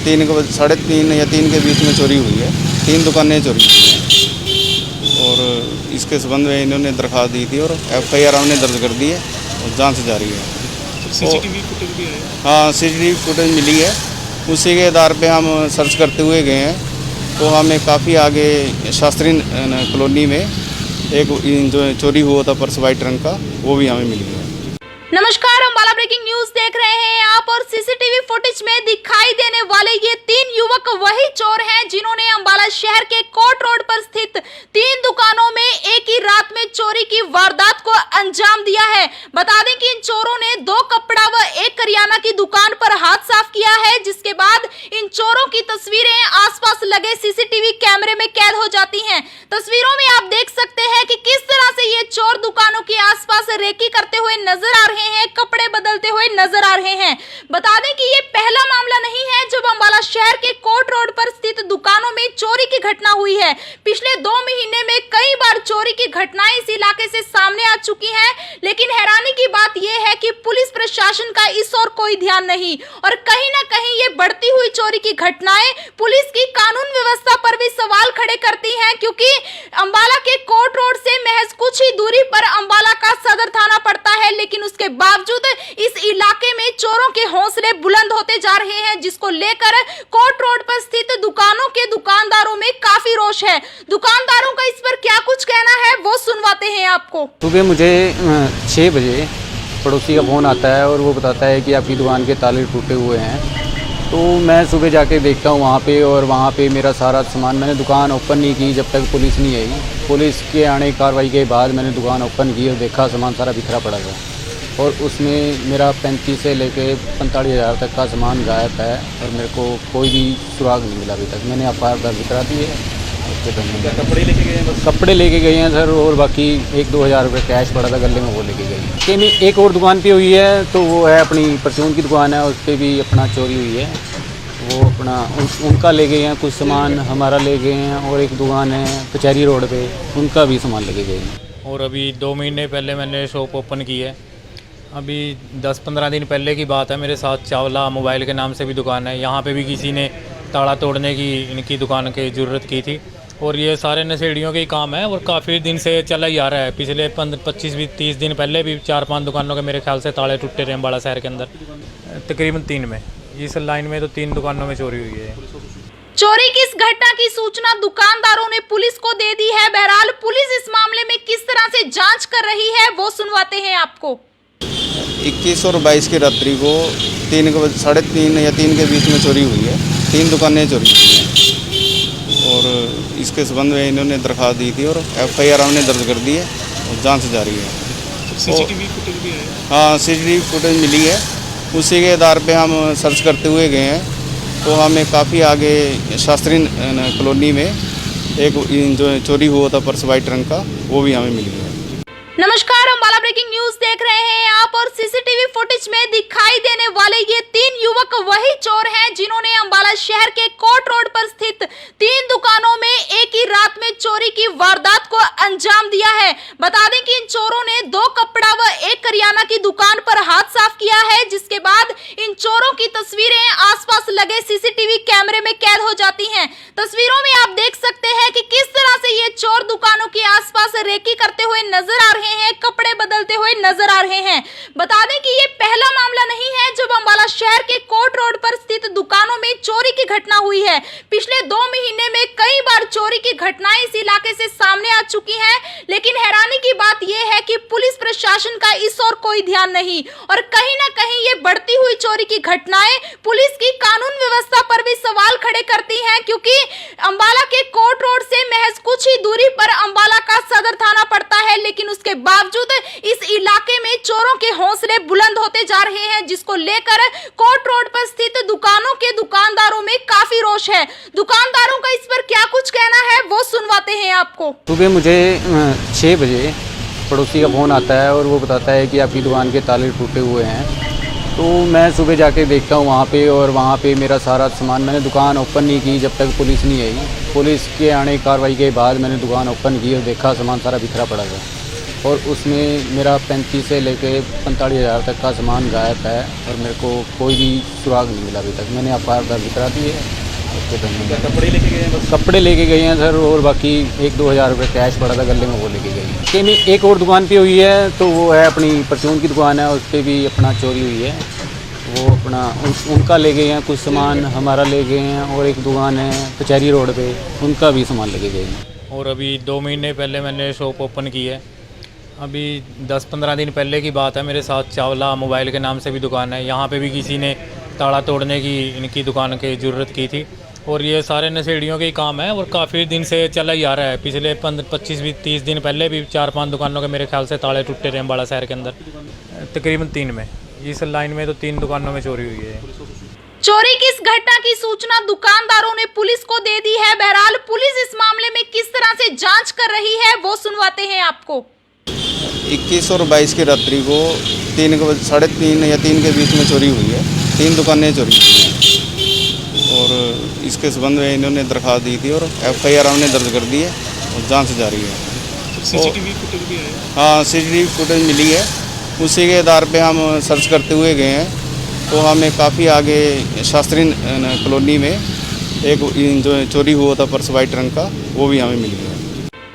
3:30 या 3 के बीच में चोरी हुई है। 3 दुकानें चोरी हुई हैं, और इसके संबंध में इन्होंने दरख्वास्त दी थी और FIR हमने दर्ज कर दी है और जांच जारी है। CCTV फुटेज भी आया? हाँ, CCTV फुटेज मिली है, उसी के आधार पे हम सर्च करते हुए गए हैं। तो हमें काफ़ी आगे शास्त्री कॉलोनी में एक जो चोरी हुआ था पर्स वाइट रंग का, वो भी हमें मिल गया। नमस्कार, अंबाला ब्रेकिंग न्यूज देख रहे हैं आप, और सीसीटीवी फुटेज में दिखाई देने वाले ये 3 युवक वही चोर हैं जिन्होंने अंबाला शहर के कोर्ट रोड पर स्थित 3 दुकानों में एक ही रात में चोरी की वारदात को अंजाम दिया है। बता दें कि इन चोरों ने 2 कपड़ा व 1 करियाना की दुकान पर हाथ साफ किया है, जिसके बाद इन चोरों की तस्वीरें आसपास लगे सीसीटीवी कैमरे में कैद हो जाती हैं। तस्वीरों में आप देख सकते हैं कि किस तरह से ये चोर दुकानों के आसपास रेकी करते हुए नजर आ रहे हैं, कपड़े बदलते हुए नजर आ रहे हैं। बता दें कि ये पहला मामला नहीं है जब अंबाला शहर के कोर्ट रोड पर स्थित दुकानों में चोरी की घटना हुई है। पिछले 2 महीने में कई बार चोरी की घटनाएं इस इलाके से सामने आ चुकी हैं, लेकिन हैरानी की बात यह है कि पुलिस प्रशासन का इस ओर कोई ध्यान नहीं और कहीं ना कहीं ये बढ़ती हुई चोरी की घटनाएं पुलिस की कानून व्यवस्था पर भी सवाल खड़े करती हैं, क्योंकि अंबाला के कोर्ट रोड से महज कुछ ही दूरी पर अंबाला का सदर थाना पड़ता है, लेकिन उसके बावजूद इस इलाके में चोरों के हौसले बुलंद होते जा रहे हैं, जिसको लेकर कोर्ट रोड पर स्थित दुकानों के दुकानदारों में काफी रोष है। दुकानदारों का इस पर क्या कुछ कहना है वो सुनवाते हैं आपको। सुबह मुझे 6 बजे पड़ोसी का फ़ोन आता है और वो बताता है कि आपकी दुकान के ताले टूटे हुए हैं। तो मैं सुबह जाके देखता हूँ वहाँ पे, और वहाँ पे मेरा सारा सामान, मैंने दुकान ओपन नहीं की जब तक पुलिस नहीं आई। पुलिस के आने की कार्रवाई के बाद मैंने दुकान ओपन की और देखा सामान सारा बिखरा पड़ा था, और उसमें मेरा 35 से लेके 45 हज़ार तक का सामान गायब है, और मेरे को कोई भी सुराग नहीं मिला अभी तक। मैंने FIR दर्ज करा दी है। उसके क्या कपड़े लेके गए हैं बस? कपड़े लेके गए हैं सर, और बाकी 1-2 हज़ार रुपये कैश पड़ा था गले में, वो लेके गई है। कि एक और दुकान पे हुई है, तो वो है अपनी परचून की दुकान है, उस पर भी अपना चोरी हुई है। वो अपना उनका ले गए हैं कुछ सामान, हमारा ले गए हैं, और एक दुकान है कचहरी रोड पे, उनका भी सामान लेके गए हैं। और अभी 2 महीने पहले मैंने शॉप ओपन की है। अभी 10-15 दिन पहले की बात है, मेरे साथ चावला मोबाइल के नाम से भी दुकान है, यहाँ पे भी किसी ने ताला तोड़ने की इनकी दुकान की ज़रूरत की थी, और ये सारे नशेड़ियों के ही काम है और काफ़ी दिन से चला ही आ रहा है। पिछले 25-30 दिन पहले भी 4-5 दुकानों के मेरे ख्याल से ताले टूटे थे अम्बाला शहर के अंदर, तकरीबन 3 में। इस लाइन में तो 3 दुकानों में चोरी हुई है। चोरी की इस घटना की सूचना दुकानदारों ने पुलिस को दे दी है। बहरहाल पुलिस इस मामले में किस तरह से जांच कर रही है वो सुनवाते हैं आपको। 21 और 22 की रात्रि को साढ़े तीन या तीन के बीच में चोरी हुई है। 3 दुकानें चोरी हुई हैं और इसके संबंध में इन्होंने दरख्वास्त दी थी और FIR हमने दर्ज कर दी है और जांच जारी है। सीसीटीवी फुटेज भी है। हाँ, CCTV फुटेज मिली है, उसी के आधार पे हम सर्च करते हुए गए हैं तो हमें काफ़ी आगे शास्त्री कॉलोनी में एक जो चोरी हुआ था पर्स वाइट रंग का, वो भी हमें मिल गया। नमस्कार, अम्बाला ब्रेकिंग न्यूज देख रहे हैं आप और सीसीटीवी फुटेज में दिखाई देने वाले ये 3 युवक वही चोर हैं जिन्होंने अम्बाला शहर के कोर्ट रोड पर स्थित 3 दुकानों में एक ही रात में चोरी की वारदात को अंजाम दिया है। बता दें कि इन चोरों ने 2 कपड़ा व 1 करियाना की दुकान पर हाथ साफ किया है, जिसके बाद इन चोरों की तस्वीरें आसपास लगे सीसीटीवी कैमरे में कैद हो जाती हैं। तस्वीरों में आप देख सकते हैं कि किस तरह से ये चोर दुकानों के आसपास रेकी करते हुए नजर आ रहे हैं, कपड़े बदलते हुए नजर आ रहे हैं। बता दें कि ये पहला मामला नहीं है जब अम्बाला शहर के कोर्ट रोड पर स्थित दुकानों में चोरी की घटना हुई है। पिछले 2 महीने में कई बार चोरी की घटनाएं इस इलाके से सामने आ चुकी हैं, लेकिन हैरानी की बात यह है कि पुलिस प्रशासन का इस ओर कोई ध्यान नहीं और कहीं ना कहीं ये बढ़ती हुई चोरी की घटनाएं पुलिस की कानून व्यवस्था पर भी सवाल खड़े करती हैं, क्योंकि अम्बाला के कोर्ट रोड से महज कुछ ही दूरी पर अम्बाला का सदर थाना पड़ता है, लेकिन उसके बावजूद इस इलाके में चोरों के हौसले बुलंद होते जा रहे हैं, जिसको लेकर कोर्ट रोड पर स्थित दुकानों के दुकानदारों में काफी रोष है। दुकानदारों का इस पर क्या कुछ कहना है वो सुनवाते हैं आपको। सुबह मुझे 6 बजे पड़ोसी का फ़ोन आता है और वो बताता है कि आपकी दुकान के ताले टूटे हुए हैं। तो मैं सुबह जाके देखता हूँ वहाँ पे, और वहाँ पे मेरा सारा सामान, मैंने दुकान ओपन नहीं की जब तक पुलिस नहीं आई। पुलिस के आने कार्रवाई के बाद मैंने दुकान ओपन की और देखा सामान सारा बिखरा पड़ा था, और उसमें मेरा 35 से लेके 45 हज़ार तक का सामान गायब है और मेरे को कोई भी सुराग नहीं मिला अभी तक। मैंने FIR दर्ज करा दी है। क्या कपड़े लेके गए हैं बस? कपड़े लेके गए हैं सर, और बाकी 1-2 हज़ार रुपये कैश पड़ा था गले में, वो लेके गए हैं। कि नहीं, एक और दुकान पे हुई है, तो वो है अपनी परचून की दुकान है, उस पर भी अपना चोरी हुई है। वो अपना उनका ले गए हैं कुछ सामान, हमारा ले गए हैं, और एक दुकान है कचहरी रोड पे, उनका भी सामान लेके गए हैं। और अभी 2 महीने पहले मैंने शॉप ओपन की है। अभी 10-15 दिन पहले की बात है, मेरे साथ चावला मोबाइल के नाम से भी दुकान है, यहाँ पे भी किसी ने ताला तोड़ने की इनकी दुकान की ज़रूरत की थी, और ये सारे नशेड़ियों के ही काम है और काफ़ी दिन से चला ही आ रहा है। पिछले 25-30 दिन पहले भी 4-5 दुकानों के मेरे ख्याल से ताले टूटे थे अम्बाला शहर के अंदर, तकरीबन 3 में। इस लाइन में तो 3 दुकानों में चोरी हुई है। चोरी की इस घटना की सूचना दुकानदारों ने पुलिस को दे दी है। बहरहाल पुलिस इस मामले में किस तरह से जांच कर रही है वो सुनवाते हैं आपको। 21 और 22 की रात्रि को साढ़े 3 या 3 के बीच में चोरी हुई है। 3 दुकानें चोरी हुई हैं और इसके संबंध में इन्होंने दरख्वास्त दी थी और FIR हमने दर्ज कर दी है और जांच जारी है। सीसीटीवी फुटेज भी है। हाँ, CCTV फुटेज मिली है, उसी के आधार पे हम सर्च करते हुए गए हैं तो हमें काफ़ी आगे शास्त्री कॉलोनी में एक जो चोरी हुआ था पर्स वाइट रंग का, वो भी हमें मिल गया।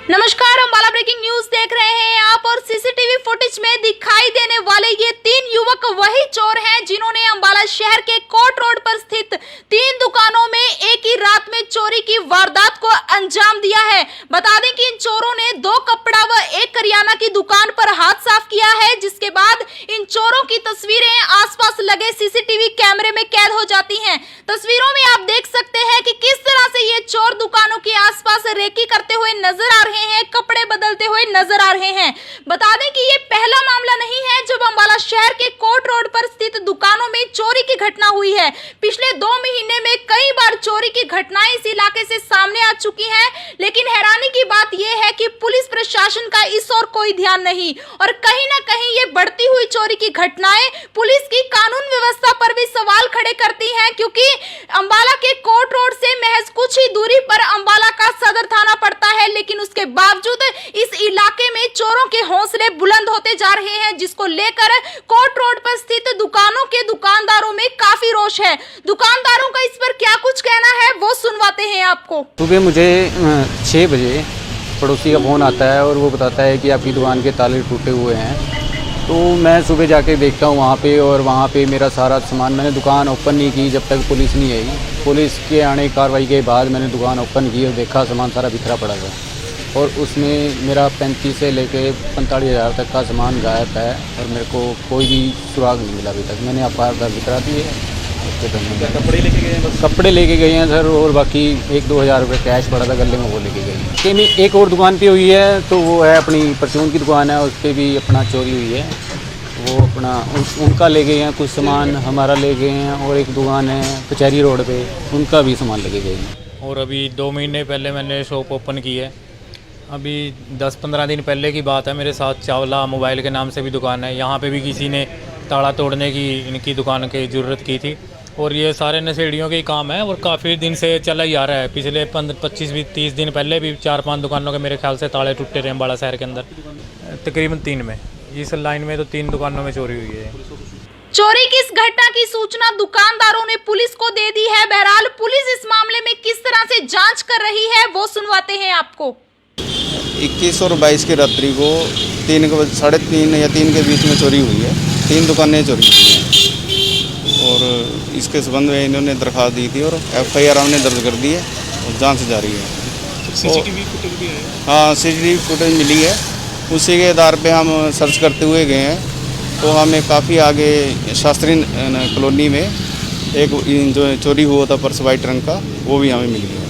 नमस्कार, अम्बाला ब्रेकिंग न्यूज देख रहे हैं आप और सीसीटीवी फुटेज में दिखाई देने वाले ये 3 युवक वही चोर हैं जिन्होंने अम्बाला शहर के कोर्ट रोड पर स्थित 3 दुकानों में एक ही रात में चोरी की वारदात को अंजाम दिया है। बता दें कि इन चोरों ने 2 कपड़ा व 1 करियाना की दुकान पर हाथ साफ किया है, जिसके बाद इन चोरों की तस्वीरें आसपास लगे सीसीटीवी कैमरे में कैद हो जाती हैं। तस्वीरों में आप देख सकते हैं कि किस तरह से ये चोर दुकानों के आसपास रेकी करते हुए नजर आ रहे हैं, कपड़े बदलते हुए नजर आ रहे हैं। बता दें कि ये पहला मामला नहीं है जब अम्बाला शहर के कोर्ट रोड पर स्थित दुकानों में चोरी की घटना हुई है। पिछले 2 महीने में कई बार चोरी की घटनाएं इस इलाके से सामने आ चुकी हैं, लेकिन हैरानी की बात यह है कि पुलिस प्रशासन का इस ओर कोई ध्यान नहीं और कहीं ना कहीं ये बढ़ती हुई चोरी की घटनाएं पुलिस की कानून व्यवस्था पर भी सवाल खड़े करती हैं, क्योंकि अम्बाला के कोर्ट रोड से महज कुछ ही दूरी पर अम्बाला का सदर थाना पड़ता है, लेकिन उसके बावजूद इस इलाके में चोरों के हौसले बुलंद होते जा रहे हैं, जिसको लेकर कोर्ट रोड पर स्थित दुकानों के दुकानदारों में काफी रोष है। दुकानदारों का इस पर क्या कुछ कहना है वो सुनवाते हैं आपको। सुबह मुझे 6 बजे पड़ोसी का फ़ोन आता है और वो बताता है कि आपकी दुकान के ताले टूटे हुए हैं। तो मैं सुबह जाके देखता हूँ वहाँ पे, और वहाँ पे मेरा सारा सामान, मैंने दुकान ओपन नहीं की जब तक पुलिस नहीं आई। पुलिस के आने कार्रवाई के बाद मैंने दुकान ओपन की और देखा सामान सारा बिखरा पड़ा था, और उसमें मेरा 35 से लेके 45 हज़ार तक का सामान गायब है और मेरे को कोई भी सुराग नहीं मिला अभी तक। मैंने आपका दर्ज करा दी है। उसके धन्यवाद। कपड़े लेके गए हैं बस। कपड़े लेके गए हैं सर, और बाकी 1-2 हज़ार रुपये कैश पड़ा था गले में, वो लेके गए हैं। कि नहीं, एक और दुकान पे हुई है, तो वो है अपनी परचून की दुकान है, उस पर भी अपना चोरी हुई है। वो अपना उनका ले गए हैं कुछ सामान, हमारा ले गए हैं, और एक दुकान है कचहरी रोड पे, उनका भी सामान लेके गए हैं। और अभी 2 महीने पहले मैंने शॉप ओपन की है। अभी 10-15 दिन पहले की बात है, मेरे साथ चावला मोबाइल के नाम से भी दुकान है, यहाँ पे भी किसी ने ताला तोड़ने की इनकी दुकान की ज़रूरत की थी। और ये सारे नशेड़ियों के ही काम है और काफ़ी दिन से चला ही आ रहा है। पिछले 25-30 दिन पहले भी 4-5 दुकानों के मेरे ख्याल से ताले टूटे रहे अम्बाला शहर के अंदर, तकरीबन 3 में। इस लाइन में तो 3 दुकानों में चोरी हुई है। चोरी की इस घटना की सूचना दुकानदारों ने पुलिस को दे दी है। बहरहाल पुलिस इस मामले में किस तरह से जांच कर रही है वो सुनवाते हैं आपको। 21 और 22 की रात्रि को 3:30 या 3 के बीच में चोरी हुई है। 3 दुकानें चोरी हुई हैं और इसके संबंध में इन्होंने दरख्वास्त दी थी और FIR हमने दर्ज कर दी है और जांच जारी है। सीसीटीवी फुटेज भी आया है। हाँ, CCTV फुटेज मिली है, उसी के आधार पे हम सर्च करते हुए गए हैं। तो हमें काफ़ी आगे शास्त्री कॉलोनी में एक जो चोरी हुआ था पर्स वाइट रंग का, वो भी हमें मिल गया।